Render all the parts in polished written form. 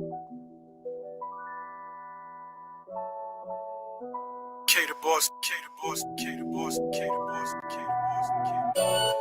K the boss, K the boss, K the boss, K the boss, K the boss, K the boss.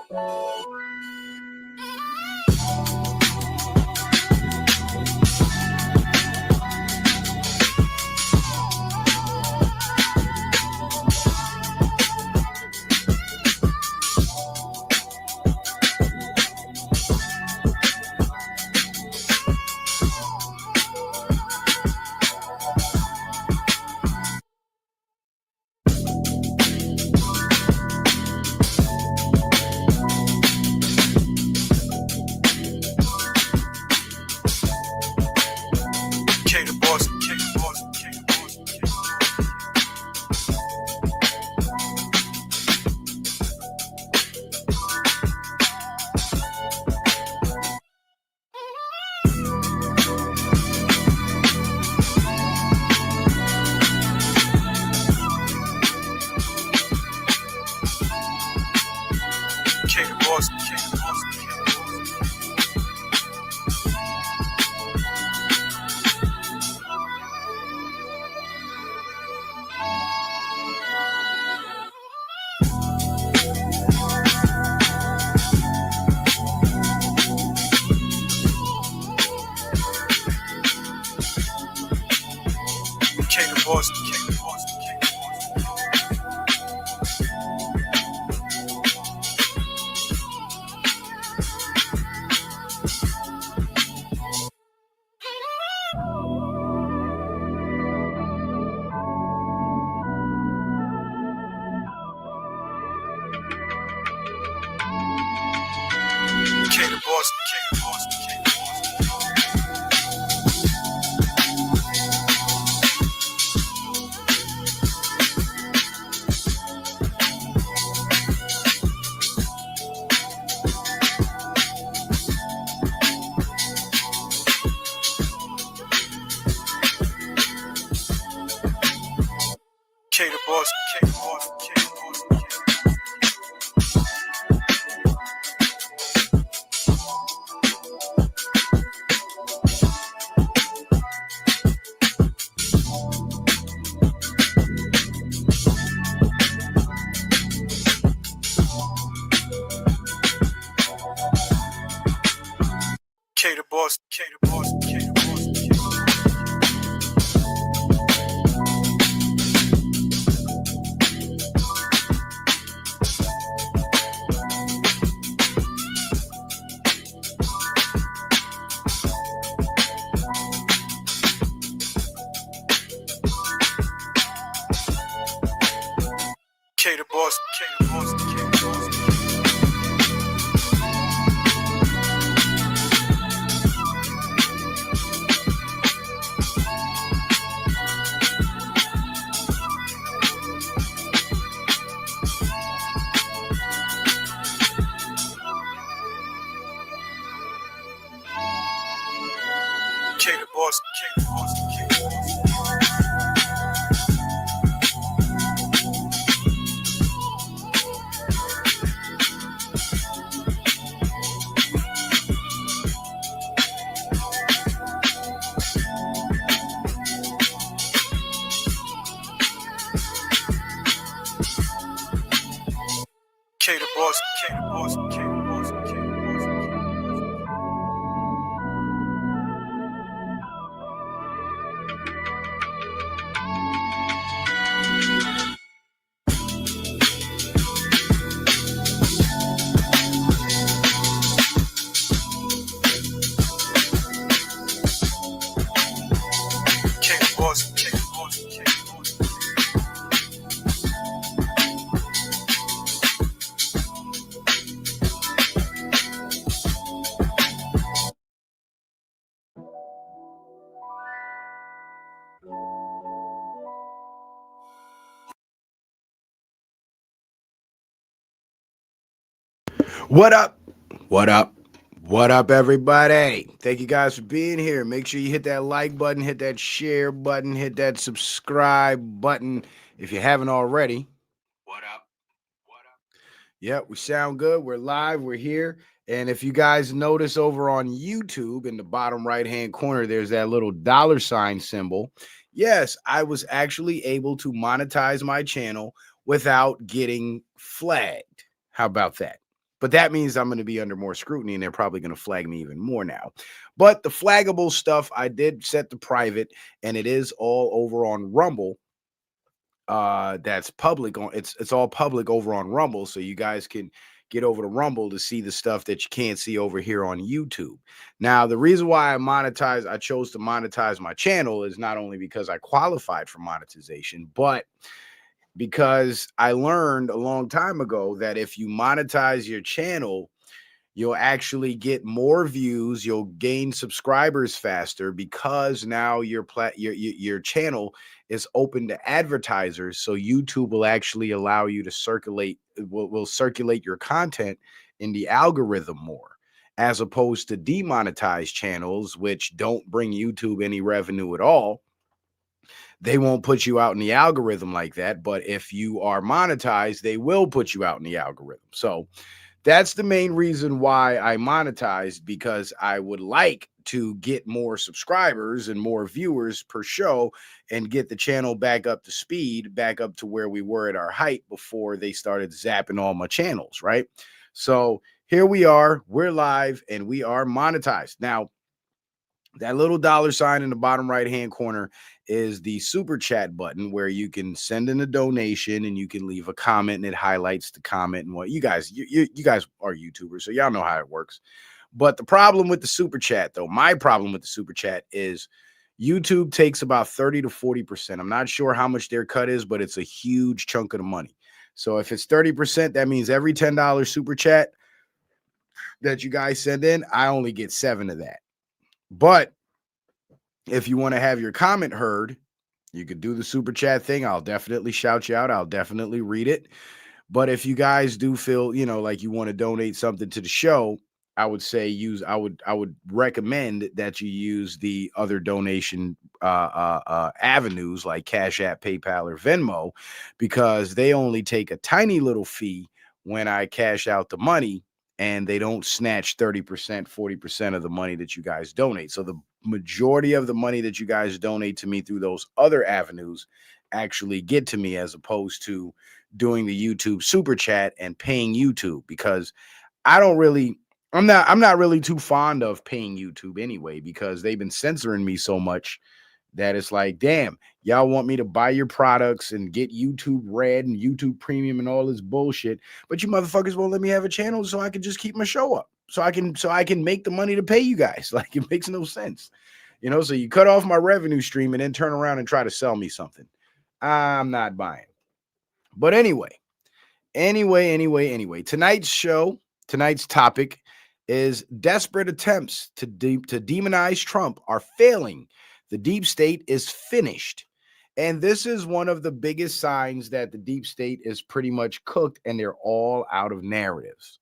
K the boss, K the boss, K the boss, K the boss. K the boss, K the boss, K the boss. K the boss, K the boss, K the boss. K the boss, K the boss, K the boss. K the boss, K the boss, K the boss, K the boss. K the boss, K the boss, K the boss, K the boss. K the boss, K the boss, K the boss, K the boss. K the boss, K the boss, K the boss. K the boss, K the boss, K the boss, K the boss, K the boss. K the boss, K the boss, K the boss. What up? What up? What up, everybody? Thank you guys for being here. Make sure you hit that like button, hit that share button, hit that subscribe button if you haven't already. What up? What up? Yeah, we sound good. We're live. We're here. And if you guys notice over on YouTube in the bottom right-hand corner, there's that little $ symbol. Yes, I was actually able to monetize my channel without getting flagged. How about that? But that means I'm going to be under more scrutiny and they're probably going to flag me even more now. But the flaggable stuff, I did set to private and it is all over on Rumble. That's public on it's all public over on Rumble, so you guys can get over to Rumble to see the stuff that you can't see over here on YouTube. Now, the reason why I chose to monetize my channel is not only because I qualified for monetization, but because I learned a long time ago that if you monetize your channel, you'll actually get more views, you'll gain subscribers faster because now your channel is open to advertisers, so YouTube will actually allow you to will circulate your content in the algorithm more, as opposed to demonetized channels which don't bring YouTube any revenue at all. They won't put you out in the algorithm like that, but if you are monetized, they will put you out in the algorithm. So that's the main reason why I monetized, because I would like to get more subscribers and more viewers per show and get the channel back up to speed, back up to where we were at our height before they started zapping all my channels, right? So here we are, we're live and we are monetized. Now, that little $ in the bottom right-hand corner is the super chat button where you can send in a donation and you can leave a comment and it highlights the comment and what you guys are YouTubers, so y'all know how it works. But the problem with the super chat, though, my problem with the super chat is YouTube takes about 30 to 40%. I'm not sure how much their cut is, but it's a huge chunk of the money. So if it's 30%, that means every $10 super chat that you guys send in, I only get 7 of that. But if you want to have your comment heard, you could do the super chat thing. I'll definitely shout you out. I'll definitely read it. But if you guys do feel, like you want to donate something to the show, I would say I would recommend that you use the other donation avenues like Cash App, PayPal, or Venmo, because they only take a tiny little fee when I cash out the money, and they don't snatch 30%, 40% of the money that you guys donate. So the majority of the money that you guys donate to me through those other avenues actually get to me, as opposed to doing the YouTube super chat and paying YouTube, because I'm not really too fond of paying YouTube anyway, because they've been censoring me so much that it's like, damn, y'all want me to buy your products and get YouTube Red and YouTube Premium and all this bullshit, but you motherfuckers won't let me have a channel so I can just keep my show up, so I can make the money to pay you guys. Like, it makes no sense, so you cut off my revenue stream and then turn around and try to sell me something. I'm not buying. But anyway, tonight's topic is desperate attempts to demonize Trump are failing. The deep state is finished. And this is one of the biggest signs that the deep state is pretty much cooked and they're all out of narratives.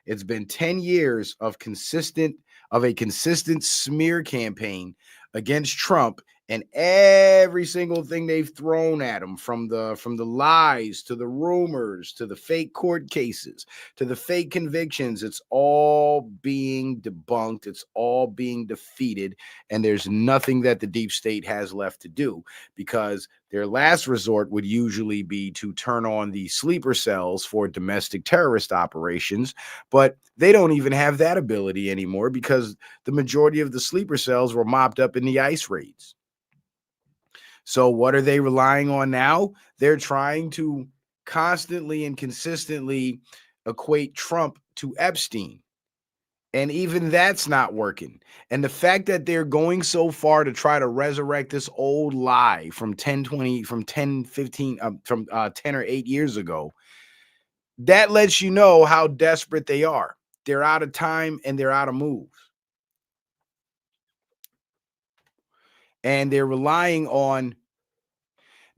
It's been 10 years of a consistent smear campaign against Trump, and every single thing they've thrown at him, from the lies to the rumors to the fake court cases to the fake convictions, it's all being debunked, it's all being defeated, and there's nothing that the deep state has left to do, because their last resort would usually be to turn on the sleeper cells for domestic terrorist operations, but they don't even have that ability anymore because the majority of the sleeper cells were mopped up in the ICE raids. So what are they relying on now? They're trying to constantly and consistently equate Trump to Epstein. And even that's not working. And the fact that they're going so far to try to resurrect this old lie from 10 or 8 years ago, that lets you know how desperate they are. They're out of time and they're out of moves. And they're relying on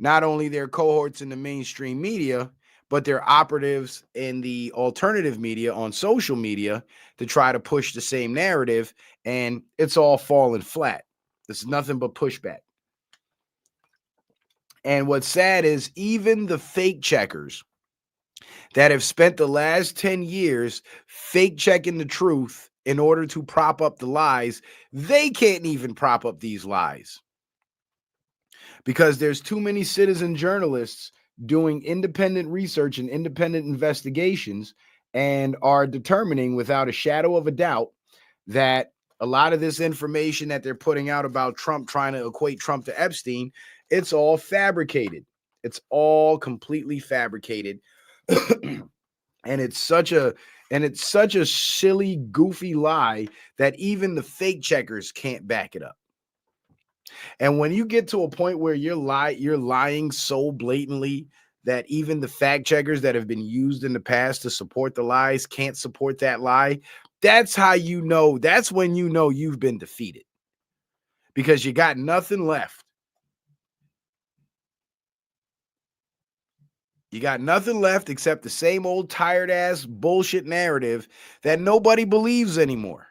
not only their cohorts in the mainstream media, but their operatives in the alternative media on social media to try to push the same narrative. And it's all falling flat. It's nothing but pushback. And what's sad is even the fake checkers, that have spent the last 10 years fake checking the truth in order to prop up the lies, they can't even prop up these lies because there's too many citizen journalists doing independent research and independent investigations and are determining without a shadow of a doubt that a lot of this information that they're putting out about Trump trying to equate Trump to Epstein, it's all fabricated. It's all completely fabricated. and it's such a silly, goofy lie that even the fake checkers can't back it up. And when you get to a point where you're lying so blatantly that even the fact checkers that have been used in the past to support the lies can't support that lie, that's how you know, that's when you know you've been defeated. Because you got nothing left. You got nothing left except the same old tired ass bullshit narrative that nobody believes anymore.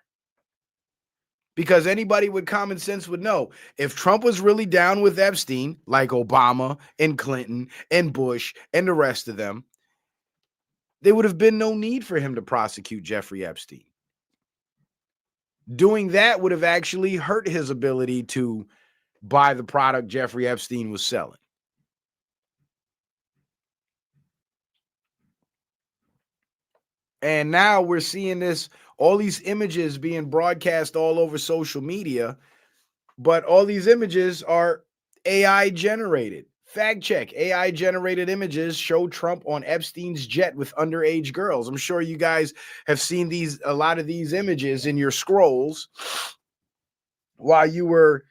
Because anybody with common sense would know if Trump was really down with Epstein, like Obama and Clinton and Bush and the rest of them, there would have been no need for him to prosecute Jeffrey Epstein. Doing that would have actually hurt his ability to buy the product Jeffrey Epstein was selling. And now we're seeing this, all these images being broadcast all over social media, but all these images are AI generated. Fact check, AI generated images show Trump on Epstein's jet with underage girls. I'm sure you guys have seen a lot of these images in your scrolls while you were,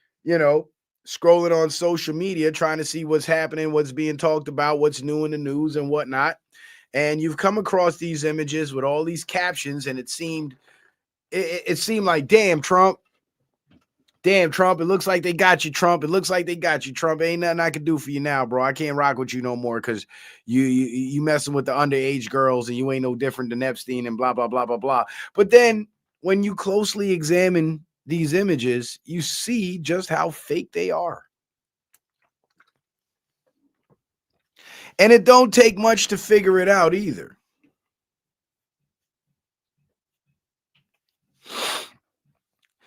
scrolling on social media, trying to see what's happening, what's being talked about, what's new in the news and whatnot. And you've come across these images with all these captions, and it seemed like, damn, Trump, it looks like they got you, Trump. It looks like they got you, Trump. Ain't nothing I can do for you now, bro. I can't rock with you no more because you messing with the underage girls and you ain't no different than Epstein and blah, blah, blah, blah, blah. But then when you closely examine these images, you see just how fake they are. And it don't take much to figure it out either.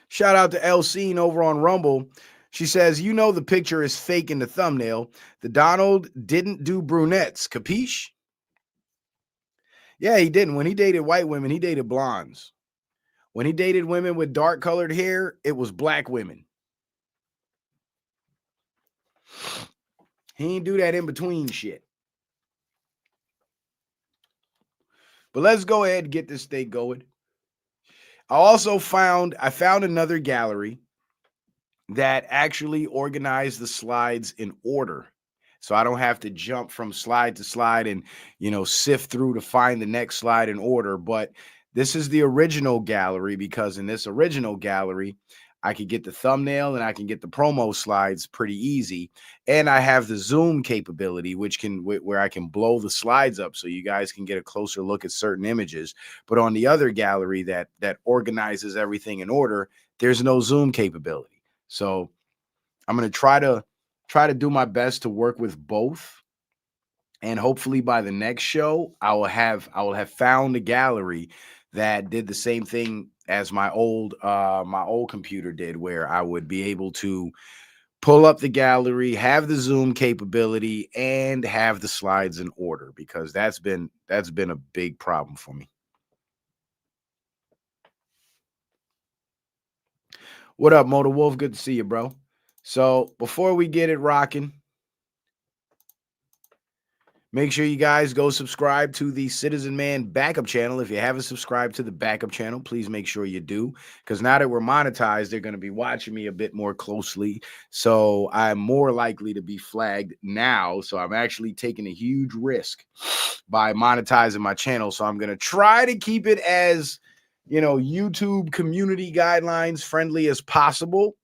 Shout out to Elsine over on Rumble. She says, the picture is fake in the thumbnail. The Donald didn't do brunettes. Capiche? Yeah, he didn't. When he dated white women, he dated blondes. When he dated women with dark colored hair, it was black women. He ain't do that in between shit. But let's go ahead and get this thing going. I found another gallery that actually organized the slides in order. So I don't have to jump from slide to slide and, sift through to find the next slide in order. But this is the original gallery because in this original gallery, I could get the thumbnail and I can get the promo slides pretty easy. And I have the zoom capability, where I can blow the slides up so you guys can get a closer look at certain images. But on the other gallery that organizes everything in order, there's no zoom capability. So I'm going to try to do my best to work with both. And hopefully by the next show, I will have found a gallery that did the same thing as my old computer did, where I would be able to pull up the gallery, have the zoom capability, and have the slides in order, because that's been a big problem for me. What up, Motor Wolf? Good to see you, bro. So before we get it rocking, make sure you guys go subscribe to the Citizen Man backup channel. If you haven't subscribed to the backup channel, please make sure you do, because now that we're monetized, they're going to be watching me a bit more closely. So I'm more likely to be flagged now. So I'm actually taking a huge risk by monetizing my channel. So I'm going to try to keep it as, YouTube community guidelines friendly as possible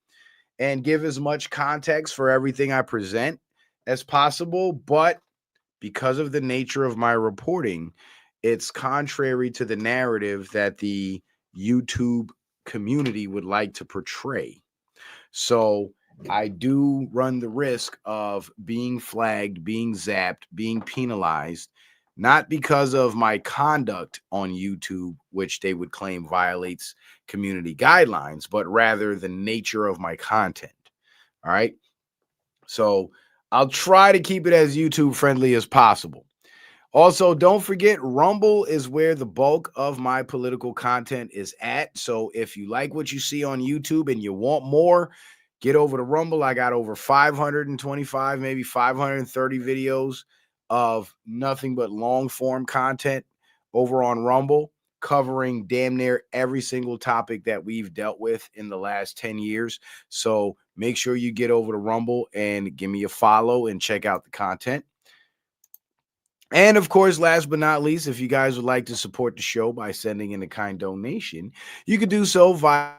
and give as much context for everything I present as possible. But because of the nature of my reporting, it's contrary to the narrative that the YouTube community would like to portray. So I do run the risk of being flagged, being zapped, being penalized, not because of my conduct on YouTube, which they would claim violates community guidelines, but rather the nature of my content. All right. So I'll try to keep it as YouTube friendly as possible. Also, don't forget, Rumble is where the bulk of my political content is at. So if you like what you see on YouTube and you want more, get over to Rumble. I got over 525, maybe 530 videos of nothing but long form content over on Rumble, covering damn near every single topic that we've dealt with in the last 10 years. So make sure you get over to Rumble and give me a follow and check out the content. And of course, last but not least, if you guys would like to support the show by sending in a kind donation, you can do so via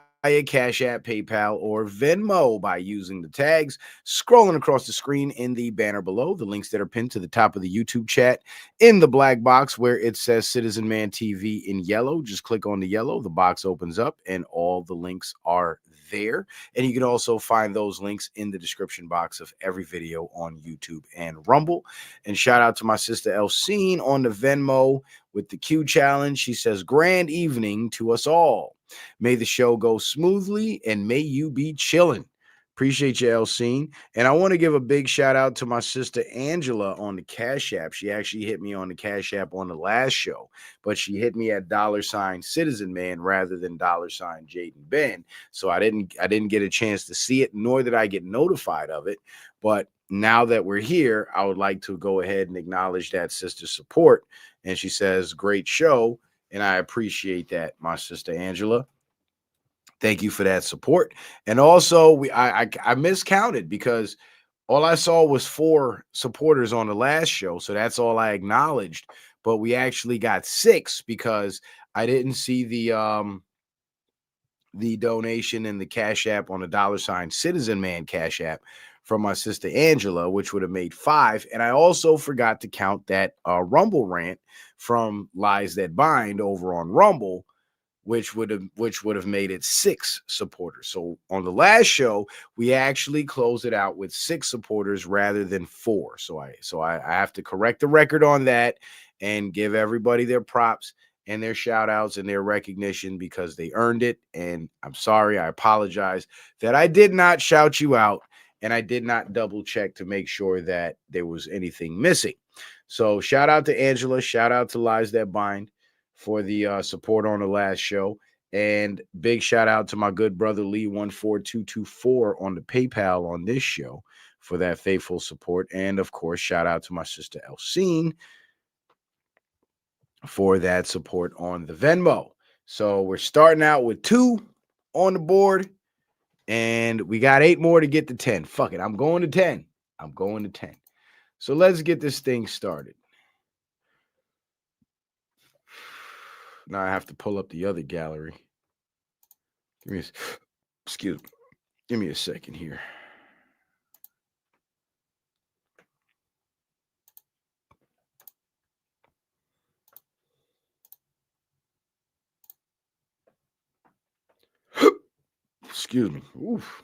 Cash App, PayPal, or Venmo by using the tags scrolling across the screen in the banner below, the links that are pinned to the top of the YouTube chat in the black box where it says Citizen Man TV in yellow. Just click on the yellow, the box opens up, and all the links are there. And you can also find those links in the description box of every video on YouTube and Rumble. And shout out to my sister Elsine on the Venmo with the Q challenge. She says, "Grand evening to us all. May the show go smoothly and may you be chilling." Appreciate you, Elsine. And I want to give a big shout out to my sister Angela on the Cash App. She actually hit me on the Cash App on the last show, but she hit me at $ Citizen Man rather than $ Jaden Ben. So I didn't get a chance to see it, nor did I get notified of it. But now that we're here, I would like to go ahead and acknowledge that sister's support. And she says, "Great show." And I appreciate that, my sister Angela. Thank you for that support. And also, I miscounted because all I saw was 4 supporters on the last show. So that's all I acknowledged. But we actually got 6 because I didn't see the donation and the Cash App on the $ Citizen Man Cash App from my sister Angela, which would have made 5. And I also forgot to count that Rumble rant from Lies That Bind over on Rumble, which would have made it 6 supporters. So on the last show, we actually closed it out with 6 supporters rather than 4. So I have to correct the record on that and give everybody their props and their shout outs and their recognition because they earned it. And I'm sorry, I apologize that I did not shout you out and I did not double check to make sure that there was anything missing. So shout out to Angela, shout out to Lies That Bind for the support on the last show. And big shout out to my good brother Lee14224 on the PayPal on this show for that faithful support. And of course, shout out to my sister Elsine for that support on the Venmo. So we're starting out with 2 on the board, and we got 8 more to get to 10. Fuck it, I'm going to 10. I'm going to 10. So let's get this thing started. Now I have to pull up the other gallery. Excuse me. Give me a second here. Excuse me. Oof.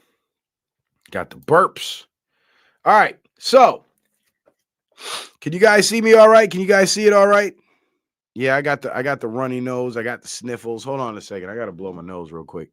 Got the burps. All right. So, can you guys see me all right? Can you guys see it all right? Yeah, I got the runny nose. I got the sniffles. Hold on a second. I got to blow my nose real quick.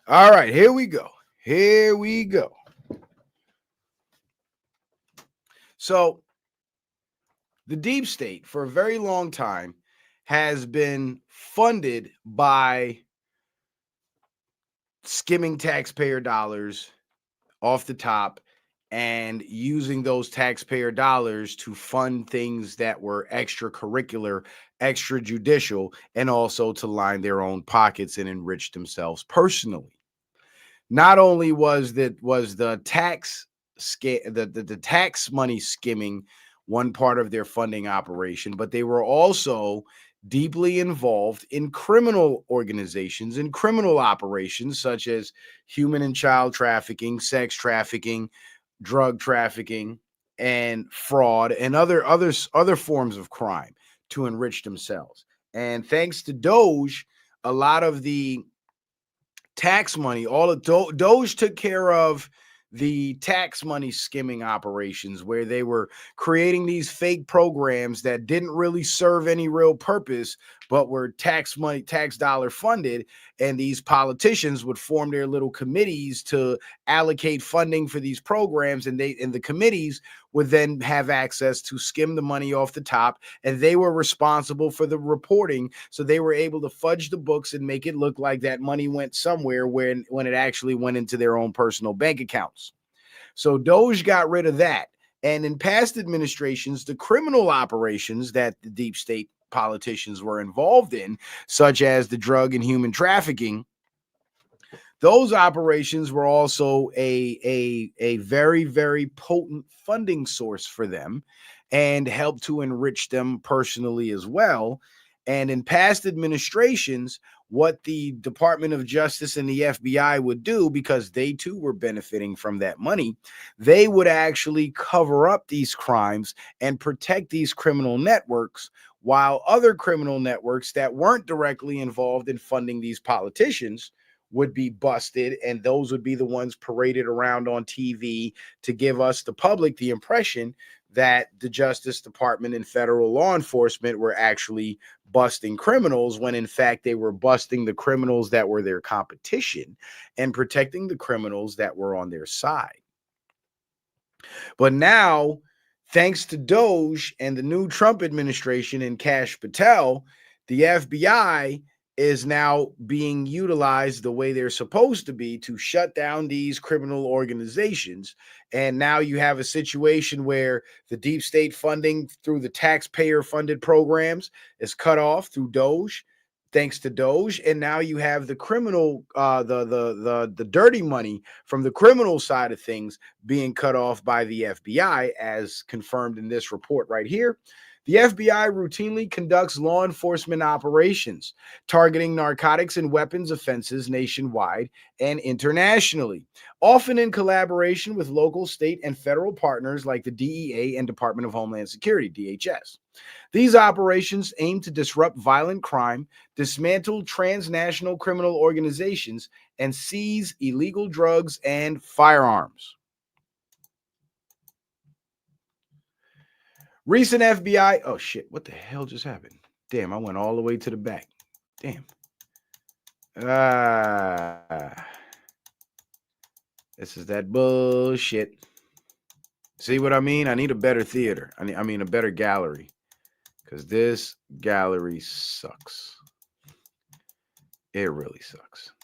All right, here we go. Here we go. So, the deep state for a very long time has been funded by skimming taxpayer dollars off the top and using those taxpayer dollars to fund things that were extracurricular, extrajudicial, and also to line their own pockets and enrich themselves personally. Not only was the tax the tax money skimming one part of their funding operation, but they were also deeply involved in criminal organizations and criminal operations such as human and child trafficking, sex trafficking, drug trafficking, and fraud, and other forms of crime to enrich themselves. And thanks to Doge, a lot of the tax money, all of Doge took care of the tax money skimming operations where they were creating these fake programs that didn't really serve any real purpose, but were tax dollar funded. And these politicians would form their little committees to allocate funding for these programs. And the committees would then have access to skim the money off the top, and they were responsible for the reporting. So they were able to fudge the books and make it look like that money went somewhere when it actually went into their own personal bank accounts. So Doge got rid of that. And in past administrations, the criminal operations that the deep state politicians were involved in, such as the drug and human trafficking, those operations were also a very, very potent funding source for them and helped to enrich them personally as well. And in past administrations, what the Department of Justice and the FBI would do, because they too were benefiting from that money, they would actually cover up these crimes and protect these criminal networks, while other criminal networks that weren't directly involved in funding these politicians would be busted, and those would be the ones paraded around on TV to give us, the public, the impression that the Justice Department and federal law enforcement were actually busting criminals, when in fact they were busting the criminals that were their competition and protecting the criminals that were on their side. But now, thanks to Doge and the new Trump administration and Kash Patel, the FBI is now being utilized the way they're supposed to be to shut down these criminal organizations. And now you have a situation where the deep state funding through the taxpayer funded programs is cut off through Doge, thanks to Doge. And now you have the criminal, the dirty money from the criminal side of things being cut off by the FBI, as confirmed in this report right here. The FBI routinely conducts law enforcement operations targeting narcotics and weapons offenses nationwide and internationally, often in collaboration with local, state, and federal partners like the DEA and Department of Homeland Security, DHS. These operations aim to disrupt violent crime, dismantle transnational criminal organizations, and seize illegal drugs and firearms. Recent FBI, oh shit, what the hell just happened? Damn, I went all the way to the back. Damn. This is that bullshit. See what I mean? I need a better theater. I mean a better gallery, because this gallery sucks. It really sucks.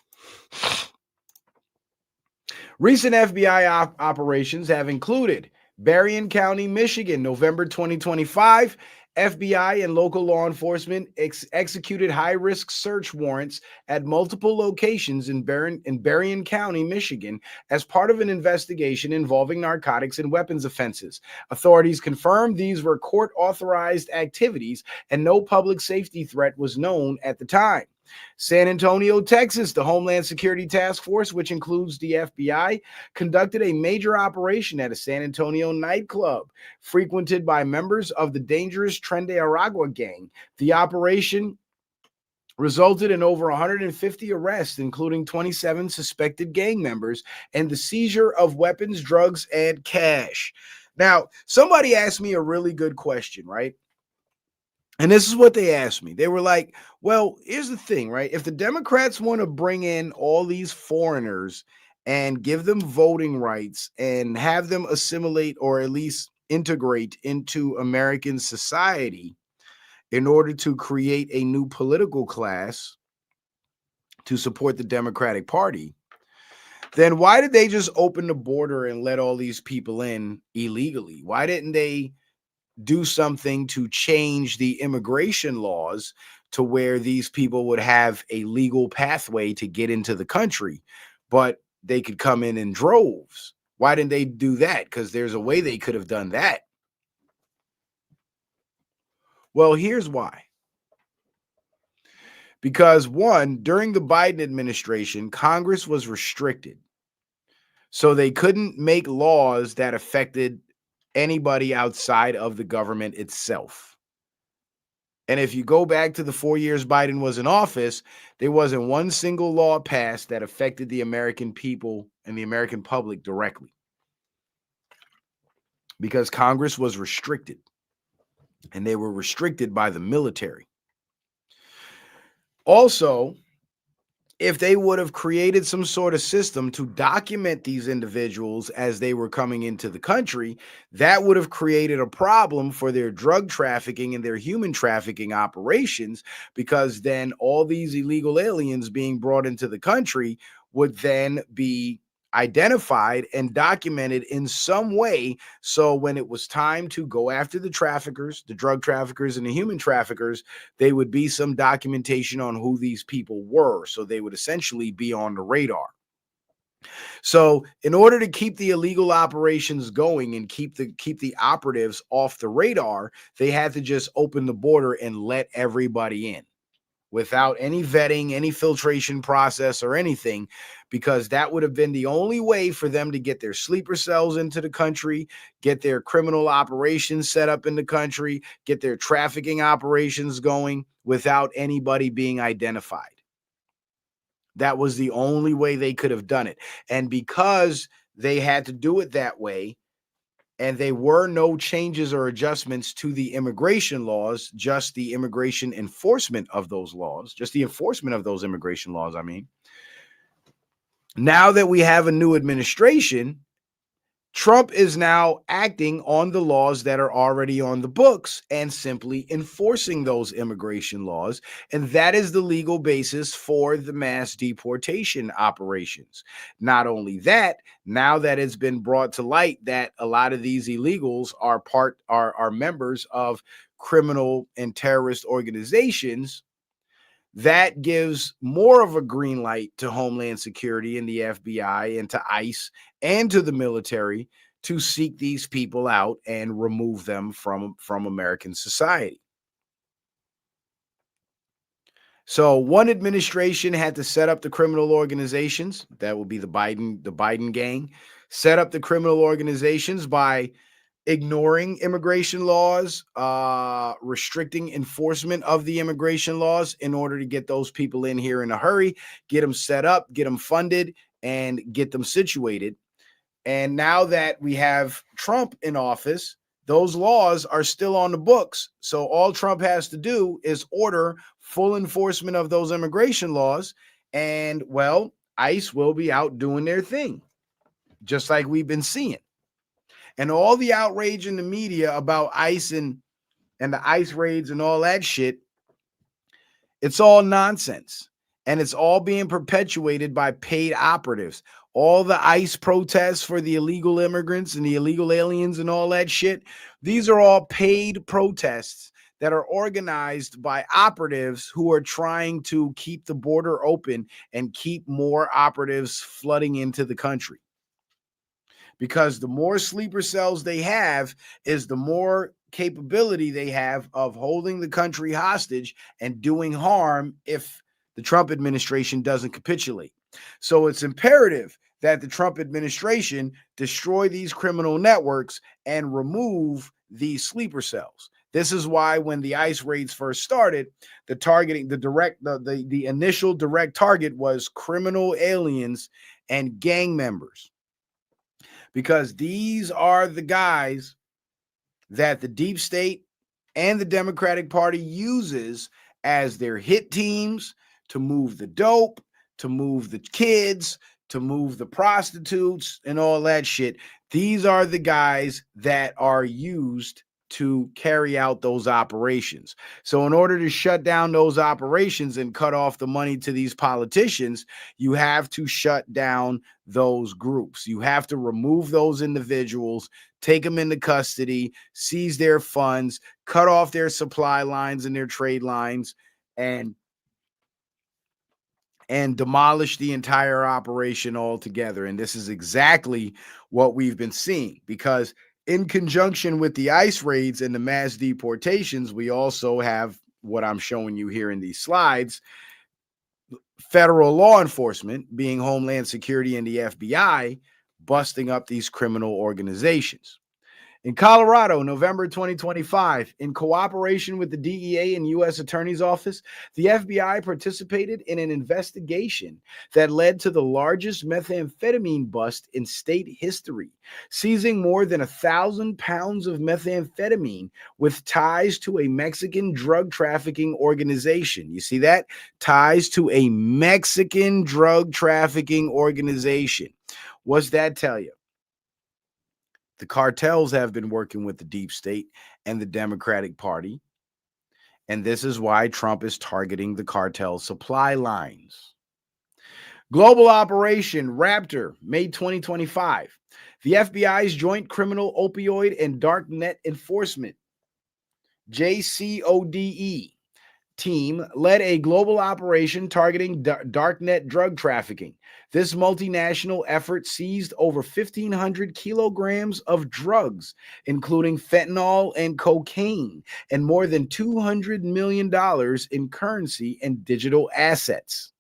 Recent FBI operations have included Berrien County, Michigan, November 2025. FBI and local law enforcement executed high-risk search warrants at multiple locations in Berrien County, Michigan, as part of an investigation involving narcotics and weapons offenses. Authorities confirmed these were court-authorized activities and no public safety threat was known at the time. San Antonio, Texas, the Homeland Security Task Force, which includes the FBI, conducted a major operation at a San Antonio nightclub frequented by members of the dangerous Tren de Aragua gang. The operation resulted in over 150 arrests, including 27 suspected gang members, and the seizure of weapons, drugs, and cash. Now, somebody asked me a really good question, right? And this is what they asked me. They were like, well, here's the thing, right? If the Democrats want to bring in all these foreigners and give them voting rights and have them assimilate or at least integrate into American society in order to create a new political class to support the Democratic Party, then why did they just open the border and let all these people in illegally? Why didn't they do something to change the immigration laws to where these people would have a legal pathway to get into the country, but they could come in droves? Why didn't they do that? Because there's a way they could have done that. Well, here's why. Because one, during the Biden administration, Congress was restricted. So they couldn't make laws that affected anybody outside of the government itself. And if you go back to the 4 years Biden was in office, there wasn't one single law passed that affected the American people and the American public directly, because Congress was restricted, and they were restricted by the military. Also, if they would have created some sort of system to document these individuals as they were coming into the country, that would have created a problem for their drug trafficking and their human trafficking operations, because then all these illegal aliens being brought into the country would then be identified and documented in some way. So when it was time to go after the traffickers, the drug traffickers and the human traffickers, they would be some documentation on who these people were. So they would essentially be on the radar. So in order to keep the illegal operations going and keep the operatives off the radar, they had to just open the border and let everybody in without any vetting, any filtration process or anything, because that would have been the only way for them to get their sleeper cells into the country, get their criminal operations set up in the country, get their trafficking operations going without anybody being identified. That was the only way they could have done it. And because they had to do it that way, and there were no changes or adjustments to the immigration laws, just the immigration enforcement of those laws, just the enforcement of those immigration laws, I mean. Now that we have a new administration, Trump is now acting on the laws that are already on the books and simply enforcing those immigration laws. And that is the legal basis for the mass deportation operations. Not only that, now that it's been brought to light that a lot of these illegals are members of criminal and terrorist organizations, that gives more of a green light to Homeland Security and the FBI and to ICE and to the military to seek these people out and remove them from American society. So one administration had to set up the criminal organizations. That would be the Biden gang. Set up the criminal organizations by ignoring immigration laws, restricting enforcement of the immigration laws in order to get those people in here in a hurry, get them set up, get them funded, and get them situated. And now that we have Trump in office, those laws are still on the books. So all Trump has to do is order full enforcement of those immigration laws, and, well, ICE will be out doing their thing, just like we've been seeing. And all the outrage in the media about ICE and the ICE raids and all that shit, it's all nonsense. And it's all being perpetuated by paid operatives. All the ICE protests for the illegal immigrants and the illegal aliens and all that shit, these are all paid protests that are organized by operatives who are trying to keep the border open and keep more operatives flooding into the country. Because the more sleeper cells they have is the more capability they have of holding the country hostage and doing harm if the Trump administration doesn't capitulate. So it's imperative that the Trump administration destroy these criminal networks and remove these sleeper cells. This is why when the ICE raids first started, the initial direct target was criminal aliens and gang members. Because these are the guys that the deep state and the Democratic Party uses as their hit teams to move the dope, to move the kids, to move the prostitutes and all that shit. These are the guys that are used to carry out those operations. So in order to shut down those operations and cut off the money to these politicians, you have to shut down those groups. You have to remove those individuals, take them into custody, seize their funds, cut off their supply lines and their trade lines, and demolish the entire operation altogether. And this is exactly what we've been seeing, because in conjunction with the ICE raids and the mass deportations, we also have what I'm showing you here in these slides: federal law enforcement, being Homeland Security and the FBI, busting up these criminal organizations. In Colorado, November 2025, in cooperation with the DEA and U.S. Attorney's Office, the FBI participated in an investigation that led to the largest methamphetamine bust in state history, seizing more than 1,000 pounds of methamphetamine with ties to a Mexican drug trafficking organization. You see that? Ties to a Mexican drug trafficking organization. What's that tell you? The cartels have been working with the deep state and the Democratic Party, and this is why Trump is targeting the cartel supply lines. Global Operation Raptor, May 2025. The FBI's Joint Criminal Opioid and Darknet Enforcement, JCODE, team led a global operation targeting darknet drug trafficking. This multinational effort seized over 1,500 kilograms of drugs, including fentanyl and cocaine, and more than $200 million in currency and digital assets.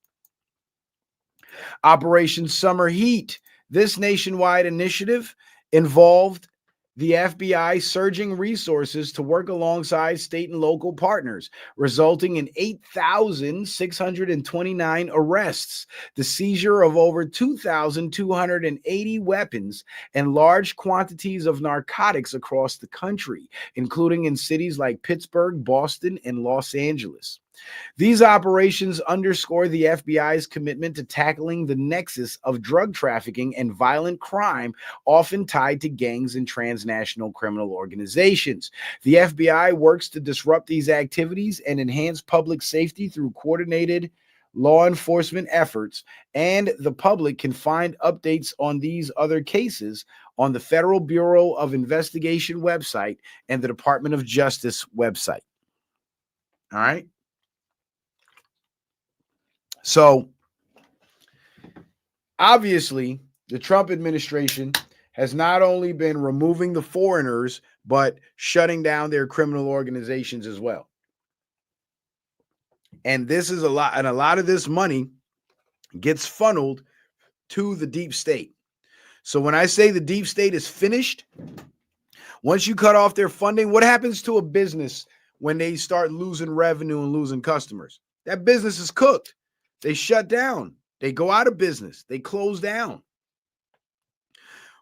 Operation Summer Heat. This nationwide initiative involved the FBI surging resources to work alongside state and local partners, resulting in 8,629 arrests, the seizure of over 2,280 weapons, and large quantities of narcotics across the country, including in cities like Pittsburgh, Boston, and Los Angeles. These operations underscore the FBI's commitment to tackling the nexus of drug trafficking and violent crime, often tied to gangs and transnational criminal organizations. The FBI works to disrupt these activities and enhance public safety through coordinated law enforcement efforts, and the public can find updates on these other cases on the Federal Bureau of Investigation website and the Department of Justice website. All right. So, obviously, the Trump administration has not only been removing the foreigners, but shutting down their criminal organizations as well. And this is a lot, and a lot of this money gets funneled to the deep state. So when I say the deep state is finished, once you cut off their funding, what happens to a business when they start losing revenue and losing customers? That business is cooked. They shut down. They go out of business. They close down.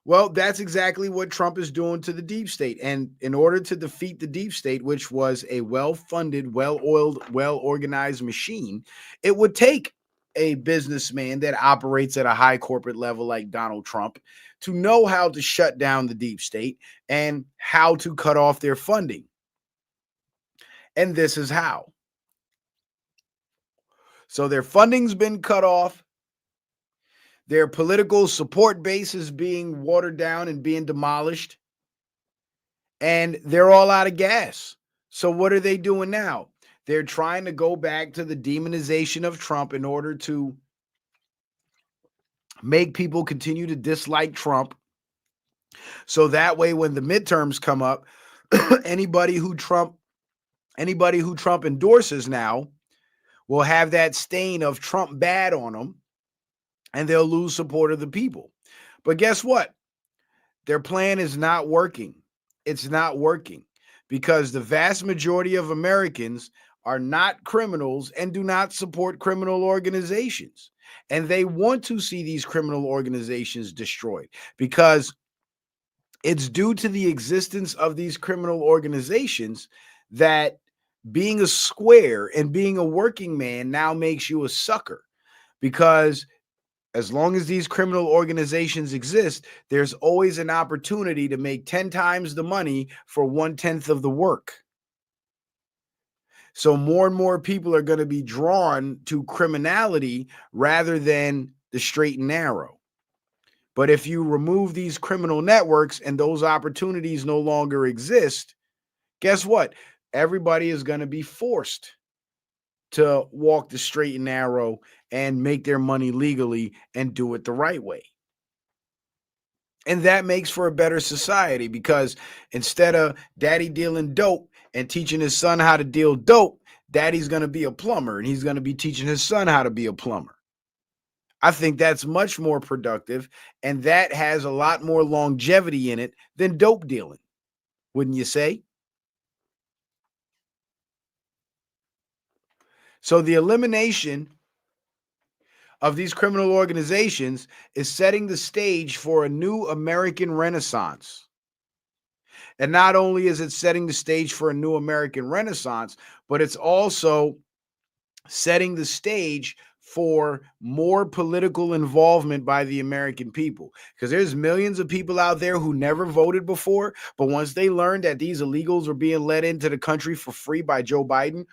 Well, that's exactly what Trump is doing to the deep state. And in order to defeat the deep state, which was a well-funded, well-oiled, well-organized machine, it would take a businessman that operates at a high corporate level like Donald Trump to know how to shut down the deep state and how to cut off their funding. And this is how. So their funding's been cut off. Their political support base is being watered down and being demolished. And they're all out of gas. So what are they doing now? They're trying to go back to the demonization of Trump in order to make people continue to dislike Trump. So that way, when the midterms come up, anybody who Trump endorses now will have that stain of Trump bad on them, and they'll lose support of the people. But guess what? Their plan is not working. It's not working because the vast majority of Americans are not criminals and do not support criminal organizations. And they want to see these criminal organizations destroyed because it's due to the existence of these criminal organizations that being a square and being a working man now makes you a sucker, because as long as these criminal organizations exist, there's always an opportunity to make 10 times the money for 1/10 of the work. So more and more people are going to be drawn to criminality rather than the straight and narrow. But if you remove these criminal networks and those opportunities no longer exist, guess what? Everybody is going to be forced to walk the straight and narrow and make their money legally and do it the right way. And that makes for a better society, because instead of daddy dealing dope and teaching his son how to deal dope, daddy's going to be a plumber and he's going to be teaching his son how to be a plumber. I think that's much more productive, and that has a lot more longevity in it than dope dealing, wouldn't you say? So the elimination of these criminal organizations is setting the stage for a new American Renaissance. And not only is it setting the stage for a new American Renaissance, but it's also setting the stage for more political involvement by the American people. Because there's millions of people out there who never voted before, but once they learned that these illegals were being let into the country for free by Joe Biden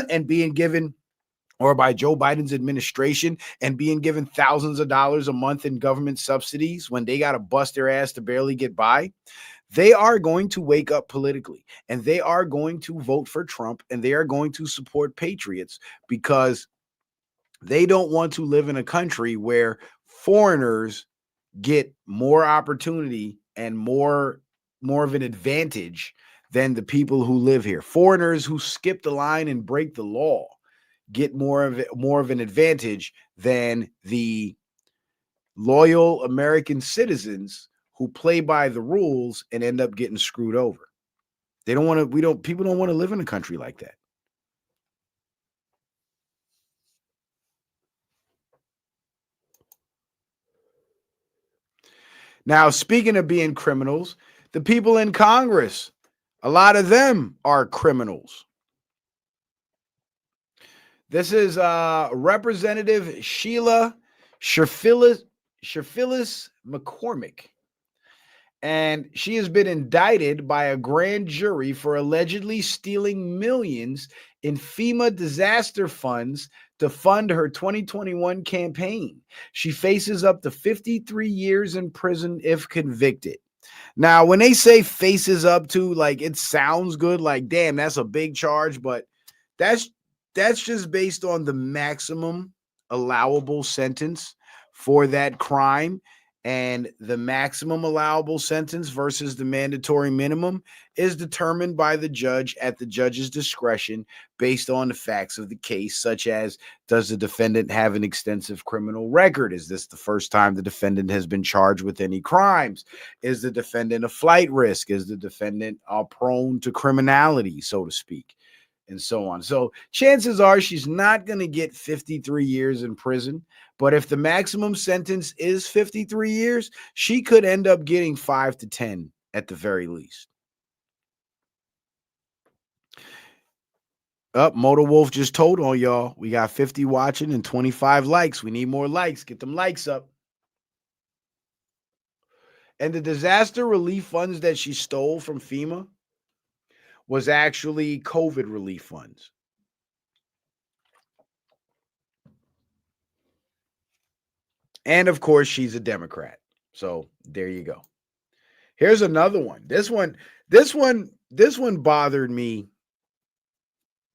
and being given, or by Joe Biden's administration, and being given thousands of dollars a month in government subsidies when they got to bust their ass to barely get by, they are going to wake up politically, and they are going to vote for Trump, and they are going to support patriots, because they don't want to live in a country where foreigners get more opportunity and more of an advantage than the people who live here. Foreigners who skip the line and break the law get more of an advantage than the loyal American citizens who play by the rules and end up getting screwed over. They don't want to, people don't want to live in a country like that. Now, speaking of being criminals, the people in Congress, a lot of them are criminals. This is Representative Sheila Sherfilis McCormick. And she has been indicted by a grand jury for allegedly stealing millions in FEMA disaster funds to fund her 2021 campaign. She faces up to 53 years in prison if convicted. Now, when they say faces up to, like, it sounds good, like, damn, that's a big charge, but that's just based on the maximum allowable sentence for that crime. And the maximum allowable sentence versus the mandatory minimum is determined by the judge at the judge's discretion based on the facts of the case, such as, does the defendant have an extensive criminal record? Is this the first time the defendant has been charged with any crimes? Is the defendant a flight risk? Is the defendant prone to criminality, so to speak? And so on. So chances are she's not going to get 53 years in prison. But if the maximum sentence is 53 years, she could end up getting 5 to 10 at the very least. Motor Wolf just told on y'all. We got 50 watching and 25 likes. We need more likes. Get them likes up. And the disaster relief funds that she stole from FEMA was actually COVID relief funds. And of course, she's a Democrat. So there you go. Here's another one. This one bothered me.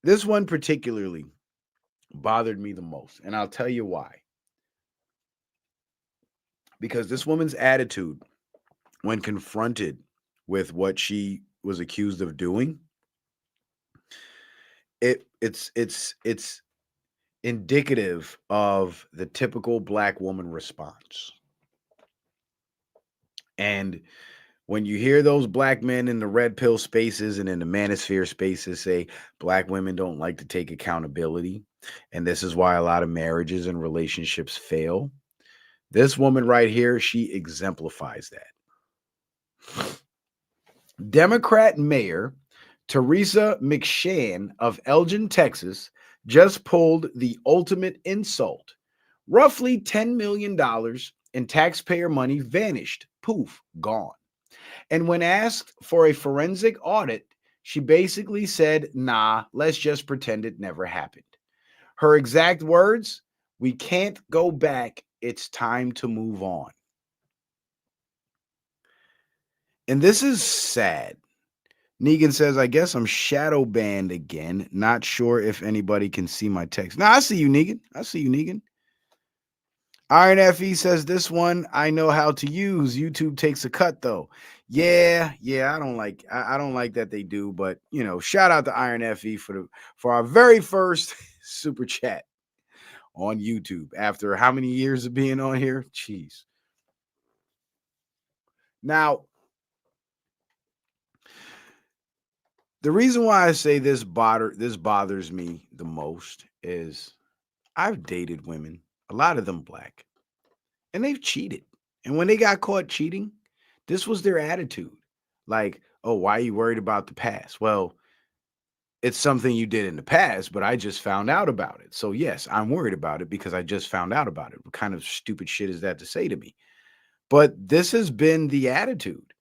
This one particularly bothered me the most. And I'll tell you why. Because this woman's attitude when confronted with what she was accused of doing, it's indicative of the typical Black woman response. And when you hear those Black men in the red pill spaces and in the manosphere spaces say Black women don't like to take accountability, and this is why a lot of marriages and relationships fail, this woman right here, she exemplifies that. Democrat Mayor Teresa McShann of Elgin, Texas, just pulled the ultimate insult. Roughly $10 million in taxpayer money vanished. Poof, gone. And when asked for a forensic audit, she basically said, nah, let's just pretend it never happened. Her exact words, we can't go back. It's time to move on. And this is sad. Negan says, I guess I'm shadow banned again. Not sure if anybody can see my text. No, I see you, Negan. I see you, Negan. Iron FE says, this one I know how to use. YouTube takes a cut though. Yeah, I don't like that they do, but you know, shout out to Iron FE for our very first super chat on YouTube after how many years of being on here? Jeez. Now, the reason why I say this bothers me the most is I've dated women, a lot of them black, and they've cheated. And when they got caught cheating, this was their attitude. Like, oh, why are you worried about the past? Well, it's something you did in the past, but I just found out about it. So yes, I'm worried about it because I just found out about it. What kind of stupid shit is that to say to me? But this has been the attitude.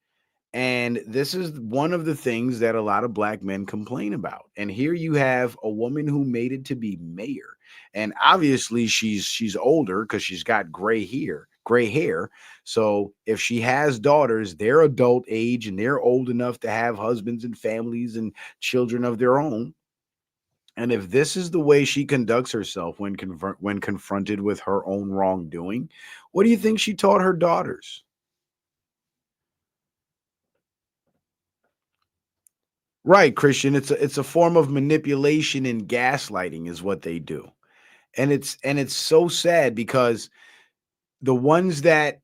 And this is one of the things that a lot of black men complain about. And here you have a woman who made it to be mayor. And obviously she's older because she's got gray hair. So if she has daughters, they're adult age and they're old enough to have husbands and families and children of their own. And if this is the way she conducts herself when confronted with her own wrongdoing, what do you think she taught her daughters? Right, Christian. It's a form of manipulation and gaslighting is what they do. And it's so sad because the ones that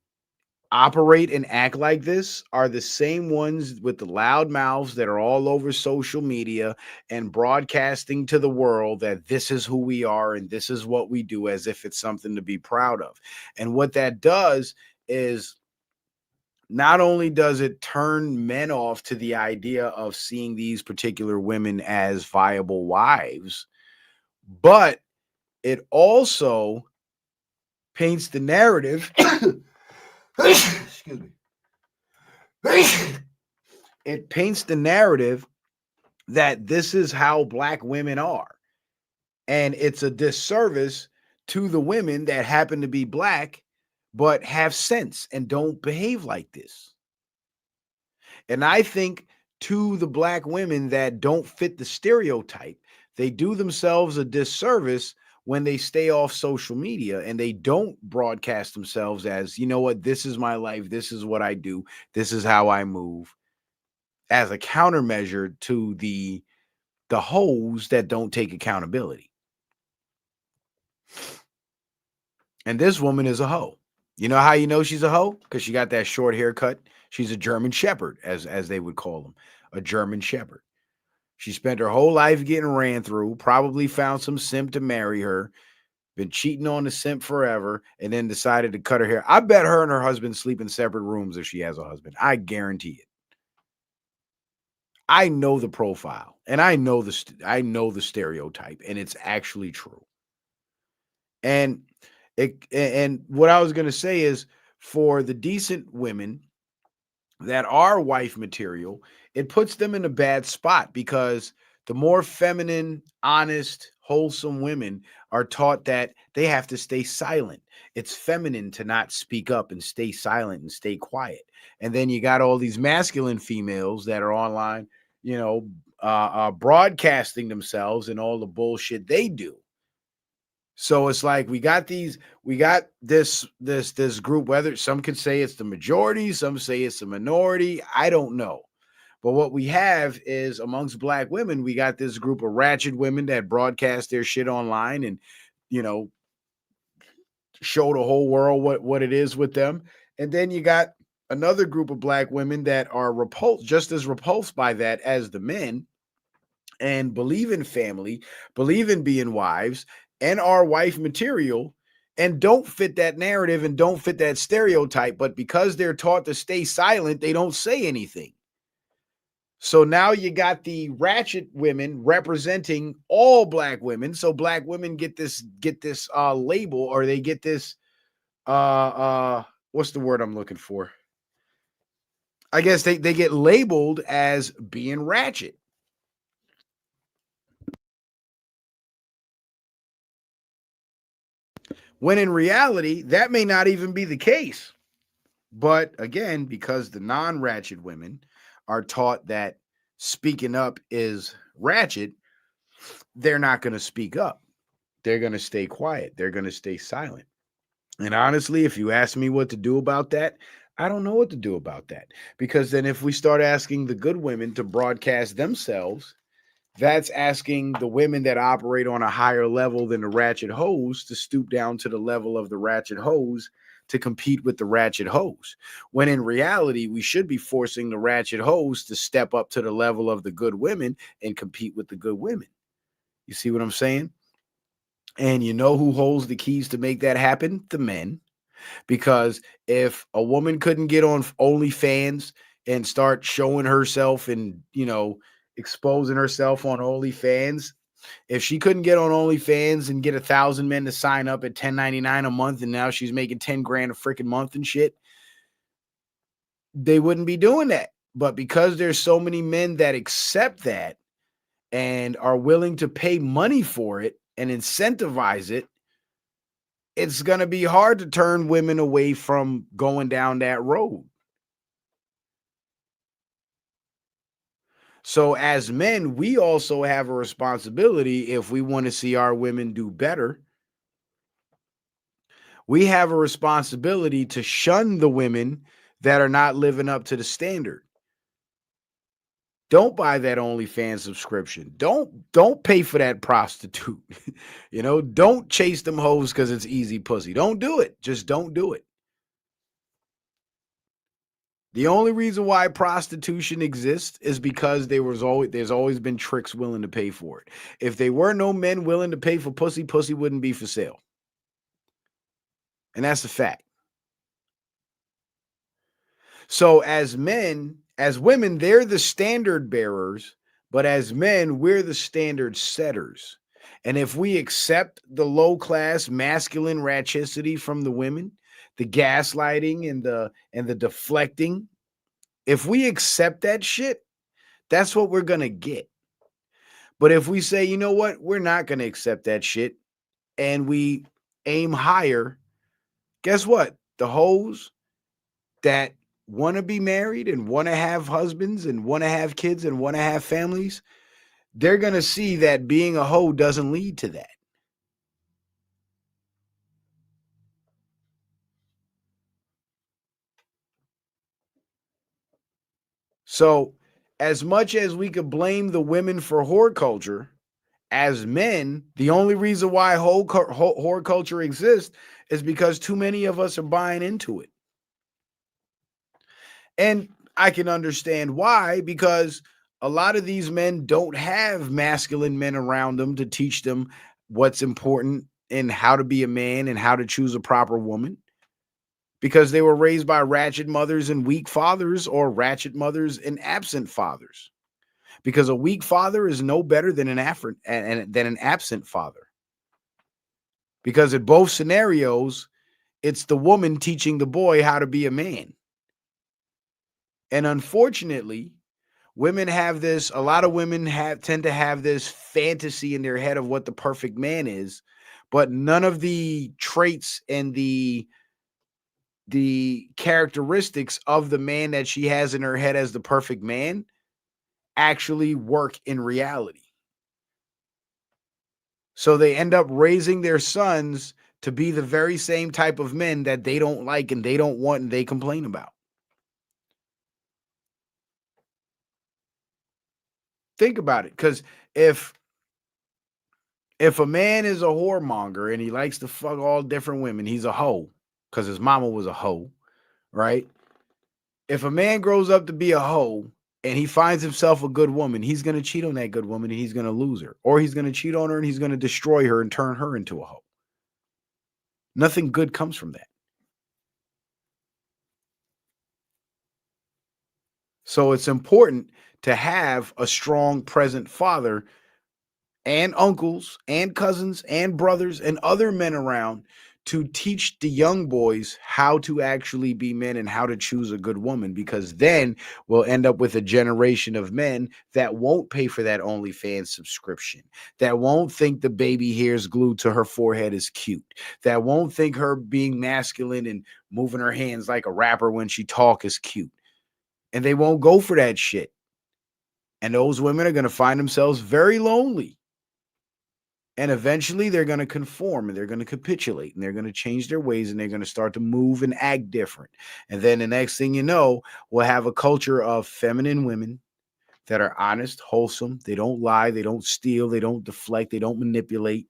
operate and act like this are the same ones with the loud mouths that are all over social media and broadcasting to the world that this is who we are and this is what we do as if it's something to be proud of. And what that does is not only does it turn men off to the idea of seeing these particular women as viable wives, but it also paints the narrative. Excuse me. It paints the narrative that this is how black women are. And it's a disservice to the women that happen to be black but have sense and don't behave like this. And I think to the black women that don't fit the stereotype, they do themselves a disservice when they stay off social media and they don't broadcast themselves as, you know what, this is my life, this is what I do, this is how I move, as a countermeasure to the hoes that don't take accountability. And this woman is a hoe. You know how you know she's a hoe? Because she got that short haircut. She's a German Shepherd, as they would call them, a German Shepherd. She spent her whole life getting ran through, probably found some simp to marry her, been cheating on the simp forever, and then decided to cut her hair. I bet her and her husband sleep in separate rooms if she has a husband. I guarantee it. I know the profile, and I know the stereotype, and it's actually true. And what I was going to say is, for the decent women that are wife material, it puts them in a bad spot because the more feminine, honest, wholesome women are taught that they have to stay silent. It's feminine to not speak up and stay silent and stay quiet. And then you got all these masculine females that are online, you know, broadcasting themselves and all the bullshit they do. So it's like we got this group, whether some could say it's the majority, some say it's the minority, I don't know. But what we have is amongst black women, we got this group of ratchet women that broadcast their shit online and, you know, show the whole world what it is with them. And then you got another group of black women that are just as repulsed by that as the men, and believe in family, believe in being wives, and are wife material, and don't fit that narrative and don't fit that stereotype. But because they're taught to stay silent, they don't say anything. So now you got the ratchet women representing all black women. So black women get this label, or they get this what's the word I'm looking for? I guess they get labeled as being ratchet. When in reality, that may not even be the case. But again, because the non-ratchet women are taught that speaking up is ratchet, they're not going to speak up. They're going to stay quiet. They're going to stay silent. And honestly, if you ask me what to do about that, I don't know what to do about that. Because then if we start asking the good women to broadcast themselves, that's asking the women that operate on a higher level than the ratchet hoes to stoop down to the level of the ratchet hoes to compete with the ratchet hoes. When in reality, we should be forcing the ratchet hoes to step up to the level of the good women and compete with the good women. You see what I'm saying? And you know who holds the keys to make that happen? The men. Because if a woman couldn't get on OnlyFans and start showing herself and, exposing herself on OnlyFans, if she couldn't get on OnlyFans and get 1,000 men to sign up at $10.99 a month, and now she's making 10 grand a freaking month and shit, they wouldn't be doing that. But because there's so many men that accept that and are willing to pay money for it and incentivize it, it's going to be hard to turn women away from going down that road. So as men, we also have a responsibility. If we want to see our women do better, we have a responsibility to shun the women that are not living up to the standard. Don't buy that OnlyFans subscription. Don't pay for that prostitute. Don't chase them hoes because it's easy pussy. Don't do it. Just don't do it. The only reason why prostitution exists is because there's always been tricks willing to pay for it. If there were no men willing to pay for pussy, pussy wouldn't be for sale. And that's a fact. So as women, they're the standard bearers, but as men, we're the standard setters. And if we accept the low class masculine ratchicity from the women, the gaslighting and the deflecting, if we accept that shit, that's what we're going to get. But if we say, you know what, we're not going to accept that shit, and we aim higher, guess what? The hoes that want to be married and want to have husbands and want to have kids and want to have families, they're going to see that being a hoe doesn't lead to that. So as much as we could blame the women for whore culture, as men, the only reason why whore culture exists is because too many of us are buying into it. And I can understand why, because a lot of these men don't have masculine men around them to teach them what's important and how to be a man and how to choose a proper woman, because they were raised by ratchet mothers and weak fathers, or ratchet mothers and absent fathers. Because a weak father is no better than an absent father. Because in both scenarios, it's the woman teaching the boy how to be a man. And unfortunately, a lot of women tend to have this fantasy in their head of what the perfect man is, but none of the traits and the characteristics of the man that she has in her head as the perfect man actually work in reality. So they end up raising their sons to be the very same type of men that they don't like and they don't want and they complain about. Think about it, because if a man is a whoremonger and he likes to fuck all different women, he's a hoe because his mama was a hoe, right? If a man grows up to be a hoe and he finds himself a good woman, he's going to cheat on that good woman and he's going to lose her. Or he's going to cheat on her and he's going to destroy her and turn her into a hoe. Nothing good comes from that. So it's important to have a strong present father and uncles and cousins and brothers and other men around to teach the young boys how to actually be men and how to choose a good woman, because then we'll end up with a generation of men that won't pay for that OnlyFans subscription, that won't think the baby hairs glued to her forehead is cute, that won't think her being masculine and moving her hands like a rapper when she talk is cute, and they won't go for that shit. And those women are going to find themselves very lonely. And eventually they're going to conform and they're going to capitulate and they're going to change their ways and they're going to start to move and act different. And then the next thing you know, we'll have a culture of feminine women that are honest, wholesome. They don't lie. They don't steal. They don't deflect. They don't manipulate.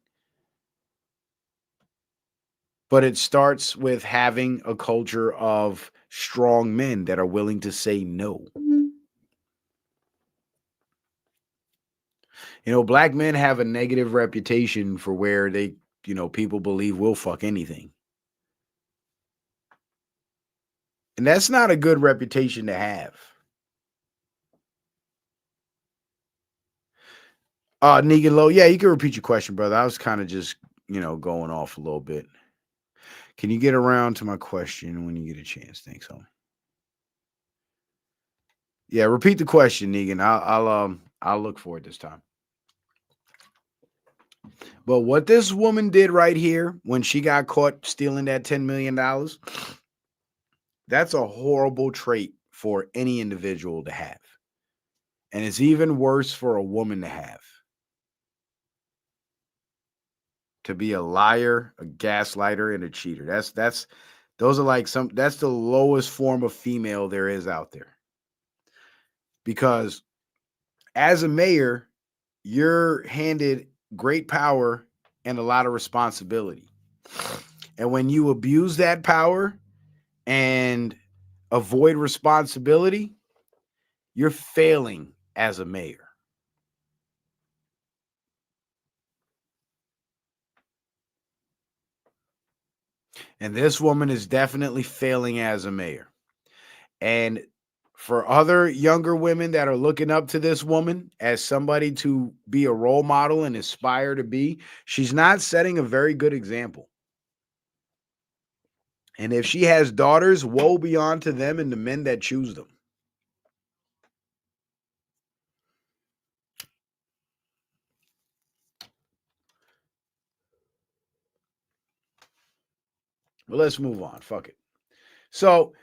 But it starts with having a culture of strong men that are willing to say no. Black men have a negative reputation for where they, people believe we'll fuck anything. And that's not a good reputation to have. Negan Low, yeah, you can repeat your question, brother. I was kind of just, going off a little bit. Can you get around to my question when you get a chance? Thanks, homie. Yeah, repeat the question, Negan. I'll look for it this time. But what this woman did right here when she got caught stealing that $10 million, that's a horrible trait for any individual to have. And it's even worse for a woman to have. To be a liar, a gaslighter, and a cheater. That's the lowest form of female there is out there. Because as a mayor, you're handed great power and a lot of responsibility. And when you abuse that power and avoid responsibility, you're failing as a mayor. And this woman is definitely failing as a mayor. And for other younger women that are looking up to this woman as somebody to be a role model and aspire to be, she's not setting a very good example. And if she has daughters, woe be unto them and the men that choose them. But let's move on. Fuck it. So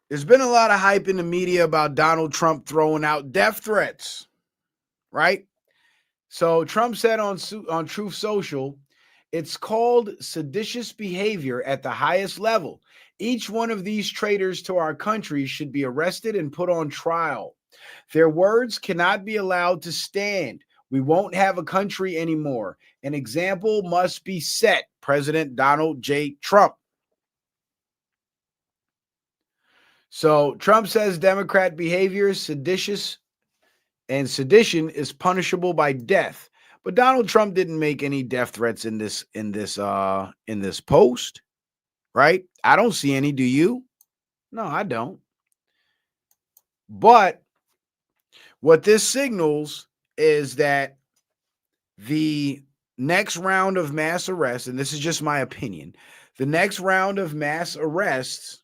there's been a lot of hype in the media about Donald Trump throwing out death threats, right? So Trump said on Truth Social, it's called seditious behavior at the highest level. Each one of these traitors to our country should be arrested and put on trial. Their words cannot be allowed to stand. We won't have a country anymore. An example must be set. President Donald J. Trump. So Trump says Democrat behavior is seditious and sedition is punishable by death. But Donald Trump didn't make any death threats in this post, right? I don't see any. Do you? No, I don't. But what this signals is that the next round of mass arrests, and this is just my opinion, the next round of mass arrests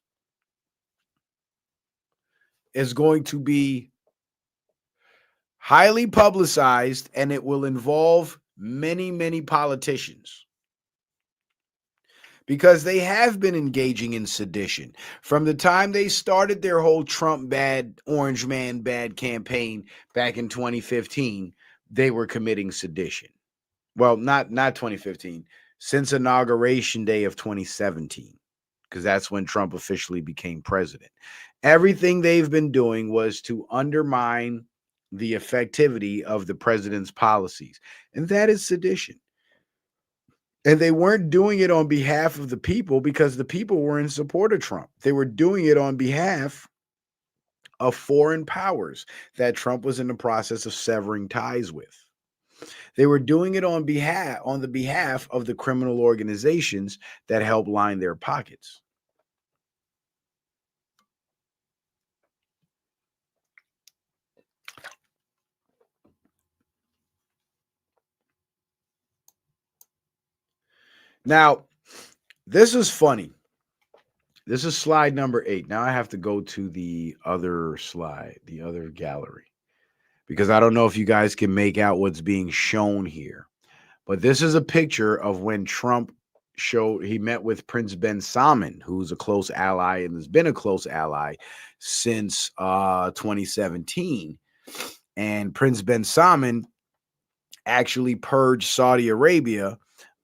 is going to be highly publicized, and it will involve many, many politicians. Because they have been engaging in sedition. From the time they started their whole Trump bad, Orange Man bad campaign back in 2015, they were committing sedition. Well, not 2015, since Inauguration Day of 2017, because that's when Trump officially became president. Everything they've been doing was to undermine the effectivity of the president's policies, and that is sedition. And they weren't doing it on behalf of the people because the people were in support of Trump. They were doing it on behalf of foreign powers that Trump was in the process of severing ties with. They were doing it on the behalf of the criminal organizations that help line their pockets. Now, this is funny. This is slide number 8. Now I have to go to the other slide, the other gallery, because I don't know if you guys can make out what's being shown here. But this is a picture of when Trump he met with Prince Ben Salman, who's a close ally and has been a close ally since 2017. And Prince Ben Salman actually purged Saudi Arabia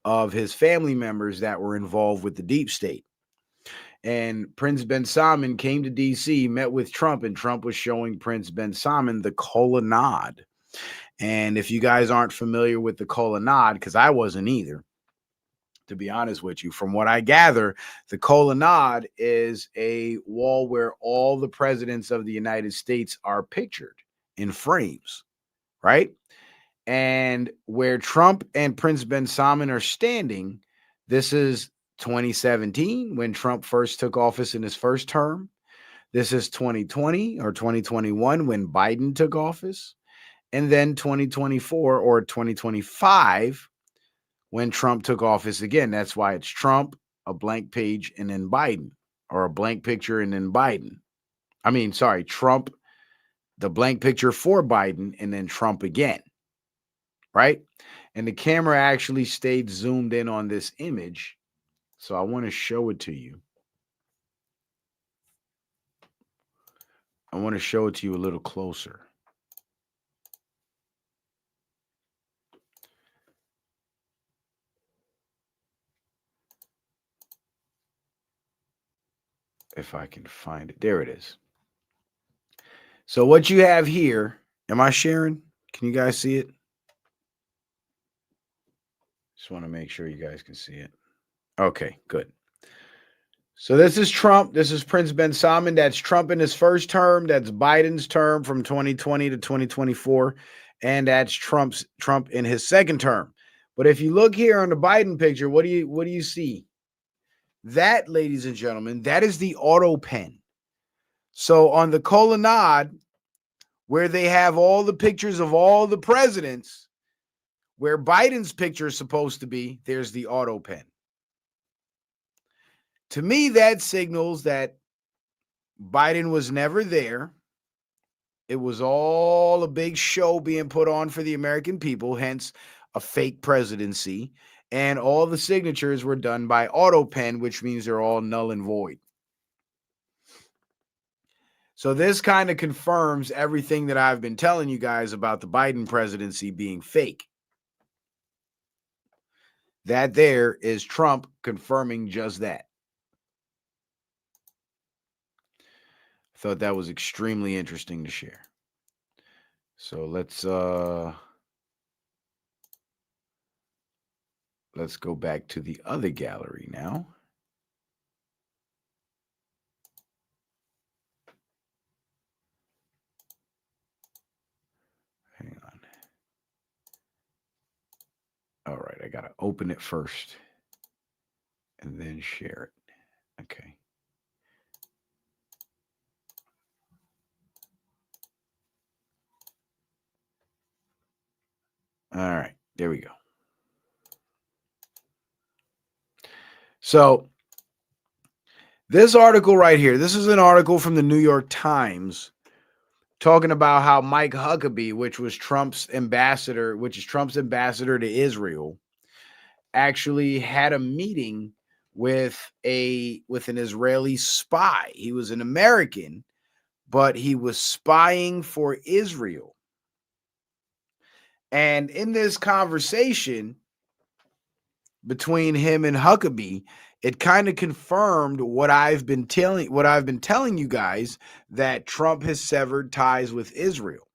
of his family members that were involved with the deep state. And Prince Ben Salman came to DC, met with Trump, and Trump was showing Prince Ben Salman the colonnade. And if you guys aren't familiar with the colonnade, because I wasn't either, to be honest with you, from what I gather, the colonnade is a wall where all the presidents of the United States are pictured in frames, right? And where Trump and Prince Ben Salman are standing, this is 2017 when Trump first took office in his first term. This is 2020 or 2021 when Biden took office. And then 2024 or 2025 when Trump took office again. That's why it's Trump, a blank page, and then Biden, or a blank picture and then Biden. Trump, the blank picture for Biden, and then Trump again, right? And the camera actually stayed zoomed in on this image. So I want to show it to you. I want to show it to you a little closer. If I can find it. There it is. So what you have here, am I sharing? Can you guys see it? Just want to make sure you guys can see it. Okay, good. So this is Trump. This is Prince Ben Salman. That's Trump in his first term. That's Biden's term from 2020 to 2024. And that's Trump in his second term. But if you look here on the Biden picture, what do you see? That, ladies and gentlemen, that is the auto pen. So on the colonnade, where they have all the pictures of all the presidents, where Biden's picture is supposed to be, there's the auto pen. To me, that signals that Biden was never there. It was all a big show being put on for the American people, hence a fake presidency. And all the signatures were done by auto pen, which means they're all null and void. So this kind of confirms everything that I've been telling you guys about the Biden presidency being fake. That there is Trump confirming just that. I thought that was extremely interesting to share. So let's go back to the other gallery now. Hang on. All right, I got to open it first and then share it. Okay. All right, there we go. So this article right here, this is an article from the New York Times talking about how Mike Huckabee, which is Trump's ambassador to Israel, actually had a meeting with an Israeli spy. He was an American, but he was spying for Israel. And in this conversation between him and Huckabee, it kind of confirmed what I've been telling you guys, that Trump has severed ties with Israel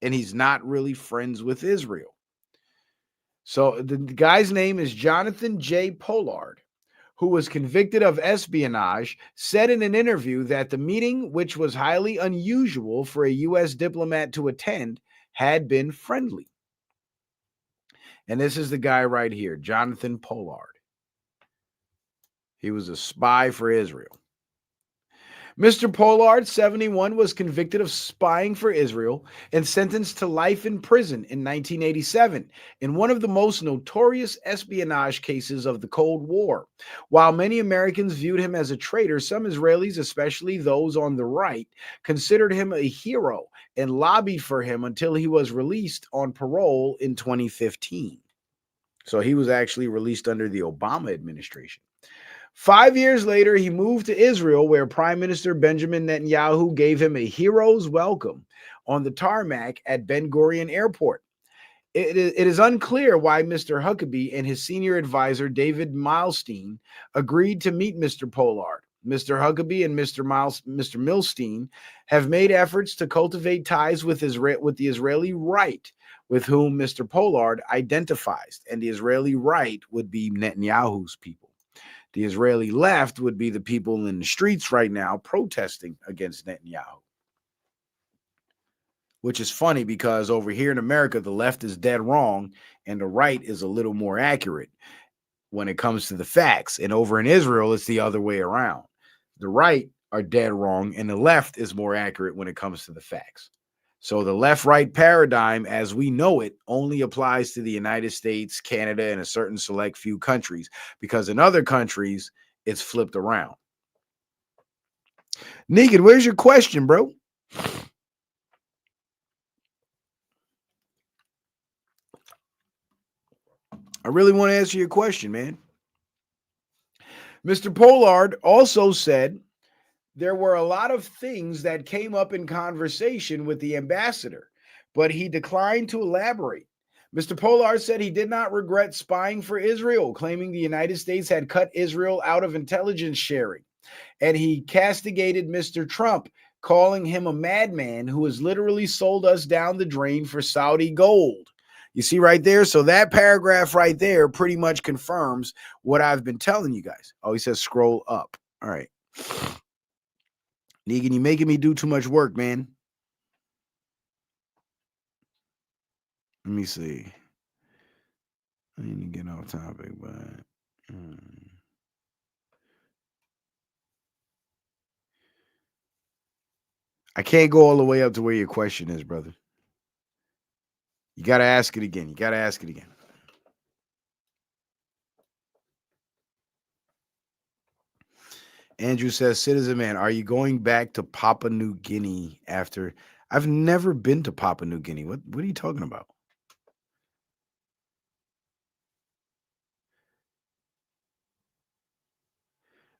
and he's not really friends with Israel. So the guy's name is Jonathan J. Pollard, who was convicted of espionage, said in an interview that the meeting, which was highly unusual for a U.S. diplomat to attend, had been friendly. And this is the guy right here, Jonathan Pollard. He was a spy for Israel. Mr. Pollard, 71, was convicted of spying for Israel and sentenced to life in prison in 1987 in one of the most notorious espionage cases of the Cold War. While many Americans viewed him as a traitor, some Israelis, especially those on the right, considered him a hero and lobbied for him until he was released on parole in 2015. So he was actually released under the Obama administration. 5 years later, he moved to Israel, where Prime Minister Benjamin Netanyahu gave him a hero's welcome on the tarmac at Ben Gurion Airport. It is unclear why Mr. Huckabee and his senior advisor, David Milstein, agreed to meet Mr. Pollard. Mr. Huckabee and Mr. Milstein have made efforts to cultivate ties with the Israeli right, with whom Mr. Pollard identifies, and the Israeli right would be Netanyahu's people. The Israeli left would be the people in the streets right now protesting against Netanyahu. Which is funny because over here in America, the left is dead wrong and the right is a little more accurate when it comes to the facts. And over in Israel, it's the other way around. The right are dead wrong and the left is more accurate when it comes to the facts. So the left-right paradigm, as we know it, only applies to the United States, Canada, and a certain select few countries, because in other countries, it's flipped around. Negan, where's your question, bro? I really want to answer your question, man. Mr. Pollard also said there were a lot of things that came up in conversation with the ambassador, but he declined to elaborate. Mr. Pollard said he did not regret spying for Israel, claiming the United States had cut Israel out of intelligence sharing. And he castigated Mr. Trump, calling him a madman who has literally sold us down the drain for Saudi gold. You see right there? So that paragraph right there pretty much confirms what I've been telling you guys. Oh, he says scroll up. All right. Negan, you making me do too much work, man. Let me see. I need to get off topic, but I can't go all the way up to where your question is, brother. You got to ask it again. Andrew says, Citizen Man, are you going back to Papua New Guinea after? I've never been to Papua New Guinea. What are you talking about?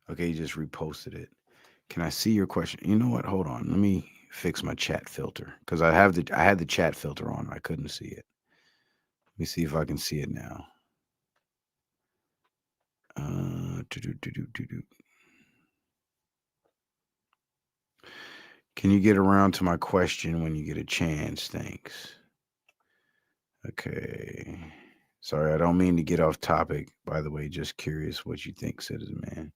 Okay, you just reposted it. Can I see your question? You know what? Hold on. Let me fix my chat filter because I had the chat filter on. I couldn't see it. Let me see if I can see it now. Can you get around to my question when you get a chance? Thanks. Okay. Sorry, I don't mean to get off topic. By the way, just curious what you think, Citizen Man.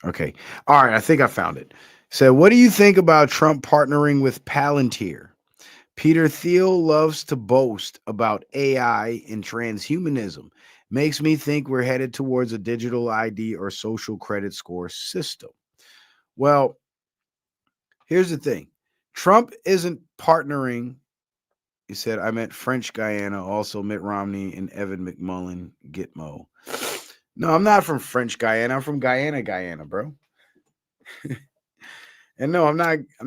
Okay. All right. I think I found it. So, what do you think about Trump partnering with Palantir? Peter Thiel loves to boast about AI and transhumanism. Makes me think we're headed towards a digital ID or social credit score system. Well, here's the thing. Trump isn't partnering. He said, I meant French Guyana, also Mitt Romney and Evan McMullen, Gitmo. No, I'm not from French Guyana. I'm from Guyana, bro. And no, I'm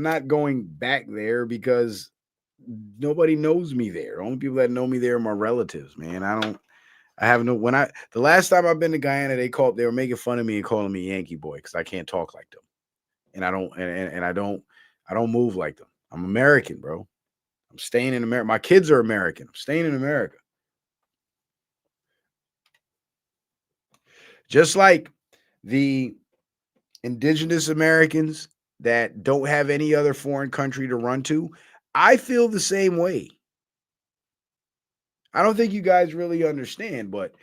not going back there because nobody knows me there. Only people that know me there are my relatives, man. The last time I've been to Guyana, they were making fun of me and calling me Yankee boy because I can't talk like them. And I don't move like them. I'm American, bro. I'm staying in America. My kids are American. I'm staying in America. Just like the indigenous Americans that don't have any other foreign country to run to, I feel the same way. I don't think you guys really understand, but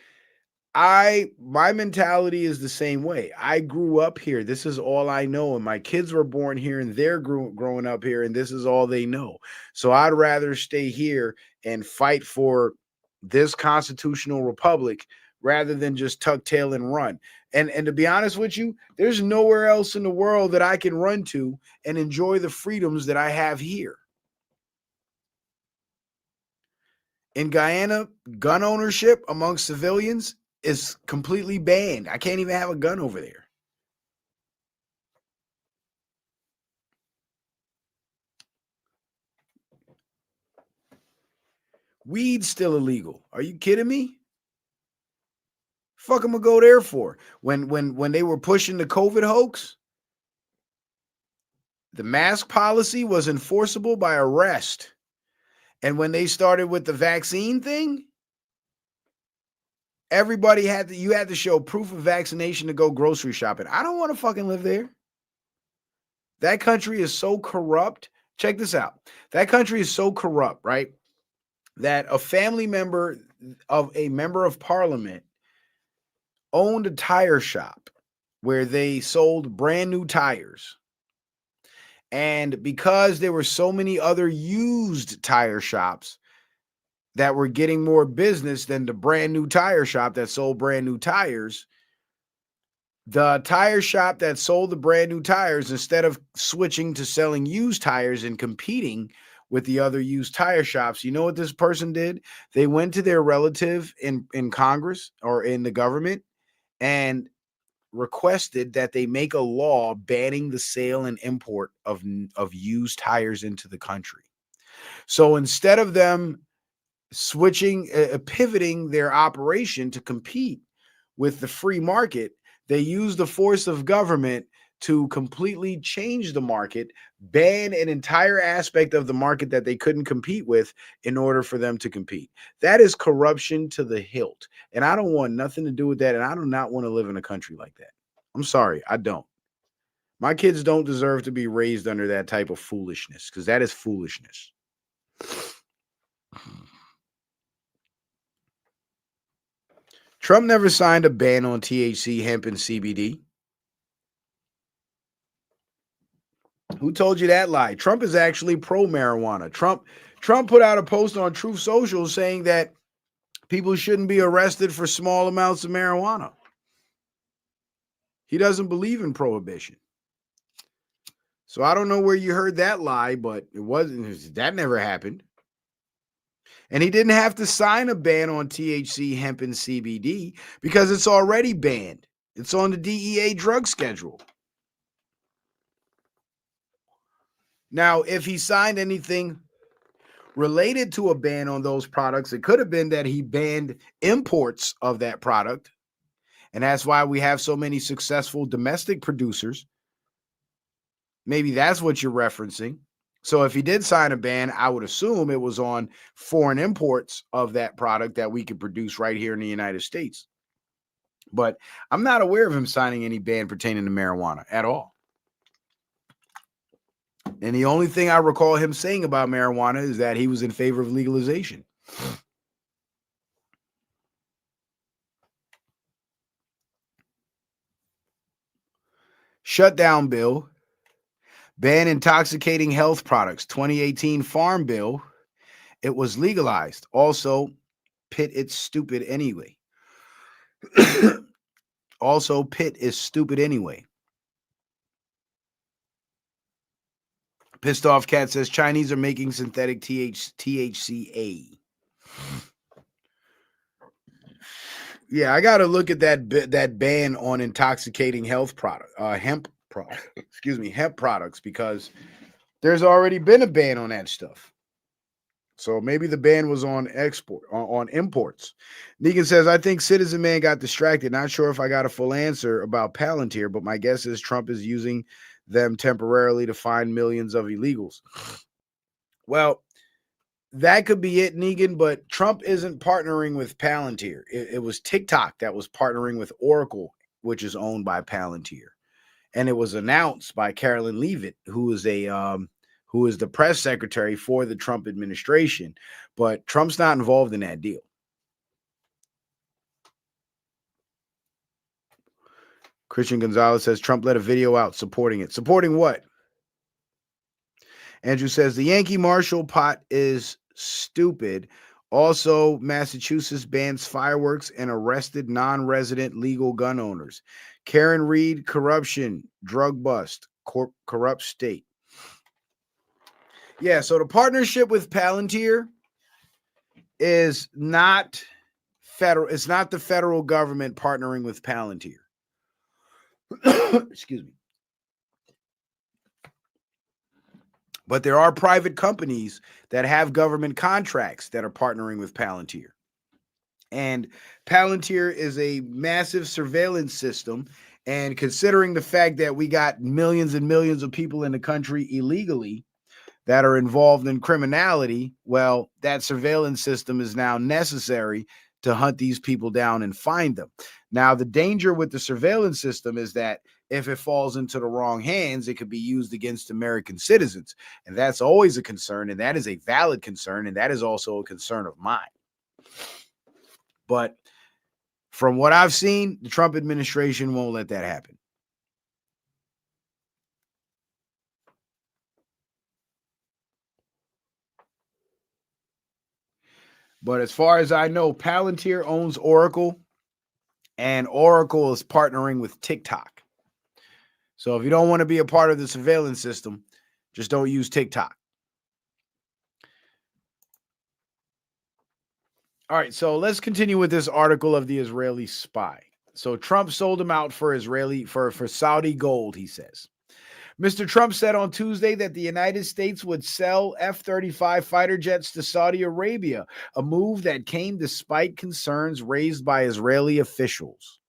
my mentality is the same way. I grew up here. This is all I know. And my kids were born here and they're growing up here and this is all they know. So I'd rather stay here and fight for this constitutional republic rather than just tuck tail and run. And to be honest with you, there's nowhere else in the world that I can run to and enjoy the freedoms that I have here. In Guyana, gun ownership among civilians is completely banned. I can't even have a gun over there. Weed's still illegal. Are you kidding me? Fuck I'm gonna go there for? When they were pushing the COVID hoax, the mask policy was enforceable by arrest. And when they started with the vaccine thing, everybody you had to show proof of vaccination to go grocery shopping. I don't want to fucking live there. That country is so corrupt. Check this out. That country is so corrupt, right? That a family member of a member of parliament owned a tire shop where they sold brand new tires. And because there were so many other used tire shops that were getting more business than the brand new tire shop that sold brand new tires, the tire shop that sold the brand new tires, instead of switching to selling used tires and competing with the other used tire shops, you know what this person did? They went to their relative in Congress or in the government and requested that they make a law banning the sale and import of used tires into the country. So instead of them switching, pivoting their operation to compete with the free market, they used the force of government to completely change the market, ban an entire aspect of the market that they couldn't compete with in order for them to compete. That is corruption to the hilt. And I don't want nothing to do with that. And I do not want to live in a country like that. I'm sorry, I don't. My kids don't deserve to be raised under that type of foolishness, because that is foolishness. Trump never signed a ban on THC, hemp, and CBD. Who told you that lie? Trump is actually pro-marijuana. Trump put out a post on Truth Social saying that people shouldn't be arrested for small amounts of marijuana. He doesn't believe in prohibition. So I don't know where you heard that lie, but that never happened. And he didn't have to sign a ban on THC, hemp, and CBD because it's already banned. It's on the DEA drug schedule. Now, if he signed anything related to a ban on those products, it could have been that he banned imports of that product. And that's why we have so many successful domestic producers. Maybe that's what you're referencing. So if he did sign a ban, I would assume it was on foreign imports of that product that we could produce right here in the United States. But I'm not aware of him signing any ban pertaining to marijuana at all. And the only thing I recall him saying about marijuana is that he was in favor of legalization. Shutdown bill. Ban intoxicating health products. 2018 Farm Bill. It was legalized. Also, Pitt, it's stupid anyway. Also, Pitt is stupid anyway. Pissed Off Cat says Chinese are making synthetic THCA. Yeah, I got to look at that ban on intoxicating health hemp products, because there's already been a ban on that stuff. So maybe the ban was on on imports. Negan says, I think Citizen Man got distracted. Not sure if I got a full answer about Palantir, but my guess is Trump is using them temporarily to find millions of illegals. Well, that could be it, Negan, but Trump isn't partnering with Palantir. It was TikTok that was partnering with Oracle, which is owned by Palantir. And it was announced by Carolyn Leavitt, who is the press secretary for the Trump administration. But Trump's not involved in that deal. Christian Gonzalez says Trump let a video out supporting it. Supporting what? Andrew says the Yankee Marshall pot is stupid. Also, Massachusetts bans fireworks and arrested non-resident legal gun owners. Karen Reed, corruption, drug bust, corrupt state. Yeah, so the partnership with Palantir is not federal. It's not the federal government partnering with Palantir. Excuse me. But there are private companies that have government contracts that are partnering with Palantir. And Palantir is a massive surveillance system. And considering the fact that we got millions and millions of people in the country illegally that are involved in criminality, well, that surveillance system is now necessary to hunt these people down and find them. Now, the danger with the surveillance system is that if it falls into the wrong hands, it could be used against American citizens. And that's always a concern. And that is a valid concern. And that is also a concern of mine. But from what I've seen, the Trump administration won't let that happen. But as far as I know, Palantir owns Oracle, and Oracle is partnering with TikTok. So if you don't want to be a part of the surveillance system, just don't use TikTok. All right, so let's continue with this article of the Israeli spy. So Trump sold him out for Saudi gold, he says. Mr. Trump said on Tuesday that the United States would sell F-35 fighter jets to Saudi Arabia, a move that came despite concerns raised by Israeli officials.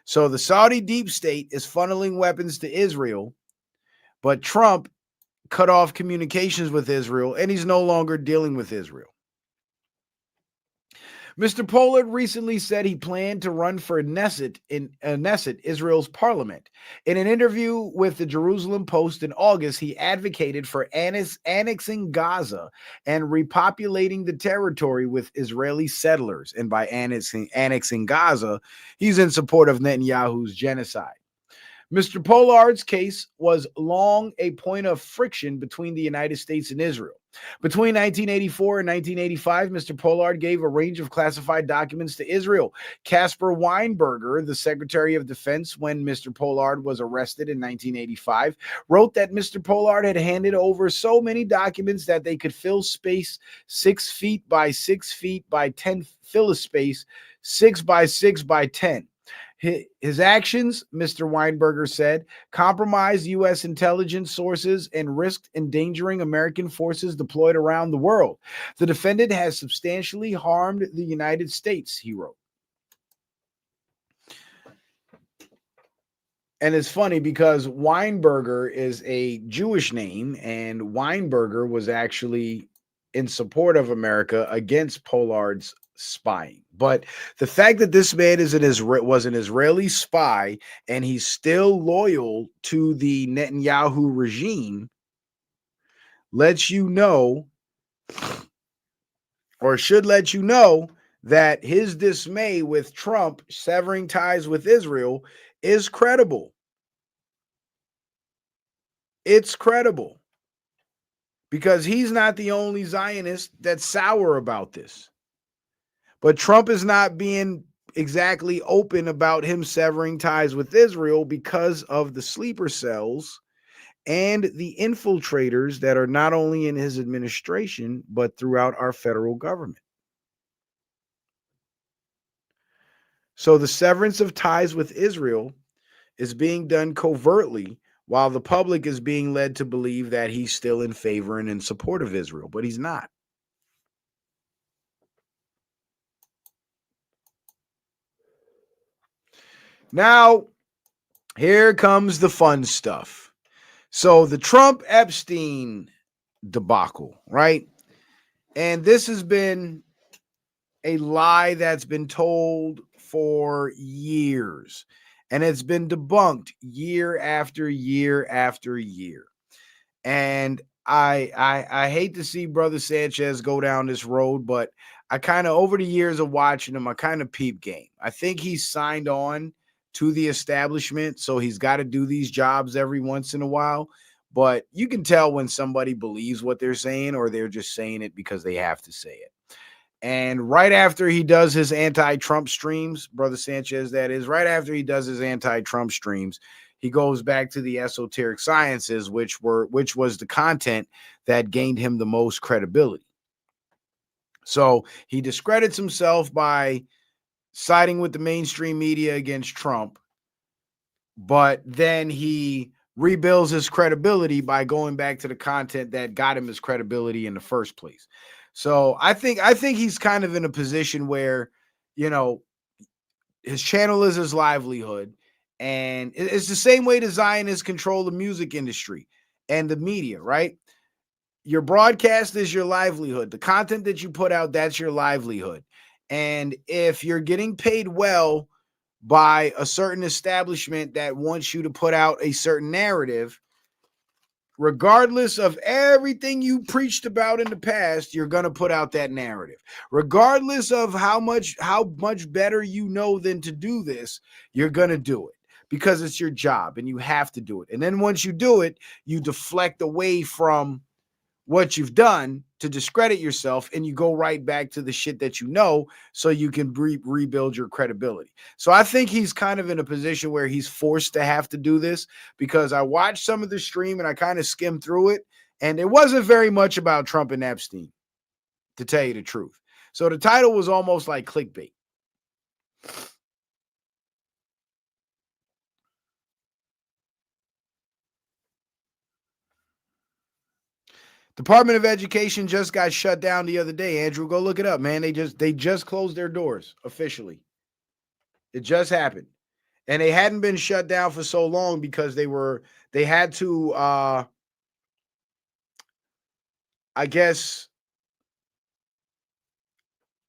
So the Saudi deep state is funneling weapons to Israel, but Trump cut off communications with Israel, and he's no longer dealing with Israel. Mr. Pollard recently said he planned to run for Knesset, Israel's parliament. In an interview with the Jerusalem Post in August, he advocated for annexing Gaza and repopulating the territory with Israeli settlers. And by annexing Gaza, he's in support of Netanyahu's genocide. Mr. Pollard's case was long a point of friction between the United States and Israel. Between 1984 and 1985, Mr. Pollard gave a range of classified documents to Israel. Caspar Weinberger, the Secretary of Defense when Mr. Pollard was arrested in 1985, wrote that Mr. Pollard had handed over so many documents that they could fill space 6 feet by 6 feet by 10, fill a space 6 by 6 by 10. His actions, Mr. Weinberger said, compromised U.S. intelligence sources and risked endangering American forces deployed around the world. The defendant has substantially harmed the United States, he wrote. And it's funny because Weinberger is a Jewish name, and Weinberger was actually in support of America against Pollard's spying. But the fact that this man was an Israeli spy and he's still loyal to the Netanyahu regime lets you know, or should let you know, that his dismay with Trump severing ties with Israel is credible. It's credible because he's not the only Zionist that's sour about this. But Trump is not being exactly open about him severing ties with Israel because of the sleeper cells and the infiltrators that are not only in his administration, but throughout our federal government. So the severance of ties with Israel is being done covertly while the public is being led to believe that he's still in favor and in support of Israel, but he's not. Now, here comes the fun stuff. So the Trump-Epstein debacle, right? And this has been a lie that's been told for years. And it's been debunked year after year after year. And I hate to see Brother Sanchez go down this road, but I kind of, over the years of watching him, I kind of peep game. I think he's signed on to the establishment, so he's got to do these jobs every once in a while. But you can tell when somebody believes what they're saying or they're just saying it because they have to say it. And right after he does his anti-Trump streams, Brother Sanchez, that is, right after he does his anti-Trump streams, he goes back to the esoteric sciences, which was the content that gained him the most credibility. So he discredits himself by siding with the mainstream media against Trump, but then he rebuilds his credibility by going back to the content that got him his credibility in the first place. So I think he's kind of in a position where, you know, his channel is his livelihood, and it's the same way the Zionists control the music industry and the media, right? Your broadcast is your livelihood. The content that you put out, that's your livelihood. And if you're getting paid well by a certain establishment that wants you to put out a certain narrative, regardless of everything you preached about in the past, you're going to put out that narrative. Regardless of how much better you know than to do this, you're going to do it because it's your job and you have to do it. And then once you do it, you deflect away from what you've done to discredit yourself, and you go right back to the shit that you know, so you can rebuild your credibility. So I think he's kind of in a position where he's forced to have to do this, because I watched some of the stream and I kind of skimmed through it, and it wasn't very much about Trump and Epstein, to tell you the truth. So the title was almost like clickbait. Department of Education just got shut down the other day. Andrew, go look it up, man. They just closed their doors officially. It just happened. And they hadn't been shut down for so long because they had to I guess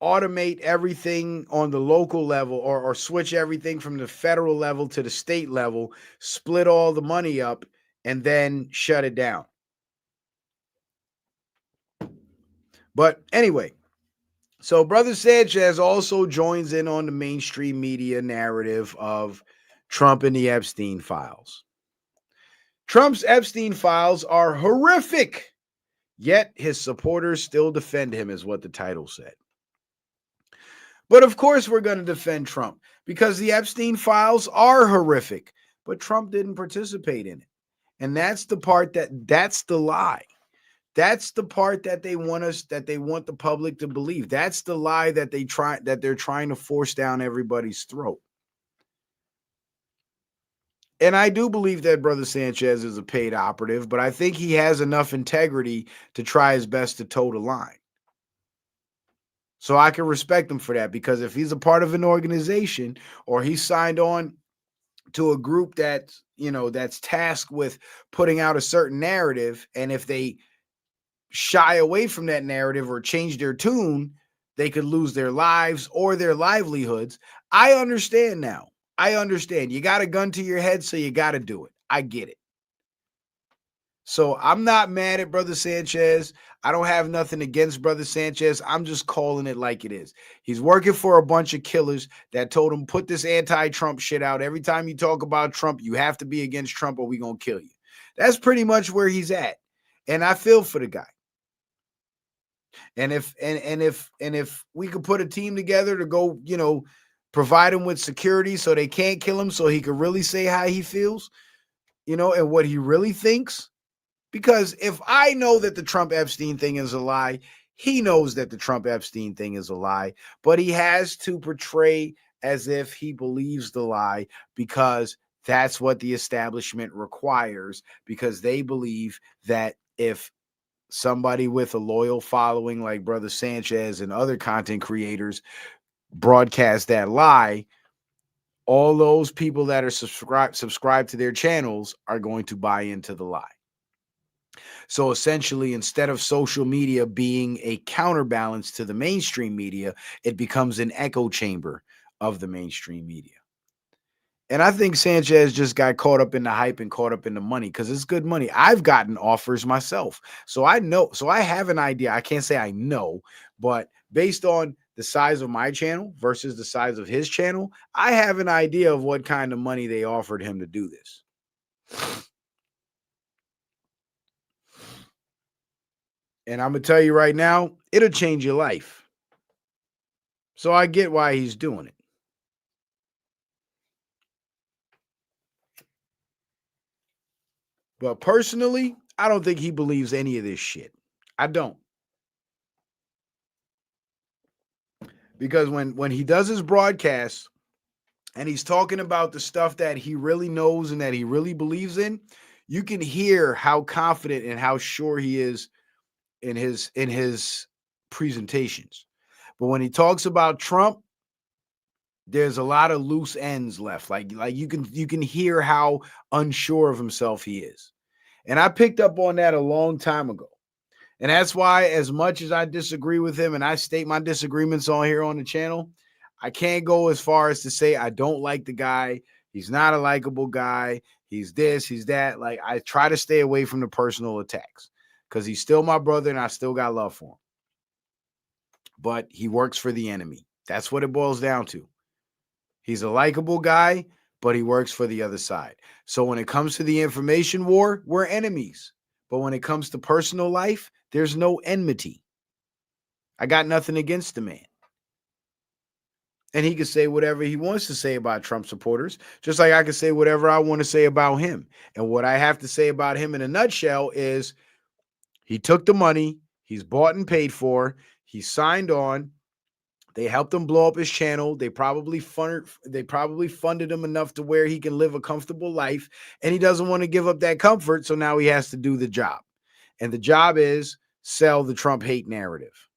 automate everything on the local level, or switch everything from the federal level to the state level, split all the money up, and then shut it down. But anyway, so Brother Sanchez also joins in on the mainstream media narrative of Trump and the Epstein files. Trump's Epstein files are horrific, yet his supporters still defend him, is what the title said. But of course we're going to defend Trump, because the Epstein files are horrific, but Trump didn't participate in it. And that's the part that's the lie. That's the part that they want the public to believe. That's the lie that they're trying to force down everybody's throat. And I do believe that Brother Sanchez is a paid operative, but I think he has enough integrity to try his best to toe the line. So I can respect him for that, because if he's a part of an organization, or he's signed on to a group that's tasked with putting out a certain narrative, and if they shy away from that narrative or change their tune, they could lose their lives or their livelihoods. I understand now. I understand. You got a gun to your head, so you got to do it. I get it. So I'm not mad at Brother Sanchez. I don't have nothing against Brother Sanchez. I'm just calling it like it is. He's working for a bunch of killers that told him, put this anti-Trump shit out. Every time you talk about Trump, you have to be against Trump or we gonna kill you. That's pretty much where he's at. And I feel for the guy. And if we could put a team together to go, provide him with security so they can't kill him, so he could really say how he feels, and what he really thinks. Because if I know that the Trump Epstein thing is a lie, he knows that the Trump Epstein thing is a lie, but he has to portray as if he believes the lie, because that's what the establishment requires, because they believe that if somebody with a loyal following like Brother Sanchez and other content creators broadcast that lie, all those people that are subscribed to their channels are going to buy into the lie. So essentially, instead of social media being a counterbalance to the mainstream media, it becomes an echo chamber of the mainstream media. And I think Sanchez just got caught up in the hype and caught up in the money, because it's good money. I've gotten offers myself. So I know, so I have an idea. I can't say I know, but based on the size of my channel versus the size of his channel, I have an idea of what kind of money they offered him to do this. And I'm going to tell you right now, it'll change your life. So I get why he's doing it. But personally, I don't think he believes any of this shit. I don't. Because when he does his broadcasts and he's talking about the stuff that he really knows and that he really believes in, you can hear how confident and how sure he is in his presentations. But when he talks about Trump, there's a lot of loose ends left. Like you can hear how unsure of himself he is. And I picked up on that a long time ago. And that's why, as much as I disagree with him and I state my disagreements on here on the channel, I can't go as far as to say I don't like the guy. He's not a likable guy. He's this, he's that. Like, I try to stay away from the personal attacks because he's still my brother and I still got love for him. But he works for the enemy. That's what it boils down to. He's a likable guy, but he works for the other side. So when it comes to the information war, we're enemies. But when it comes to personal life, there's no enmity. I got nothing against the man. And he can say whatever he wants to say about Trump supporters, just like I can say whatever I want to say about him. And what I have to say about him in a nutshell is he took the money, he's bought and paid for, he signed on. They helped him blow up his channel. They probably funded him enough to where he can live a comfortable life, and he doesn't want to give up that comfort, so now he has to do the job. And the job is sell the Trump hate narrative.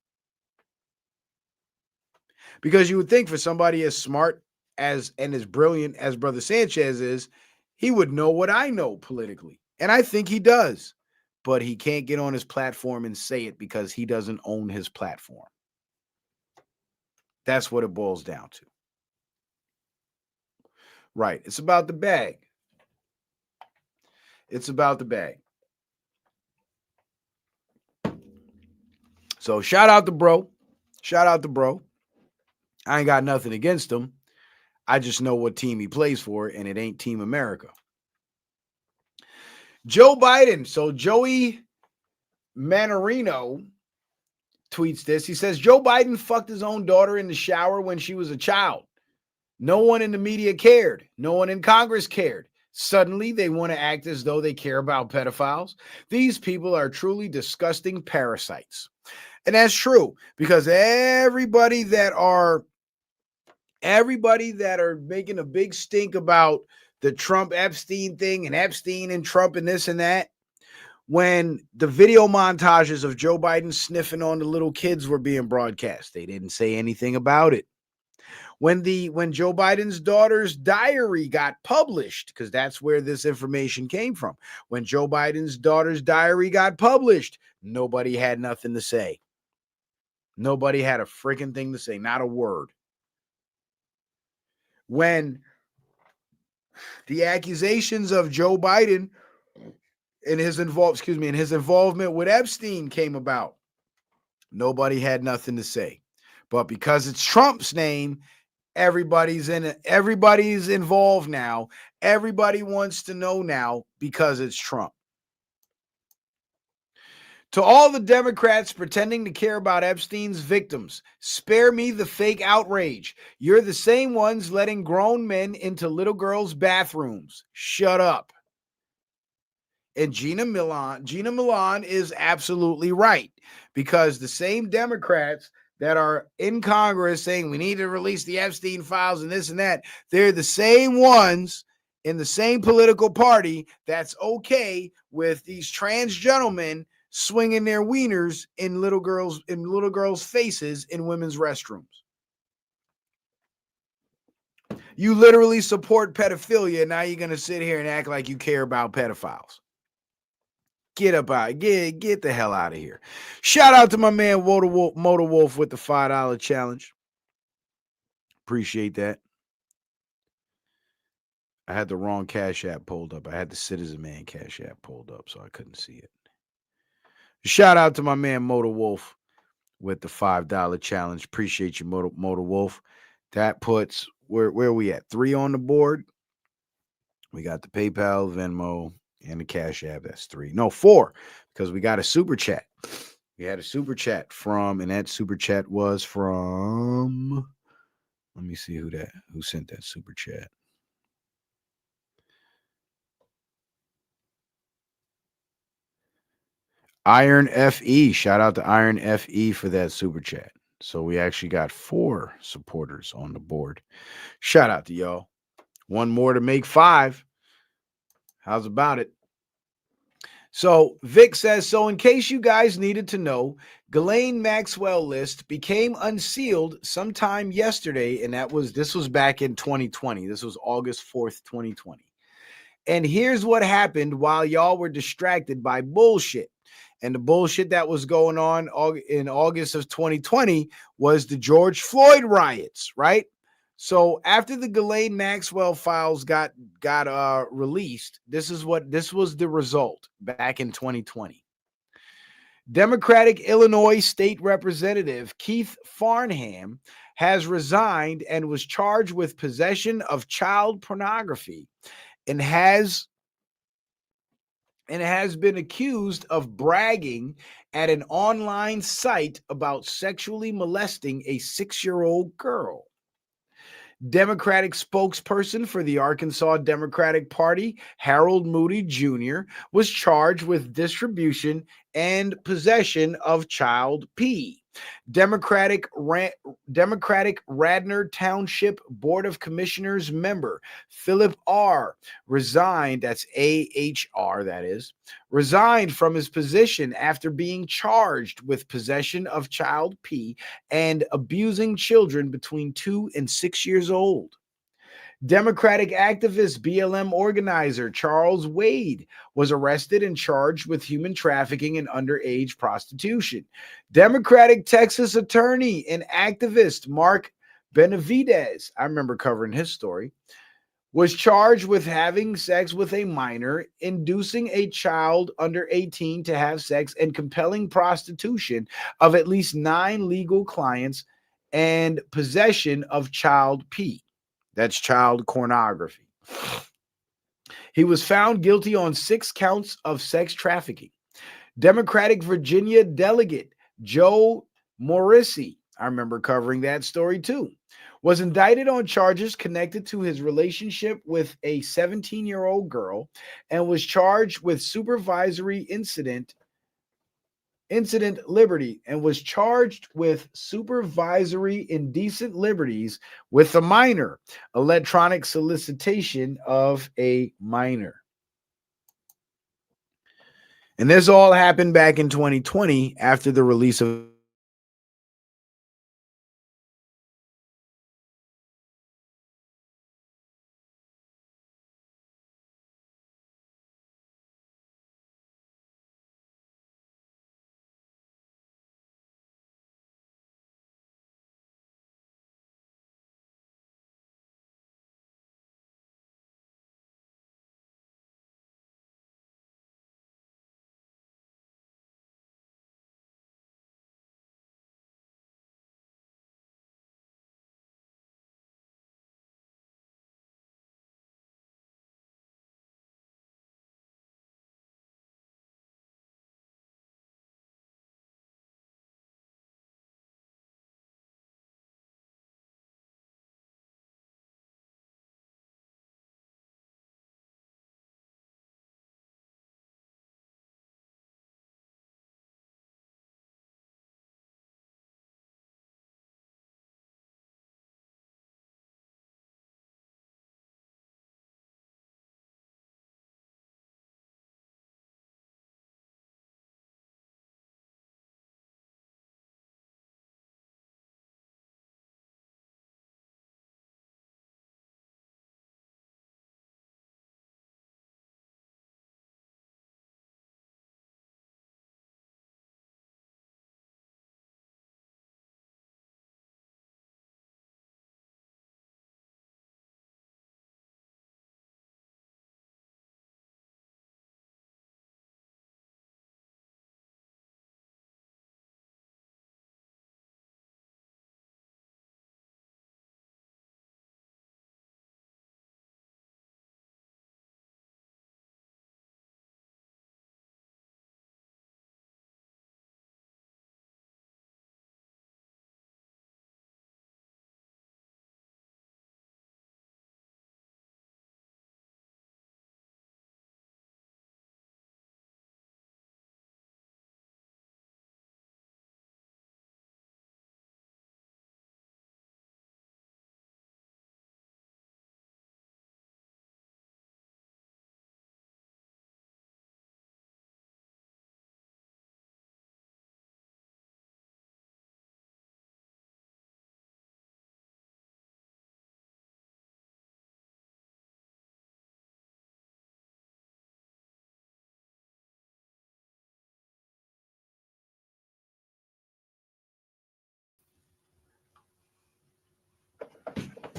Because you would think for somebody as smart and as brilliant as Brother Sanchez is, he would know what I know politically. And I think he does. But he can't get on his platform and say it because he doesn't own his platform. That's what it boils down to. Right. It's about the bag. It's about the bag. So shout out to bro. Shout out to bro. I ain't got nothing against him. I just know what team he plays for, and it ain't Team America. Joe Biden. So Joey Manarino tweets this. He says, Joe Biden fucked his own daughter in the shower when she was a child. No one in the media cared. No one in Congress cared. Suddenly, they want to act as though they care about pedophiles. These people are truly disgusting parasites. And that's true, because everybody that are making a big stink about the Trump Epstein thing and Epstein and Trump and this and that, when the video montages of Joe Biden sniffing on the little kids were being broadcast, they didn't say anything about it. When Joe Biden's daughter's diary got published, because that's where this information came from. When Joe Biden's daughter's diary got published, nobody had nothing to say. Nobody had a freaking thing to say, not a word. When the accusations of Joe Biden and his involvement with Epstein came about, nobody had nothing to say. But because it's Trump's name, everybody's involved now. Everybody wants to know now because it's Trump. To all the Democrats pretending to care about Epstein's victims, spare me the fake outrage. You're the same ones letting grown men into little girls' bathrooms. Shut up. And Gina Milan is absolutely right, because the same Democrats that are in Congress saying we need to release the Epstein files and this and that, they're the same ones in the same political party that's okay with these trans gentlemen swinging their wieners in little girls' faces in women's restrooms. You literally support pedophilia, and now you're going to sit here and act like you care about pedophiles. Get up out. Get the hell out of here. Shout out to my man Motor Wolf with the $5 challenge. Appreciate that. I had the wrong Cash App pulled up. I had the Citizen Man Cash App pulled up, so I couldn't see it. Shout out to my man Motor Wolf with the $5 challenge. Appreciate you, Motor Wolf. That puts where are we at? 3 on the board. We got the PayPal, Venmo, and the Cash App. That's 3. No, 4, because we got a super chat. We had a super chat from, and that super chat was from. Let me see who sent that super chat. Iron FE. Shout out to Iron FE for that super chat. So we actually got 4 supporters on the board. Shout out to y'all. One more to make 5. How's about it? So Vic says, so in case you guys needed to know, Ghislaine Maxwell list became unsealed sometime yesterday, and this was back in 2020. This was August 4th, 2020. And here's what happened while y'all were distracted by bullshit. And the bullshit that was going on in August of 2020 was the George Floyd riots, right? So after the Ghislaine Maxwell files got released, this was the result back in 2020. Democratic Illinois State Representative Keith Farnham has resigned and was charged with possession of child pornography and has been accused of bragging at an online site about sexually molesting a 6-year-old girl. Democratic spokesperson for the Arkansas Democratic Party, Harold Moody Jr., was charged with distribution and possession of child P. Democratic Radnor Township Board of Commissioners member Philip R. resigned, that's AHR, that is, resigned from his position after being charged with possession of child P and abusing children between 2 and 6 years old. Democratic activist BLM organizer Charles Wade was arrested and charged with human trafficking and underage prostitution. Democratic Texas attorney and activist Mark Benavidez, I remember covering his story, was charged with having sex with a minor, inducing a child under 18 to have sex, and compelling prostitution of at least 9 legal clients and possession of child P. That's child pornography. He was found guilty on 6 counts of sex trafficking. Democratic Virginia delegate Joe Morrissey, I remember covering that story too, was indicted on charges connected to his relationship with a 17-year-old girl and was charged with supervisory incident liberty and was charged with supervisory indecent liberties with a minor, electronic solicitation of a minor. And this all happened back in 2020 after the release of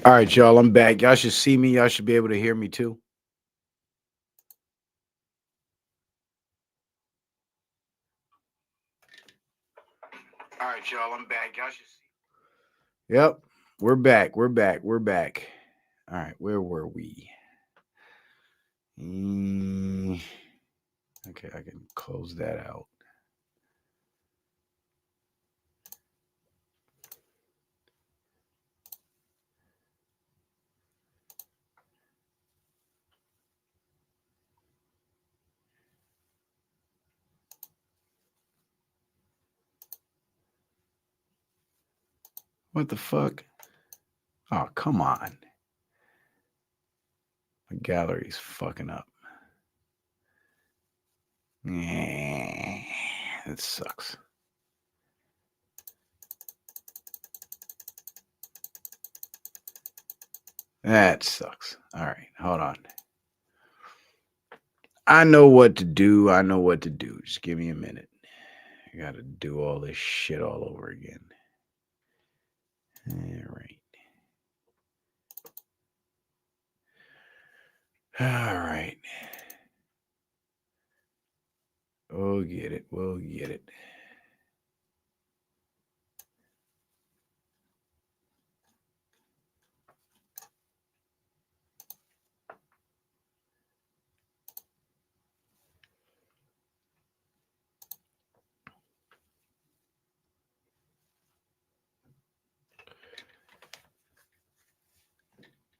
All right, y'all, I'm back. Y'all should see me. Y'all should be able to hear me too. All right, y'all, I'm back. Y'all should see. Yep, we're back. We're back. We're back. All right, where were we? Okay, I can close that out. What the fuck? Oh, come on. My gallery's fucking up. It sucks. That sucks. All right, hold on. I know what to do. I know what to do. Just give me a minute. I got to do all this shit all over again. All right. All right. We'll get it. We'll get it.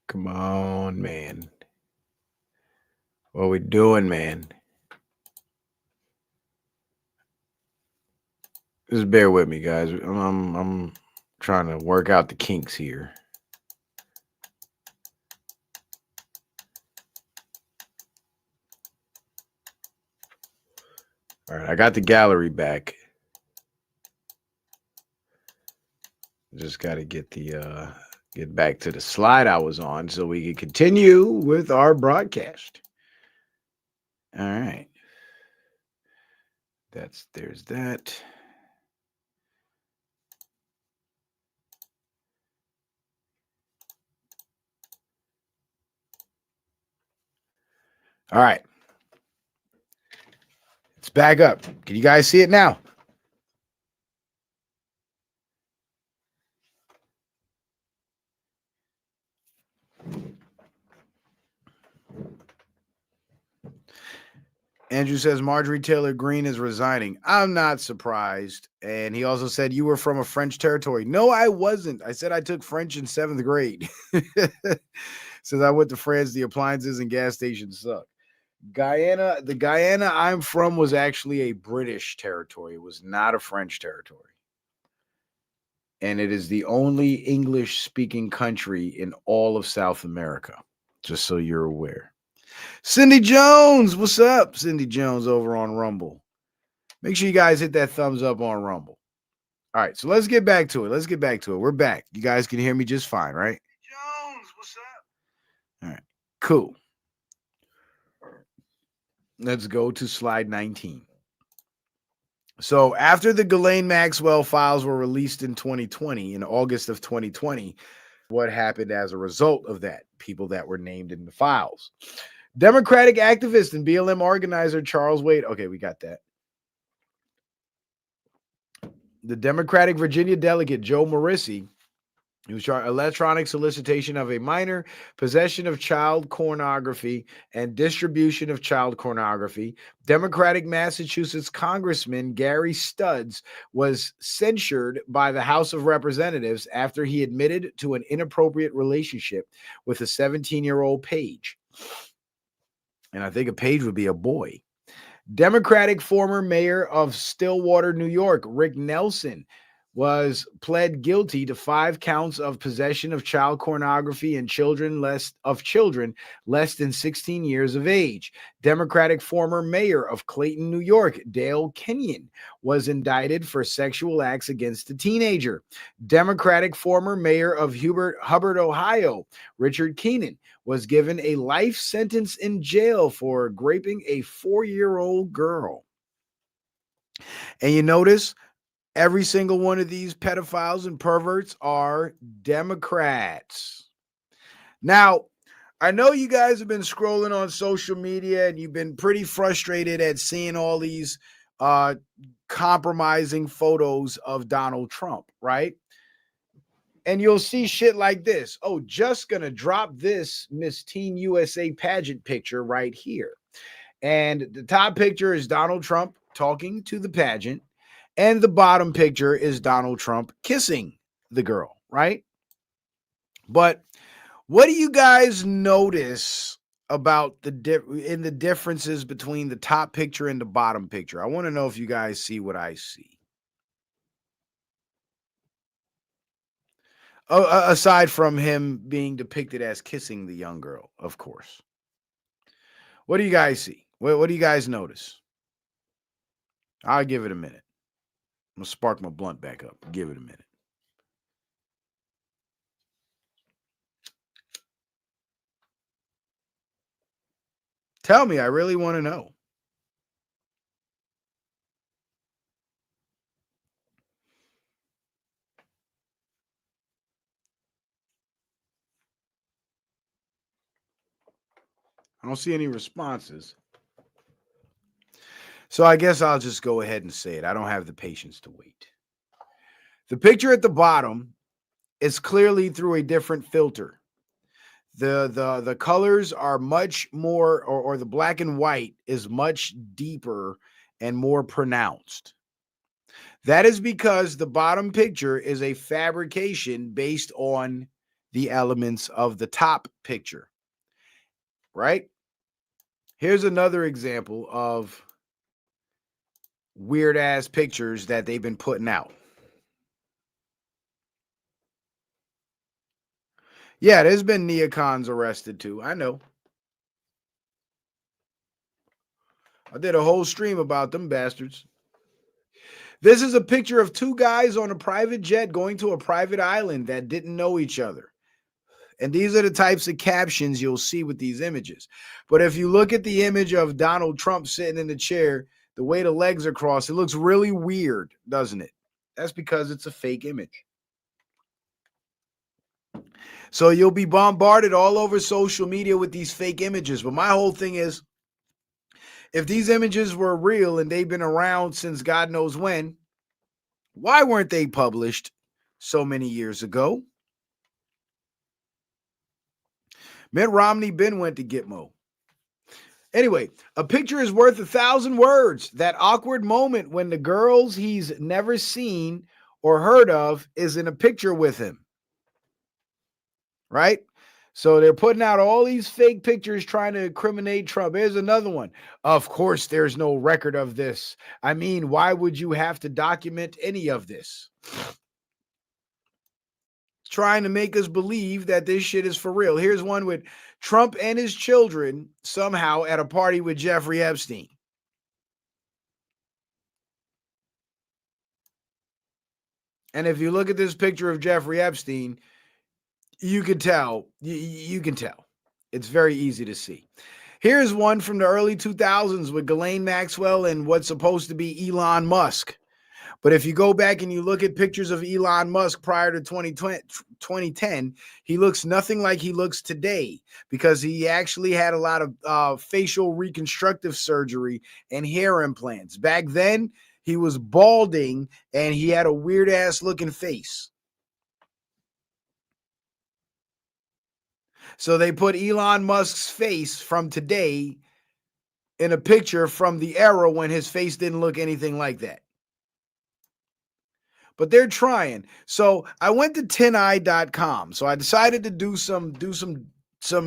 Come on, man. What we doing, man? Just bear with me, guys. I'm trying to work out the kinks here. All right, I got the gallery back. Just got to get back to the slide I was on so we can continue with our broadcast. All right. There's that. All right. It's back up. Can you guys see it now? Andrew says Marjorie Taylor Greene is resigning. I'm not surprised. And he also said you were from a French territory. No, I wasn't. I said I took French in 7th grade. Says I went to France. The appliances and gas stations suck. Guyana, the Guyana I'm from was actually a British territory. It was not a French territory. And it is the only English speaking country in all of South America, just so you're aware. Cindy Jones, what's up? Cindy Jones over on Rumble. Make sure you guys hit that thumbs up on Rumble. All right, so let's get back to it. We're back. You guys can hear me just fine, right? Jones, what's up? All right, cool. Let's go to slide 19. So after the Ghislaine Maxwell files were released in August of 2020, what happened as a result of that? People that were named in the files. Democratic activist and BLM organizer Charles Wade. Okay, we got that. The Democratic Virginia delegate Joe Maurici, he was charged electronic solicitation of a minor, possession of child pornography, and distribution of child pornography. Democratic Massachusetts Congressman Gary Studs was censured by the House of Representatives after he admitted to an inappropriate relationship with a 17-year-old page. And I think a page would be a boy. Democratic former mayor of Stillwater, New York, Rick Nelson, was pled guilty to 5 counts of possession of child pornography and children less than 16 years of age. Democratic former mayor of Clayton, New York, Dale Kenyon, was indicted for sexual acts against a teenager. Democratic former mayor of Hubbard, Ohio, Richard Keenan, was given a life sentence in jail for raping a 4-year-old girl. And you notice every single one of these pedophiles and perverts are Democrats. Now, I know you guys have been scrolling on social media and you've been pretty frustrated at seeing all these uh, compromising photos of Donald Trump, right? And you'll see shit like this. Oh, just gonna drop this Miss Teen USA pageant picture right here. And the top picture is Donald Trump talking to the pageant, and the bottom picture is Donald Trump kissing the girl, right? But what do you guys notice about the differences between the top picture and the bottom picture? I want to know if you guys see what I see. Aside from him being depicted as kissing the young girl, of course. What do you guys see? What do you guys notice? I'll give it a minute. I'm going to spark my blunt back up. Give it a minute. Tell me. I really want to know. I don't see any responses. So I guess I'll just go ahead and say it. I don't have the patience to wait. The picture at the bottom is clearly through a different filter. The colors are much more, or the black and white is much deeper and more pronounced. That is because the bottom picture is a fabrication based on the elements of the top picture, right? Here's another example of weird ass pictures that they've been putting out. Yeah, there's been neocons arrested too. I know. I did a whole stream about them bastards. This is a picture of two guys on a private jet going to a private island that didn't know each other. And these are the types of captions you'll see with these images. But if you look at the image of Donald Trump sitting in the chair, the way the legs are crossed, it looks really weird, doesn't it? That's because it's a fake image. So you'll be bombarded all over social media with these fake images. But my whole thing is, if these images were real and they've been around since God knows when, why weren't they published so many years ago? Mitt Romney been went to Gitmo. Anyway, a picture is worth 1,000 words. That awkward moment when the girls he's never seen or heard of is in a picture with him. Right? So they're putting out all these fake pictures trying to incriminate Trump. Here's another one. Of course, there's no record of this. I mean, why would you have to document any of this? Trying to make us believe that this shit is for real. Here's one with Trump and his children somehow at a party with Jeffrey Epstein. And if you look at this picture of Jeffrey Epstein, you can tell. You can tell. It's very easy to see. Here's one from the early 2000s with Ghislaine Maxwell and what's supposed to be Elon Musk. But if you go back and you look at pictures of Elon Musk prior to 2010, he looks nothing like he looks today because he actually had a lot of facial reconstructive surgery and hair implants. Back then, he was balding and he had a weird ass looking face. So they put Elon Musk's face from today in a picture from the era when his face didn't look anything like that. But they're trying. So I went to tineye.com. So I decided to do some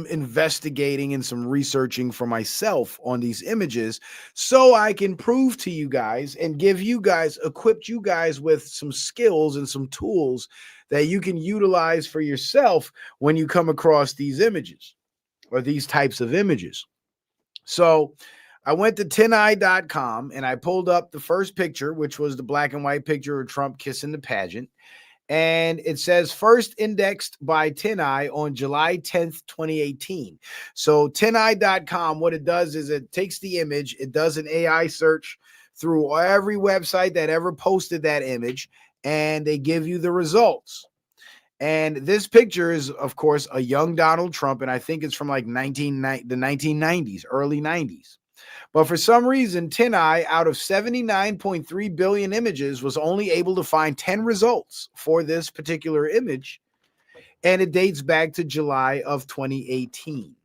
investigating and some researching for myself on these images so I can prove to you guys and equip you guys with some skills and some tools that you can utilize for yourself when you come across these images or these types of images. So I went to tineye.com and I pulled up the first picture, which was the black and white picture of Trump kissing the pageant. And it says first indexed by TinEye on July 10th, 2018. So tineye.com, what it does is it takes the image, it does an AI search through every website that ever posted that image, and they give you the results. And this picture is, of course, a young Donald Trump, and I think it's from like the 1990s, early 90s. But for some reason, TinEye, out of 79.3 billion images, was only able to find 10 results for this particular image, and it dates back to July of 2018.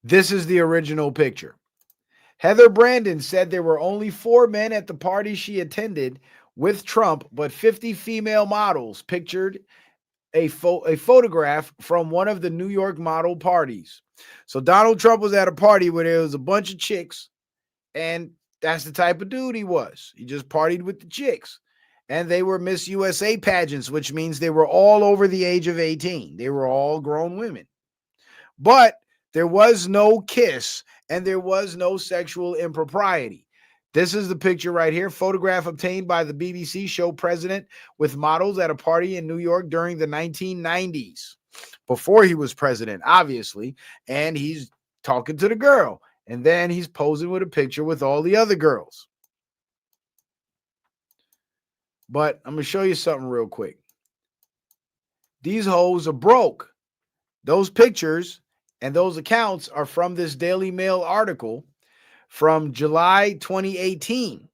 This is the original picture. Heather Brandon said there were only 4 men at the party she attended with Trump, but 50 female models pictured a photograph from one of the New York model parties. So Donald Trump was at a party where there was a bunch of chicks, and that's the type of dude he was. He just partied with the chicks. And they were Miss USA pageants, which means they were all over the age of 18. They were all grown women. But there was no kiss and there was no sexual impropriety. This is the picture right here. Photograph obtained by the BBC show President with models at a party in New York during the 1990s. Before he was president, obviously. And he's talking to the girl. And then he's posing with a picture with all the other girls. But I'm going to show you something real quick. These hoes are broke. Those pictures and those accounts are from this Daily Mail article from July 2018.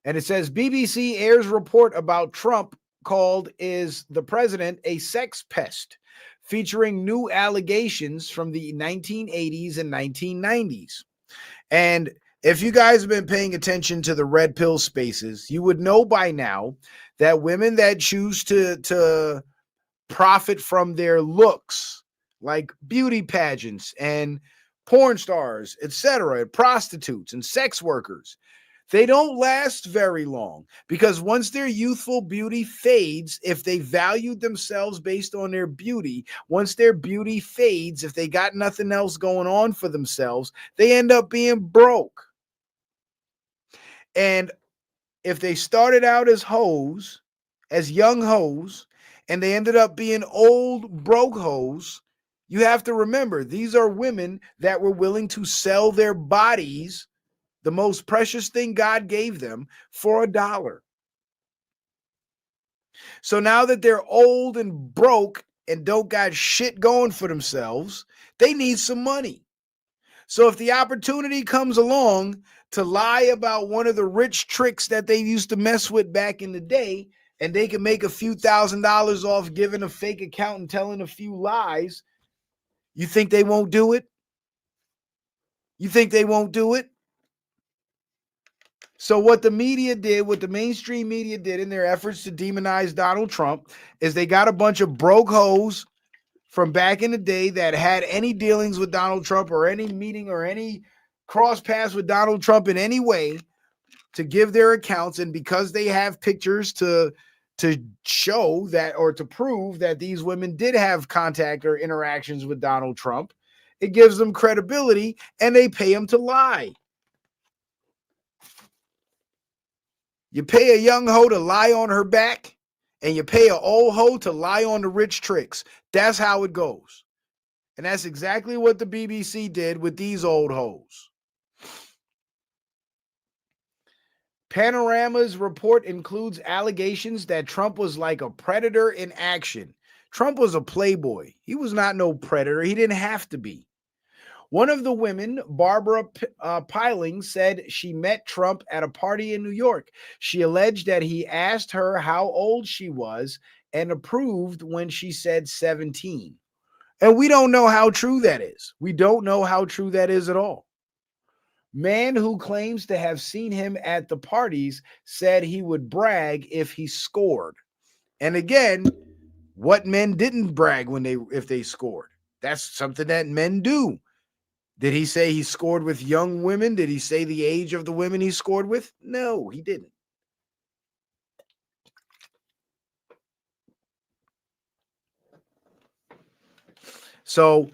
And it says BBC airs report about Trump called "Is the President a Sex Pest?" featuring new allegations from the 1980s and 1990s. And if you guys have been paying attention to the red pill spaces, you would know by now that women that choose to profit from their looks, like beauty pageants and porn stars, etc., prostitutes and sex workers, they don't last very long, because once their youthful beauty fades, if they valued themselves based on their beauty, once their beauty fades, if they got nothing else going on for themselves, they end up being broke. And if they started out as hoes, as young hoes, and they ended up being old broke hoes, you have to remember, these are women that were willing to sell their bodies, the most precious thing God gave them, for $1. So now that they're old and broke and don't got shit going for themselves, they need some money. So if the opportunity comes along to lie about one of the rich tricks that they used to mess with back in the day, and they can make a few $1,000s off giving a fake account and telling a few lies, you think they won't do it? You think they won't do it? So what the media did, what the mainstream media did in their efforts to demonize Donald Trump, is they got a bunch of broke hoes from back in the day that had any dealings with Donald Trump or any meeting or any cross paths with Donald Trump in any way, to give their accounts. And because they have pictures to show that, or to prove that these women did have contact or interactions with Donald Trump, it gives them credibility, and they pay them to lie. You pay a young hoe to lie on her back, and you pay an old hoe to lie on the rich tricks. That's how it goes. And that's exactly what the BBC did with these old hoes. Panorama's report includes allegations that Trump was like a predator in action. Trump was a playboy. He was not no predator. He didn't have to be. One of the women, Barbara Piling, said she met Trump at a party in New York. She alleged that he asked her how old she was and approved when she said 17. And we don't know how true that is. We don't know how true that is at all. Man who claims to have seen him at the parties said he would brag if he scored. And again, what men didn't brag if they scored? That's something that men do. Did he say he scored with young women? Did he say the age of the women he scored with? No, he didn't. So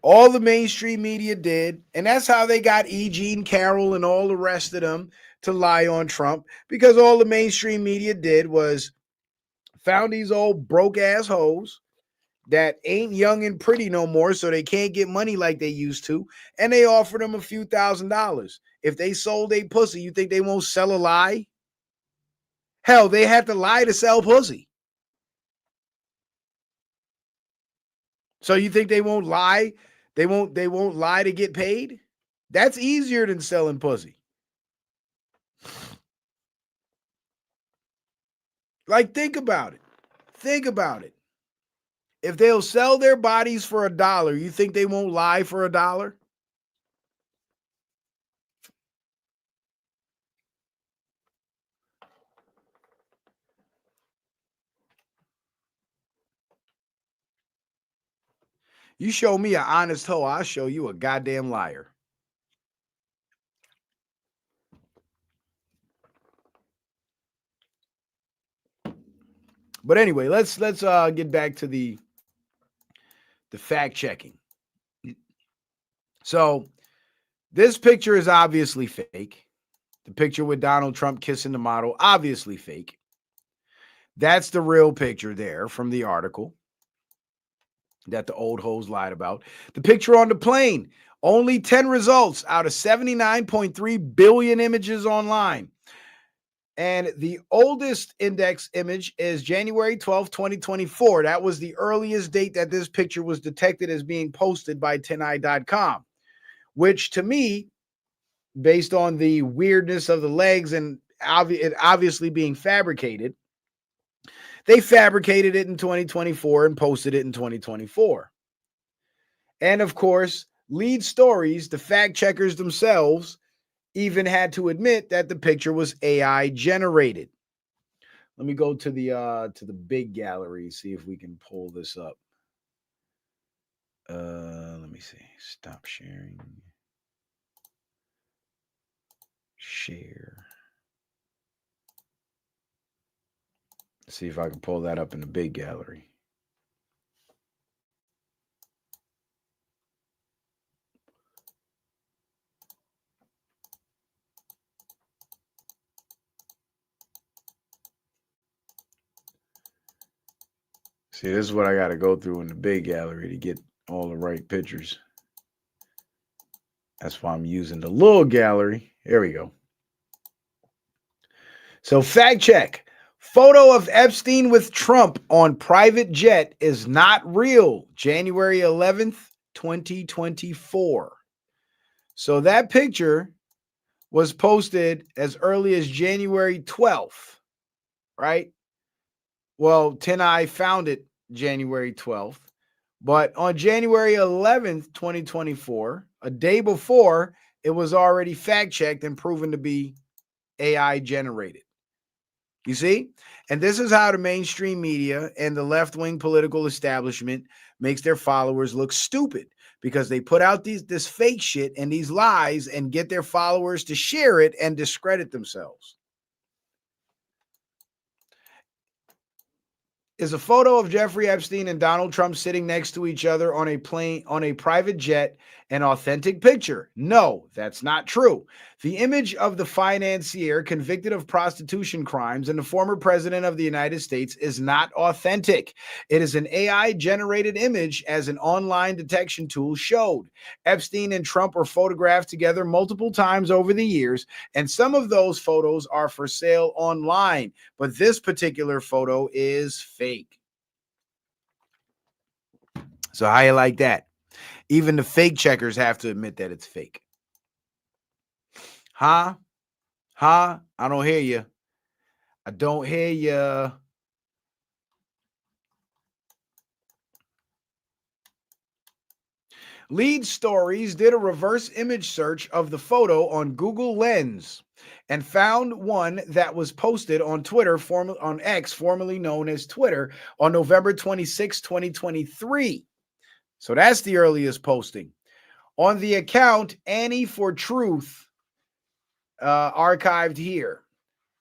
all the mainstream media did, and that's how they got E. Jean Carroll and all the rest of them to lie on Trump, because all the mainstream media did was found these old broke ass hoes that ain't young and pretty no more, so they can't get money like they used to, and they offered them a few $1,000s. If they sold a pussy, you think they won't sell a lie? Hell, they had to lie to sell pussy. So you think they won't lie? They won't lie to get paid? That's easier than selling pussy. Like, think about it. Think about it. If they'll sell their bodies for $1, you think they won't lie for $1? You show me an honest hoe, I'll show you a goddamn liar. But anyway, let's get back to the fact checking. So this picture is obviously fake. The picture with Donald Trump kissing the model, obviously fake. That's the real picture there from the article that the old hoes lied about. The picture on the plane, only 10 results out of 79.3 billion images online. And the oldest index image is January 12, 2024. That was the earliest date that this picture was detected as being posted by 10i.com, which to me, based on the weirdness of the legs and it obviously being fabricated, they fabricated it in 2024 and posted it in 2024. And of course, lead stories, the fact checkers themselves, even had to admit that the picture was AI generated. Let me go to the big gallery, see if we can pull this up. Let me see. Stop sharing. Share. See if I can pull that up in the big gallery. See, this is what I got to go through in the big gallery to get all the right pictures. That's why I'm using the little gallery. There we go. So fact check. Photo of Epstein with Trump on private jet is not real. January 11th, 2024. So that picture was posted as early as January 12th, right? Well, 10i found it January 12th, but on January 11th, 2024, a day before, it was already fact checked and proven to be AI generated. You see? And this is how the mainstream media and the left-wing political establishment makes their followers look stupid, because they put out this fake shit and these lies and get their followers to share it and discredit themselves. Is a photo of Jeffrey Epstein and Donald Trump sitting next to each other on a plane, on a private jet, an authentic picture? No, that's not true. The image of the financier convicted of prostitution crimes and the former president of the United States is not authentic. It is an AI-generated image, as an online detection tool showed. Epstein and Trump were photographed together multiple times over the years, and some of those photos are for sale online, but this particular photo is fake. So how you like that? Even the fake checkers have to admit that it's fake. Huh? I don't hear you. I don't hear you. Lead Stories did a reverse image search of the photo on Google Lens and found one that was posted on Twitter, on X, formerly known as Twitter, on November 26, 2023. So that's the earliest posting. On the account Annie for Truth, archived here.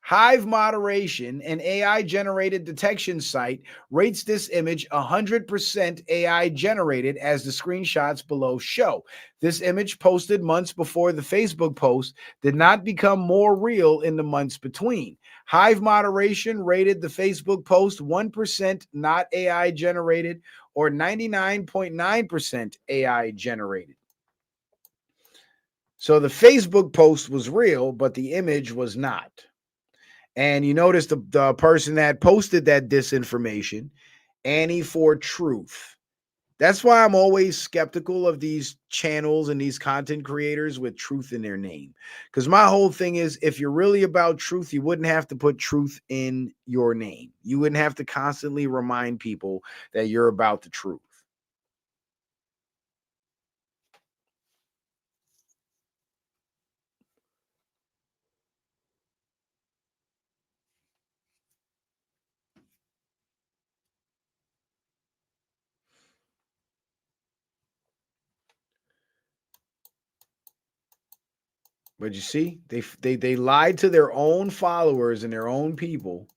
Hive Moderation, an AI-generated detection site, rates this image 100% AI-generated, as the screenshots below show. This image, posted months before the Facebook post, did not become more real in the months between. Hive Moderation rated the Facebook post 1% not AI-generated, or 99.9% AI-generated. So the Facebook post was real, but the image was not. And you notice the person that posted that disinformation, Annie for Truth. That's why I'm always skeptical of these channels and these content creators with truth in their name. Because my whole thing is, if you're really about truth, you wouldn't have to put truth in your name. You wouldn't have to constantly remind people that you're about the truth. But you see, they lied to their own followers and their own people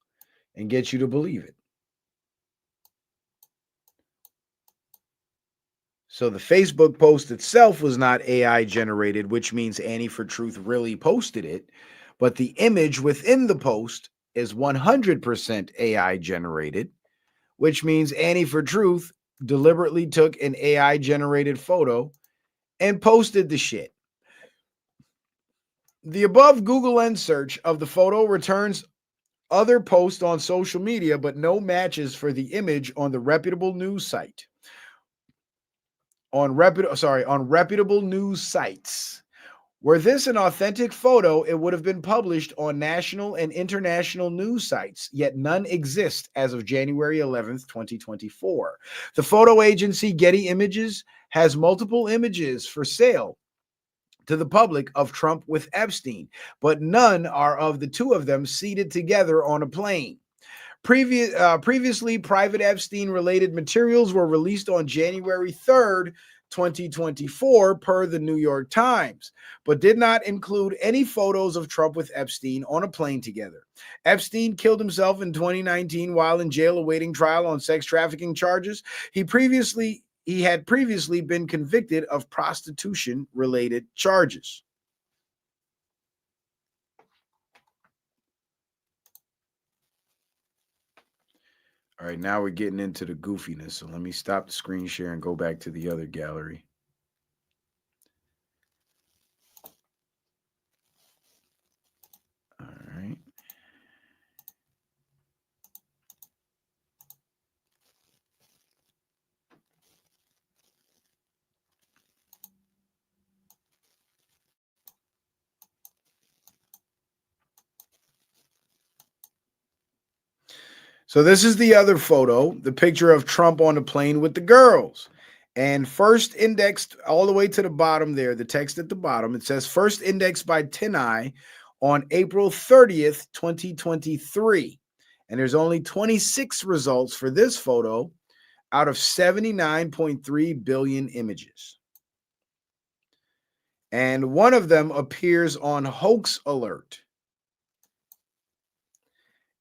and get you to believe it. So the Facebook post itself was not AI generated, which means Annie for Truth really posted it. But the image within the post is 100% AI generated, which means Annie for Truth deliberately took an AI generated photo and posted the shit. The above Google Lens search of the photo returns other posts on social media, but no matches for the image on the reputable news site. On reputable news sites. Were this an authentic photo, it would have been published on national and international news sites, yet none exist as of January 11th, 2024. The photo agency Getty Images has multiple images for sale to the public of Trump with Epstein, but none are of the two of them seated together on a plane. Previously, private Epstein-related materials were released on January 3rd, 2024, per the New York Times, but did not include any photos of Trump with Epstein on a plane together. Epstein killed himself in 2019 while in jail awaiting trial on sex trafficking charges. He had previously been convicted of prostitution-related charges. All right, now we're getting into the goofiness. So let me stop the screen share and go back to the other gallery. All right. So this is the other photo, the picture of Trump on the plane with the girls. And first indexed all the way to the bottom there, the text at the bottom, it says first indexed by TinEye on April 30th, 2023. And there's only 26 results for this photo out of 79.3 billion images. And one of them appears on Hoax Alert.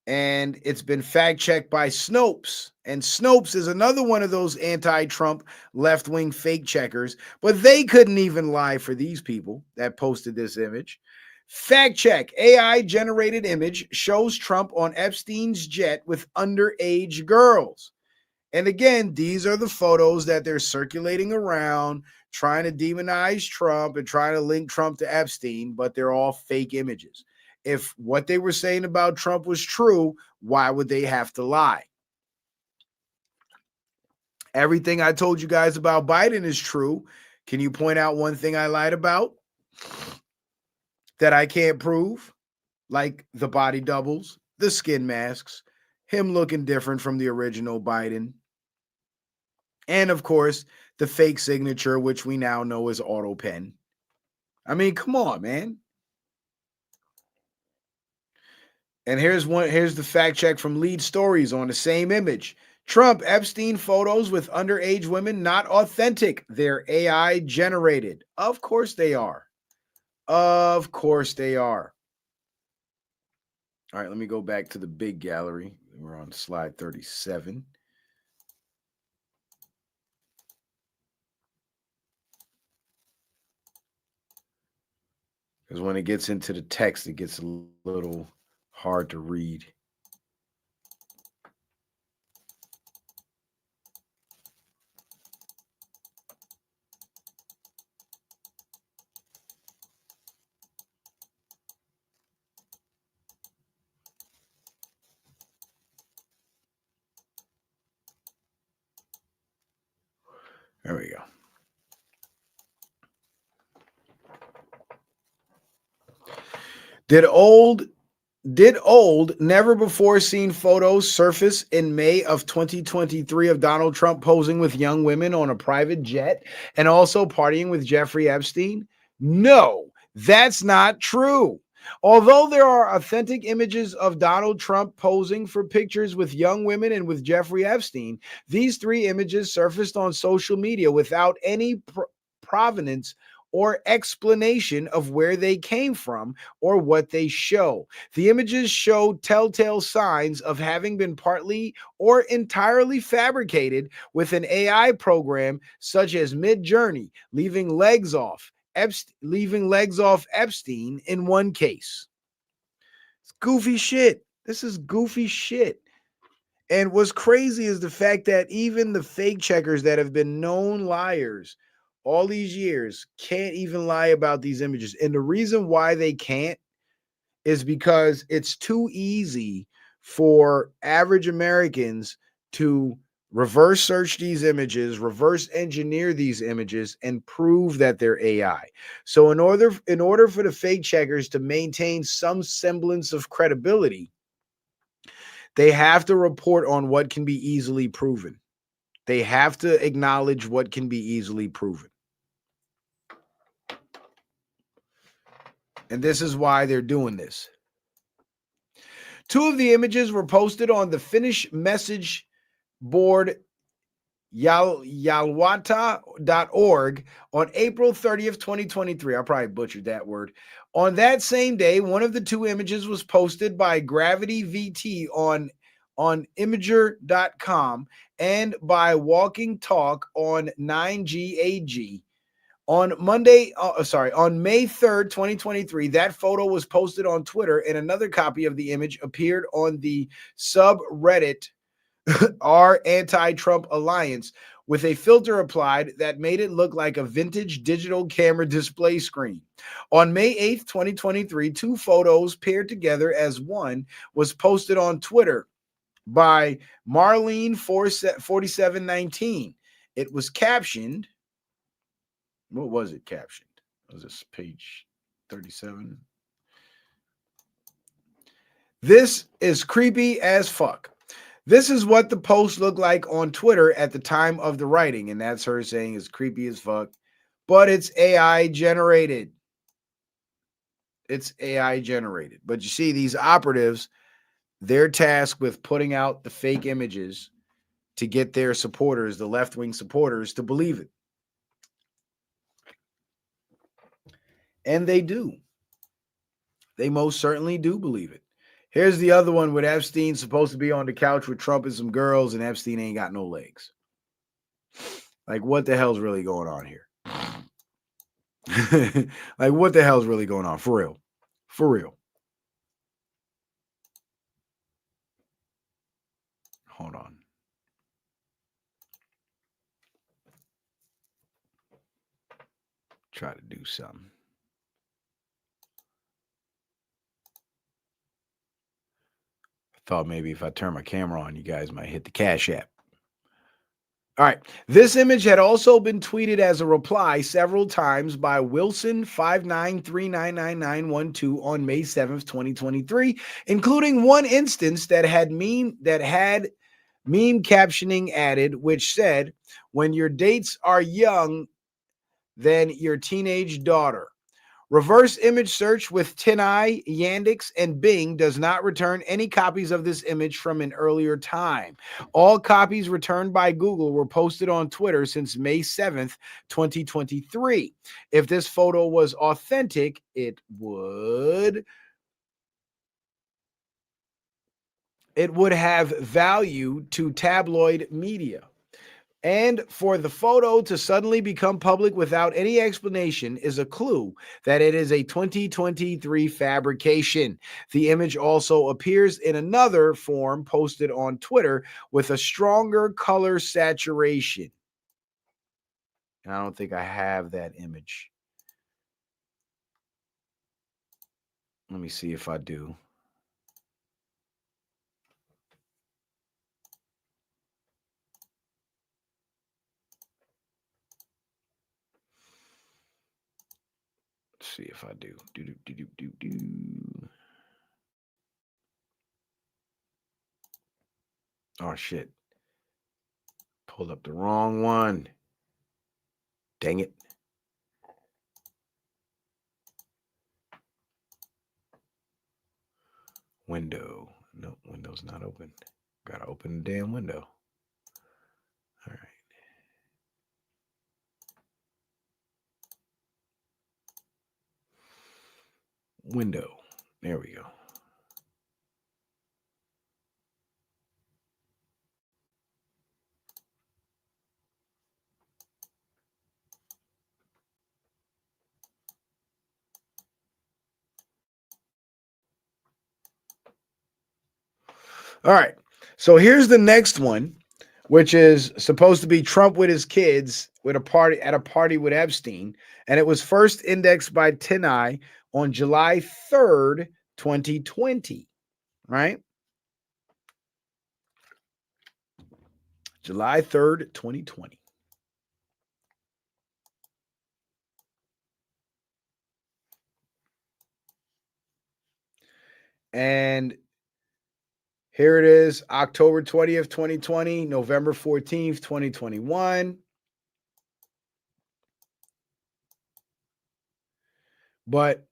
And it's been fact checked by Snopes. And Snopes is another one of those anti-Trump left-wing fake checkers, but they couldn't even lie for these people that posted this image. Fact check, AI generated image shows Trump on Epstein's jet with underage girls. And again, these are the photos that they're circulating around, trying to demonize Trump and trying to link Trump to Epstein, but they're all fake images. If what they were saying about Trump was true, why would they have to lie? Everything I told you guys about Biden is true. Can you point out one thing I lied about that I can't prove? Like the body doubles, the skin masks, him looking different from the original Biden. And of course, the fake signature, which we now know is auto pen. I mean, come on, man. And here's the fact check from Lead Stories on the same image. Trump Epstein photos with underage women not authentic. They're AI generated. Of course they are. Of course they are. All right, let me go back to the big gallery. We're on slide 37. Because when it gets into the text, it gets a little hard to read. Did old, never before seen photos surface in May of 2023 of Donald Trump posing with young women on a private jet and also partying with Jeffrey Epstein? No, that's not true. Although there are authentic images of Donald Trump posing for pictures with young women and with Jeffrey Epstein, these three images surfaced on social media without any provenance or explanation of where they came from or what they show. The images show telltale signs of having been partly or entirely fabricated with an AI program such as Midjourney, leaving legs off Epstein in one case. It's goofy shit. This is goofy shit. And what's crazy is the fact that even the fake checkers that have been known liars all these years can't even lie about these images. And the reason why they can't is because it's too easy for average Americans to reverse search these images, reverse engineer these images, and prove that they're AI. So in order for the fake checkers to maintain some semblance of credibility, they have to report on what can be easily proven. They have to acknowledge what can be easily proven. And this is why they're doing this. Two of the images were posted on the Finnish message board yalwata.org on April 30th, 2023. I probably butchered that word. On that same day, one of the two images was posted by Gravity VT on Imager.com and by Walking Talk on 9GAG. On May 3rd, 2023, that photo was posted on Twitter, and another copy of the image appeared on the subreddit R Anti-Trump Alliance with a filter applied that made it look like a vintage digital camera display screen. On May 8th, 2023, two photos paired together as one was posted on Twitter by Marlene4719. It was captioned. What was it captioned? Was this page 37? This is creepy as fuck. This is what the post looked like on Twitter at the time of the writing. And that's her saying it's creepy as fuck. But it's AI generated. It's AI generated. But you see, these operatives, they're tasked with putting out the fake images to get their supporters, the left-wing supporters, to believe it. And they do. They most certainly do believe it. Here's the other one with Epstein supposed to be on the couch with Trump and some girls, and Epstein ain't got no legs. Like, what the hell's really going on here? Like, what the hell's really going on? For real. For real. Hold on. Try to do something. I thought maybe if I turn my camera on, you guys might hit the Cash App. All right. This image had also been tweeted as a reply several times by Wilson59399912 on May 7th, 2023, including one instance that had meme captioning added, which said, "When your dates are young than your teenage daughter." Reverse image search with Tinai, Yandex, and Bing does not return any copies of this image from an earlier time. All copies returned by Google were posted on Twitter since May 7th, 2023. If this photo was authentic, it would have value to tabloid media. And for the photo to suddenly become public without any explanation is a clue that it is a 2023 fabrication. The image also appears in another form posted on Twitter with a stronger color saturation. And I don't think I have that image. Let me see if I do. See if I do. Oh, shit. Pulled up the wrong one. Dang it. Window. No, window's not open. Gotta open the damn window. All right. Window. There we go. All right. So here's the next one, which is supposed to be Trump with his kids with a party at a party with Epstein. And it was first indexed by TNI on July 3rd, 2020. Right? July 3rd, 2020. And here it is, October 20th, 2020, November 14th, 2021. But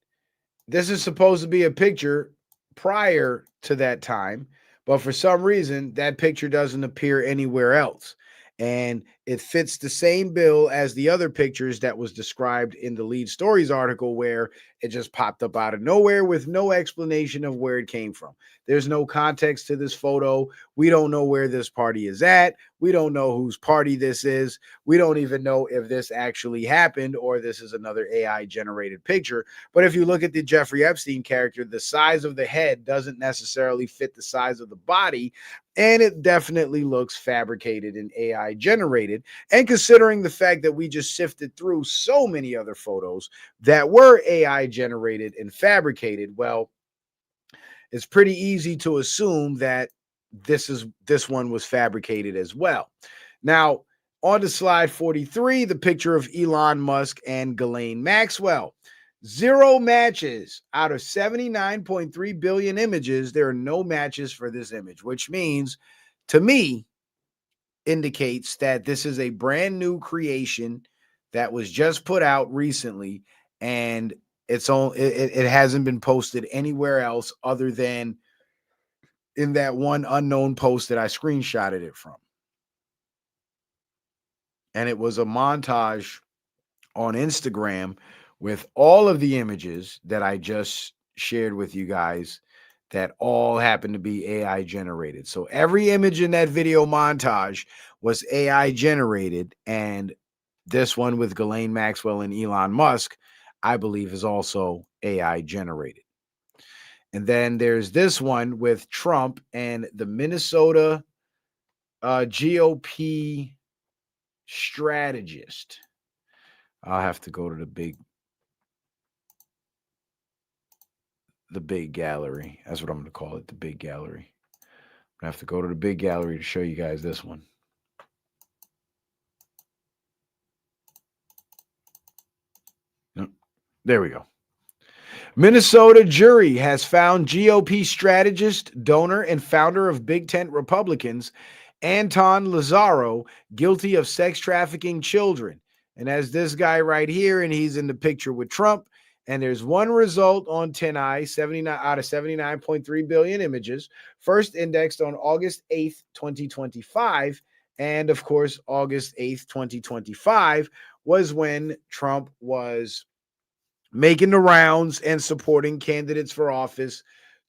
this is supposed to be a picture prior to that time, but for some reason, that picture doesn't appear anywhere else. And it fits the same bill as the other pictures that was described in the Lead Stories article, where it just popped up out of nowhere with no explanation of where it came from. There's no context to this photo. We don't know where this party is at. We don't know whose party this is. We don't even know if this actually happened or this is another AI generated picture. But if you look at the Jeffrey Epstein character, the size of the head doesn't necessarily fit the size of the body. And it definitely looks fabricated and AI generated. And considering the fact that we just sifted through so many other photos that were AI generated and fabricated, well, it's pretty easy to assume that this one was fabricated as well. Now, on to slide 43, the picture of Elon Musk and Ghislaine Maxwell. 0 matches out of 79.3 billion images. There are no matches for this image, which means, to me, indicates that this is a brand new creation that was just put out recently, and it hasn't been posted anywhere else other than in that one unknown post that I screenshotted it from. And it was a montage on Instagram with all of the images that I just shared with you guys that all happen to be AI generated. So every image in that video montage was AI generated. And this one with Ghislaine Maxwell and Elon Musk, I believe, is also AI generated. And then there's this one with Trump and the Minnesota GOP strategist. I'll have to go to the big gallery. That's what I'm going to call it, the big gallery. I have to go to the big gallery to show you guys this one. There we go. Minnesota jury has found GOP strategist, donor, and founder of Big Tent Republicans, Anton Lazaro, guilty of sex trafficking children. And as this guy right here, and he's in the picture with Trump. And there's one result on TNI, 79 out of 79.3 billion images, first indexed on August 8th, 2025. And of course, August 8th, 2025 was when Trump was making the rounds and supporting candidates for office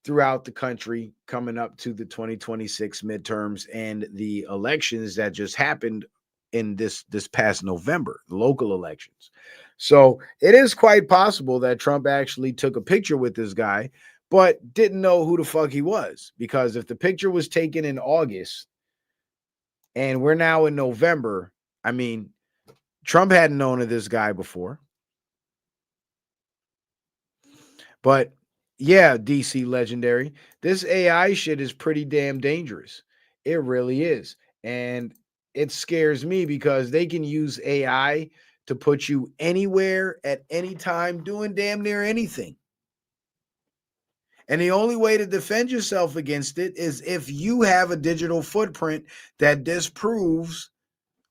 throughout the country coming up to the 2026 midterms and the elections that just happened in this past November, the local elections. So it is quite possible that Trump actually took a picture with this guy, but didn't know who the fuck he was. Because if the picture was taken in August and we're now in November, I mean, Trump hadn't known of this guy before. But yeah, DC Legendary, this AI shit is pretty damn dangerous. It really is. And it scares me because they can use AI to put you anywhere at any time doing damn near anything. And the only way to defend yourself against it is if you have a digital footprint that disproves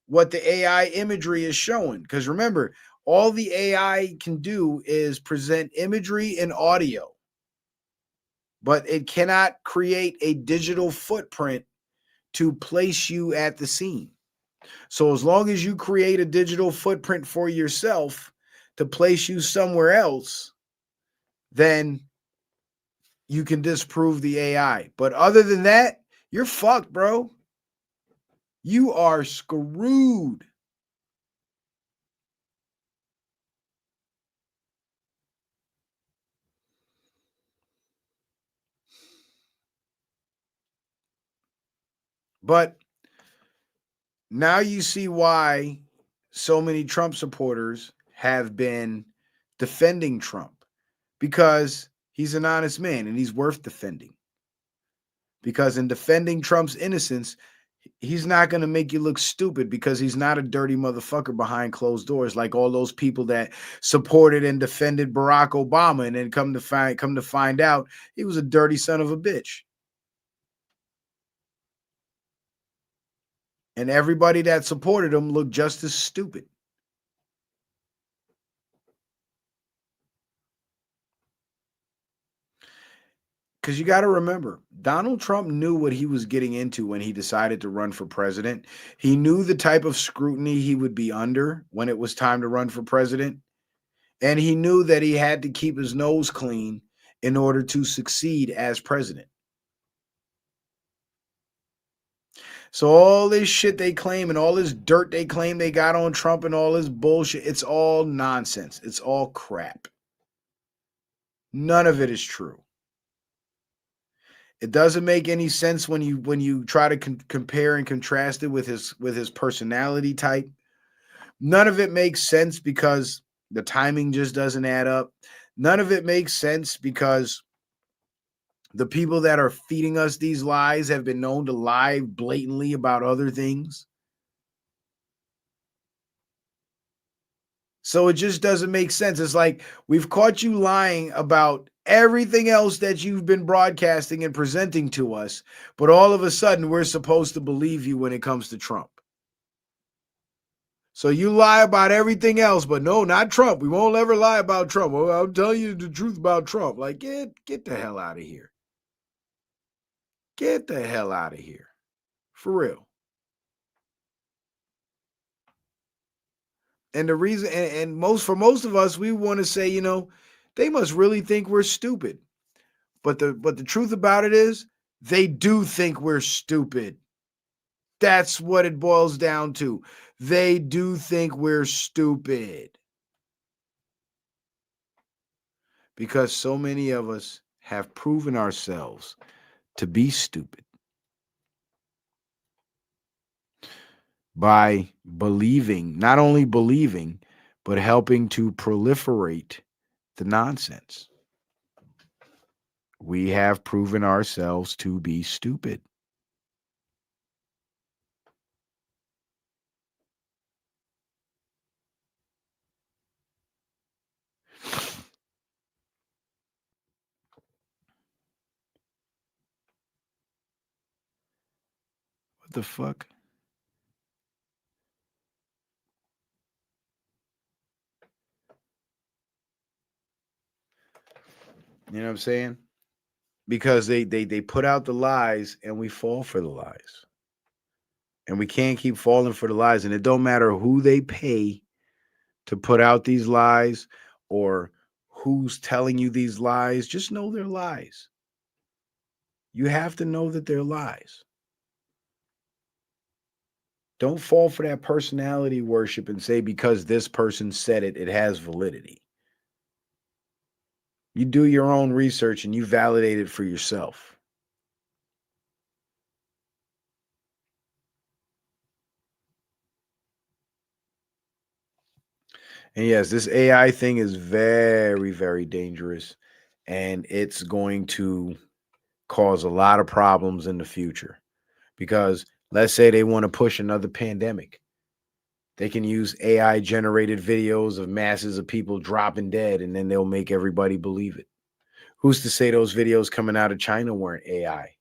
what the AI imagery is showing. Because remember, all the AI can do is present imagery and audio, but it cannot create a digital footprint to place you at the scene. So as long as you create a digital footprint for yourself to place you somewhere else, then you can disprove the AI. But other than that, you're fucked, bro. You are screwed. But now you see why so many Trump supporters have been defending Trump, because he's an honest man and he's worth defending. Because in defending Trump's innocence, he's not going to make you look stupid, because he's not a dirty motherfucker behind closed doors like all those people that supported and defended Barack Obama, and then come to find out he was a dirty son of a bitch. And everybody that supported him looked just as stupid. Because you got to remember, Donald Trump knew what he was getting into when he decided to run for president. He knew the type of scrutiny he would be under when it was time to run for president. And he knew that he had to keep his nose clean in order to succeed as president. So all this shit they claim and all this dirt they claim they got on Trump and all this bullshit, it's all nonsense. It's all crap. None of it is true. It doesn't make any sense when you try to compare and contrast it with his personality type. None of it makes sense because the timing just doesn't add up. None of it makes sense because the people that are feeding us these lies have been known to lie blatantly about other things. So it just doesn't make sense. It's like we've caught you lying about everything else that you've been broadcasting and presenting to us, but all of a sudden we're supposed to believe you when it comes to Trump. So you lie about everything else, but no, not Trump. We won't ever lie about Trump. Well, I'll tell you the truth about Trump. Like, get the hell out of here. Get the hell out of here. For real. And the reason, for most of us, we want to say, they must really think we're stupid. But the truth about it is, they do think we're stupid. That's what it boils down to. They do think we're stupid. Because so many of us have proven ourselves to be stupid by believing, not only believing, but helping to proliferate the nonsense. We have proven ourselves to be stupid. What the fuck? You know what I'm saying? Because they put out the lies and we fall for the lies. And we can't keep falling for the lies. And it don't matter who they pay to put out these lies or who's telling you these lies. Just know they're lies. You have to know that they're lies. Don't fall for that personality worship and say because this person said it, it has validity. You do your own research and you validate it for yourself. And yes, this AI thing is very, very dangerous, and it's going to cause a lot of problems in the future. Because let's say they want to push another pandemic. They can use AI generated videos of masses of people dropping dead, and then they'll make everybody believe it. Who's to say those videos coming out of China weren't AI?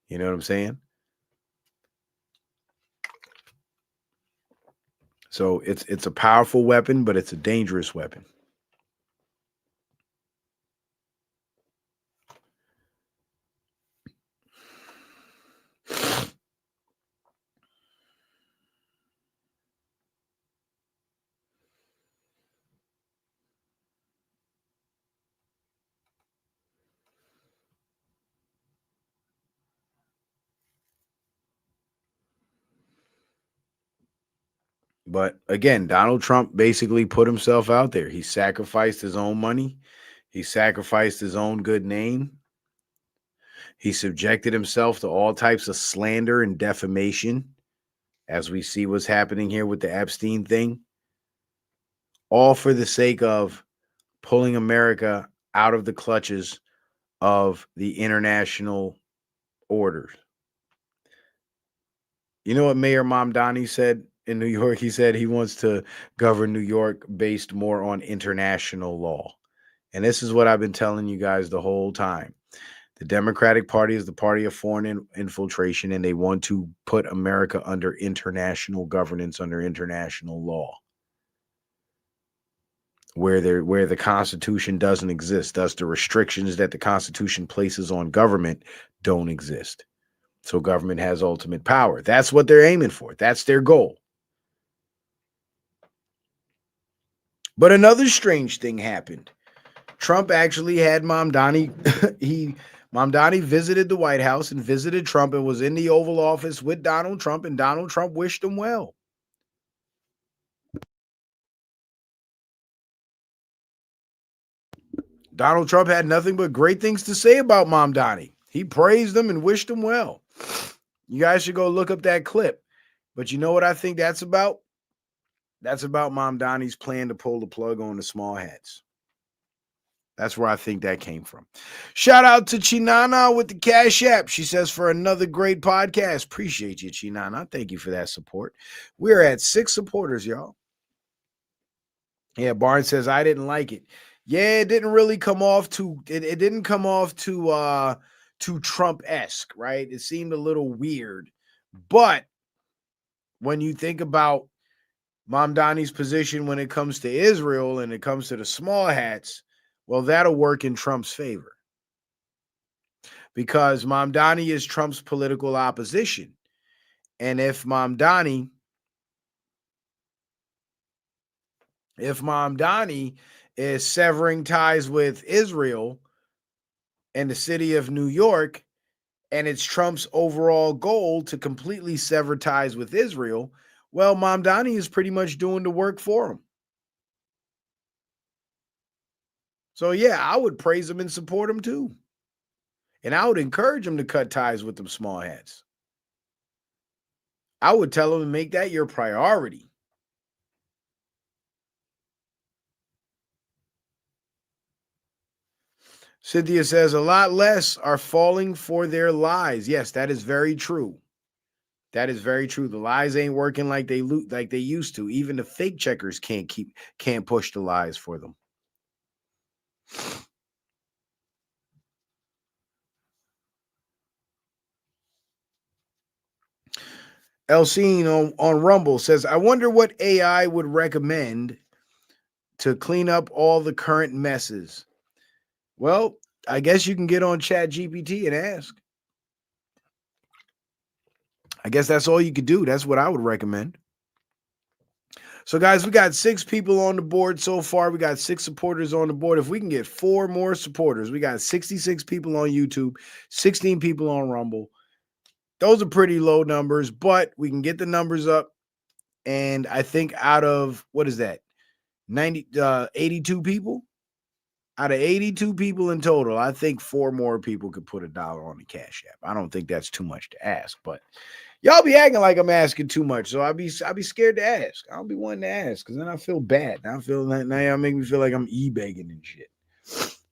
You know what I'm saying? So it's a powerful weapon, but it's a dangerous weapon. But again, Donald Trump basically put himself out there. He sacrificed his own money. He sacrificed his own good name. He subjected himself to all types of slander and defamation, as we see what's happening here with the Epstein thing, all for the sake of pulling America out of the clutches of the international order. You know what Mayor Mamdani said in New York? He said he wants to govern New York based more on international law. And this is what I've been telling you guys the whole time. The Democratic Party is the party of foreign infiltration, and they want to put America under international governance, under international law, where the Constitution doesn't exist. Thus, the restrictions that the Constitution places on government don't exist. So government has ultimate power. That's what they're aiming for. That's their goal. But another strange thing happened. Trump actually had Mamdani. Mamdani visited the White House and visited Trump and was in the Oval Office with Donald Trump, and Donald Trump wished him well. Donald Trump had nothing but great things to say about Mamdani. He praised him and wished him well. You guys should go look up that clip. But you know what I think that's about? That's about Mamdani's plan to pull the plug on the small hats. That's where I think that came from. Shout out to Chinana with the Cash App. She says, for another great podcast. Appreciate you, Chinana. Thank you for that support. We're at 6 supporters, y'all. Yeah, Barnes says, I didn't like it. Yeah, it didn't really come off to it didn't come off to Trump-esque, right? It seemed a little weird. But when you think about Mamdani's position when it comes to Israel and it comes to the small hats, well, that'll work in Trump's favor. Because Mamdani is Trump's political opposition. And if Mamdani is severing ties with Israel and the city of New York, and it's Trump's overall goal to completely sever ties with Israel, well, Mamdani is pretty much doing the work for him. So, yeah, I would praise him and support him too. And I would encourage him to cut ties with them small hats. I would tell him to make that your priority. Cynthia says, a lot less are falling for their lies. Yes, that is very true. That is very true. The lies ain't working like they used to. Even the fake checkers can't push the lies for them. Elsine on Rumble says, I wonder what AI would recommend to clean up all the current messes. Well, I guess you can get on ChatGPT and ask. I guess that's all you could do. That's what I would recommend. So, guys, we got 6 people on the board so far. We got 6 supporters on the board. If we can get 4 more supporters, we got 66 people on YouTube, 16 people on Rumble. Those are pretty low numbers, but we can get the numbers up. And I think out of, what is that, 82 people? Out of 82 people in total, I think 4 more people could put $1 on the Cash App. I don't think that's too much to ask, but y'all be acting like I'm asking too much, so I'll be scared to ask. I'll be wanting to ask because then I feel bad. Now I feel like now y'all make me feel like I'm e-begging and shit.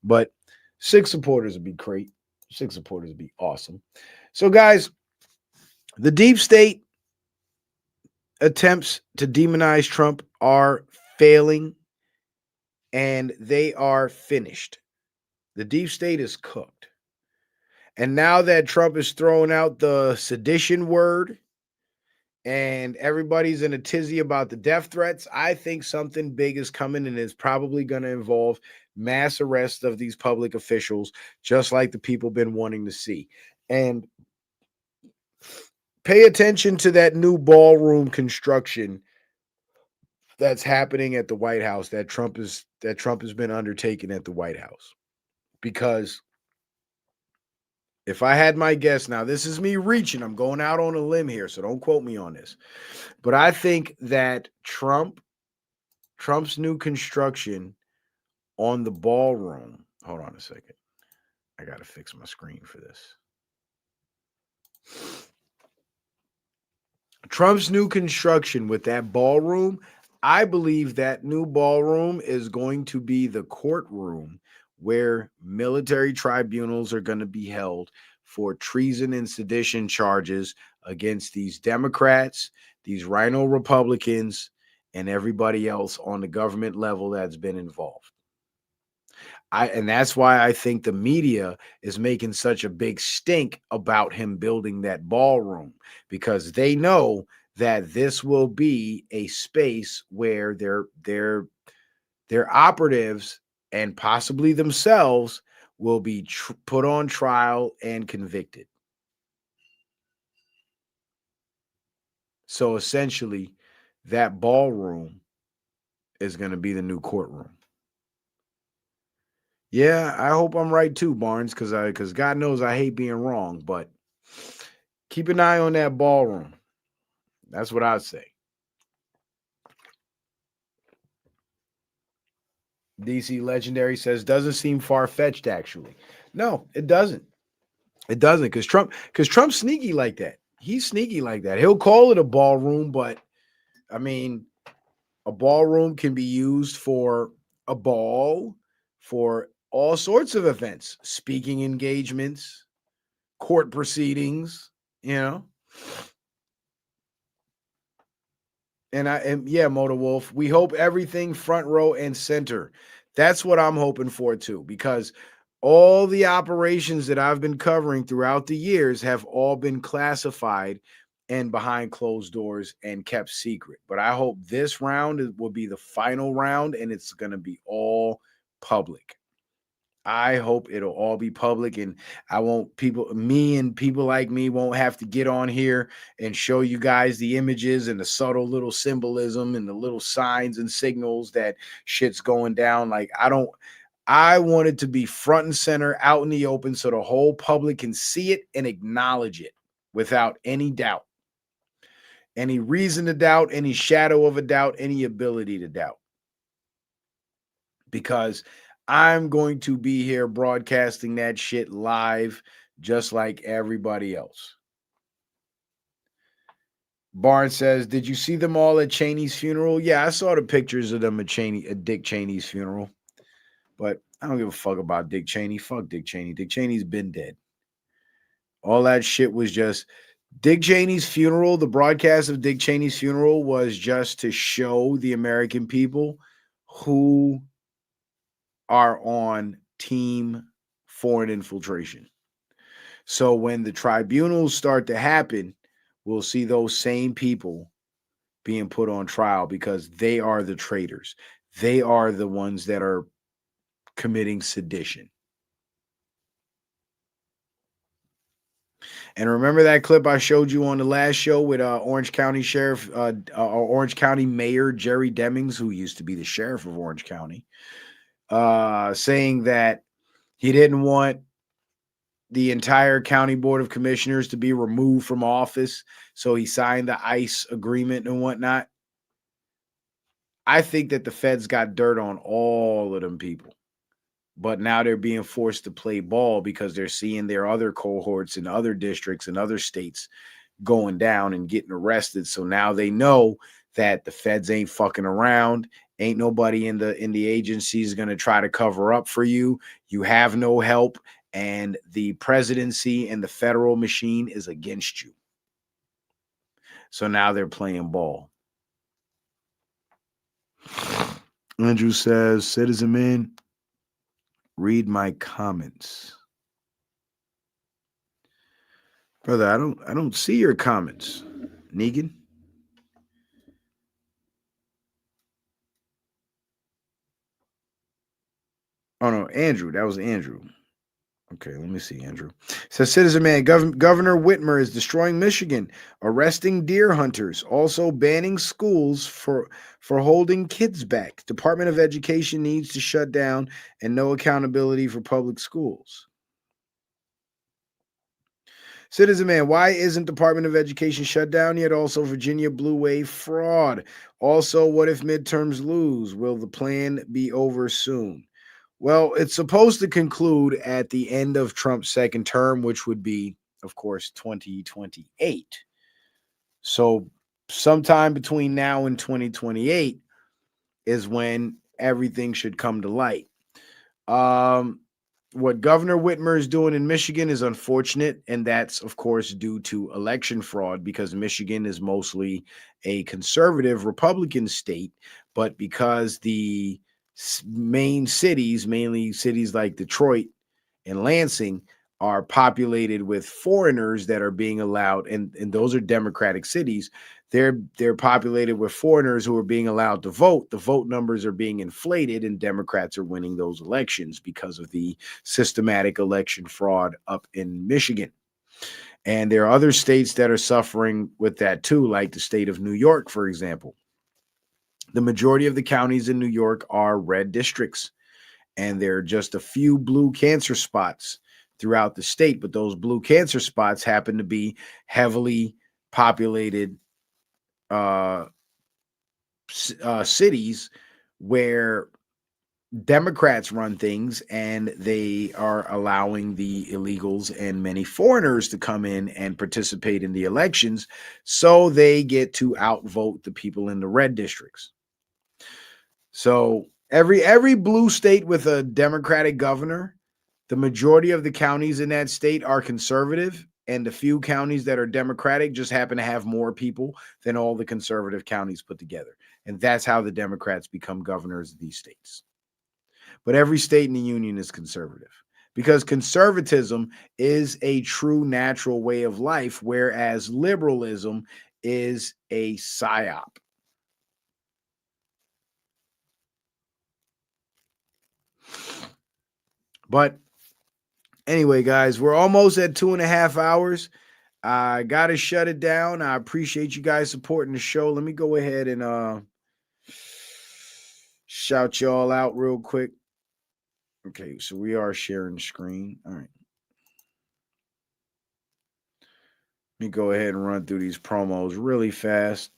But 6 supporters would be great. 6 supporters would be awesome. So, guys, the deep state attempts to demonize Trump are failing, and they are finished. The deep state is cooked. And now that Trump is throwing out the sedition word and everybody's in a tizzy about the death threats, I think something big is coming, and it's probably going to involve mass arrest of these public officials, just like the people been wanting to see. And pay attention to that new ballroom construction that's happening at the White House that Trump has been undertaking at the White House. Because if I had my guess, now this is me reaching, I'm going out on a limb here, so don't quote me on this. But I think that Trump's new construction on the ballroom. Hold on a second. I got to fix my screen for this. Trump's new construction with that ballroom, I believe that new ballroom is going to be the courtroom where military tribunals are going to be held for treason and sedition charges against these Democrats, these rhino Republicans, and everybody else on the government level that's been involved. And that's why I think the media is making such a big stink about him building that ballroom, because they know that this will be a space where their operatives and possibly themselves will be put on trial and convicted. So essentially, that ballroom is going to be the new courtroom. Yeah, I hope I'm right too, Barnes, because God knows I hate being wrong, but keep an eye on that ballroom. That's what I'd say. DC Legendary says doesn't seem far-fetched, actually. No, it doesn't. It doesn't, because Trump's sneaky like that. He's sneaky like that. He'll call it a ballroom, but I mean, a ballroom can be used for a ball, for all sorts of events, speaking engagements, court proceedings, you know. And yeah, Motor Wolf, we hope everything front row and center. That's what I'm hoping for too, because all the operations that I've been covering throughout the years have all been classified and behind closed doors and kept secret. But I hope this round will be the final round and it's going to be all public. I hope it'll all be public, and me and people like me won't have to get on here and show you guys the images and the subtle little symbolism and the little signs and signals that shit's going down. Like, I want it to be front and center out in the open so the whole public can see it and acknowledge it without any doubt, any reason to doubt, any shadow of a doubt, any ability to doubt. Because I'm going to be here broadcasting that shit live just like everybody else. Barnes says, did you see them all at Cheney's funeral? Yeah, I saw the pictures of them at Dick Cheney's funeral. But I don't give a fuck about Dick Cheney. Fuck Dick Cheney. Dick Cheney's been dead. All that shit was just Dick Cheney's funeral. The broadcast of Dick Cheney's funeral was just to show the American people who are on team foreign infiltration. So when the tribunals start to happen, we'll see those same people being put on trial because they are the traitors. They are the ones that are committing sedition. And remember that clip I showed you on the last show with Orange County Sheriff, Orange County Mayor Jerry Demings, who used to be the sheriff of Orange County, saying that he didn't want the entire county board of commissioners to be removed from office. So he signed the ICE agreement and whatnot. I think that the feds got dirt on all of them people. But now they're being forced to play ball because they're seeing their other cohorts in other districts and other states going down and getting arrested. So now they know that the feds ain't fucking around. Ain't nobody in the agencies going to try to cover up for you. You have no help. And the presidency and the federal machine is against you. So now they're playing ball. Andrew says, Citizen Man, read my comments. Brother, I don't see your comments. Negan? Oh no, Andrew. That was Andrew. Okay, let me see, Andrew. Says Citizen Man, Governor Whitmer is destroying Michigan, arresting deer hunters, also banning schools for holding kids back. Department of Education needs to shut down and no accountability for public schools. Citizen Man, why isn't Department of Education shut down yet? Also, Virginia Blue Wave fraud. Also, what if midterms lose? Will the plan be over soon? Well, it's supposed to conclude at the end of Trump's second term, which would be, of course, 2028. So, sometime between now and 2028 is when everything should come to light. What Governor Whitmer is doing in Michigan is unfortunate, and that's, of course, due to election fraud because Michigan is mostly a conservative Republican state, but because the main cities, mainly cities like Detroit and Lansing, are populated with foreigners that are being allowed, and those are Democratic cities. They're populated with foreigners who are being allowed to vote. The vote numbers are being inflated, and Democrats are winning those elections because of the systematic election fraud up in Michigan. And there are other states that are suffering with that too, like the state of New York, for example. The majority of the counties in New York are red districts, and there are just a few blue cancer spots throughout the state, but those blue cancer spots happen to be heavily populated cities where Democrats run things, and they are allowing the illegals and many foreigners to come in and participate in the elections, so they get to outvote the people in the red districts. So every blue state with a Democratic governor, the majority of the counties in that state are conservative, and the few counties that are Democratic just happen to have more people than all the conservative counties put together. And that's how the Democrats become governors of these states. But every state in the union is conservative because conservatism is a true natural way of life, whereas liberalism is a psyop. But anyway, guys, we're almost at 2.5 hours. I got to shut it down. I appreciate you guys supporting the show. Let me go ahead and shout y'all out real quick. Okay, so we are sharing the screen. All right. Let me go ahead and run through these promos really fast.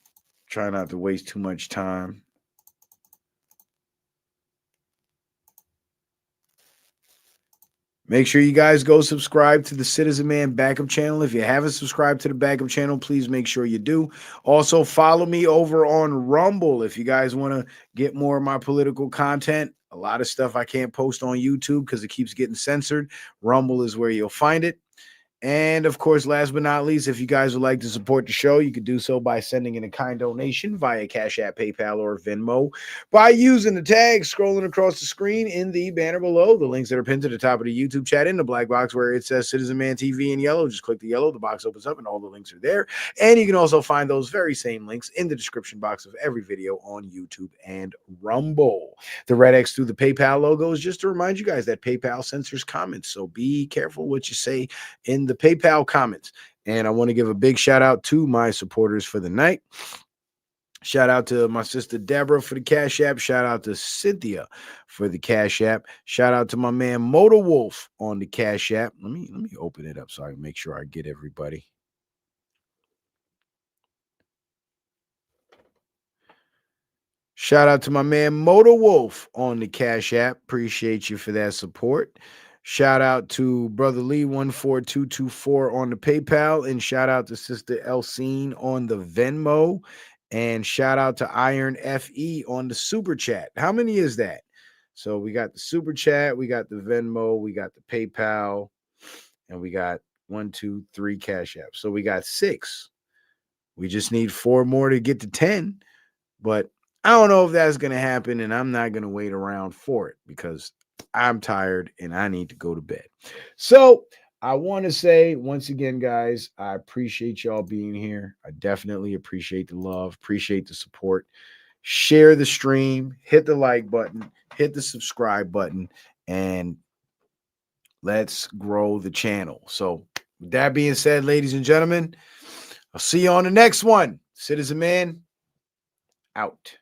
Try not to waste too much time. Make sure you guys go subscribe to the Citizen Man Backup channel. If you haven't subscribed to the Backup channel, please make sure you do. Also, follow me over on Rumble if you guys want to get more of my political content. A lot of stuff I can't post on YouTube because it keeps getting censored. Rumble is where you'll find it. And of course, last but not least, if you guys would like to support the show, you could do so by sending in a kind donation via Cash App, PayPal, or Venmo by using the tag scrolling across the screen in the banner below. The links that are pinned to the top of the YouTube chat in the black box where it says Citizen Man TV in yellow. Just click the yellow, the box opens up, and all the links are there. And you can also find those very same links in the description box of every video on YouTube and Rumble. The red X through the PayPal logo is just to remind you guys that PayPal censors comments, so be careful what you say in the PayPal comments. And I want to give a big shout out to my supporters for the night. Shout out to my sister Deborah for the Cash App. Shout out to Cynthia for the Cash App. Shout out to my man Motor Wolf on the Cash App. Let me open it up so I can make sure I get everybody. Shout out to my man Motor Wolf on the Cash App. Appreciate you for that support. Shout out to Brother Lee 14224 on the PayPal, and shout out to Sister Elsine on the Venmo, and shout out to Iron FE on the Super Chat. How many is that? So we got the Super Chat, we got the Venmo, we got the PayPal, and we got 1, 2, 3 Cash Apps. So we got 6. We just need 4 more to get to 10, but I don't know if that's going to happen, and I'm not going to wait around for it because I'm tired and I need to go to bed. So I want to say once again, guys, I appreciate y'all being here. I definitely appreciate the love, appreciate the support. Share the stream, hit the like button, hit the subscribe button, and let's grow the channel. So, with that being said, ladies and gentlemen, I'll see you on the next one. Citizen Man, out.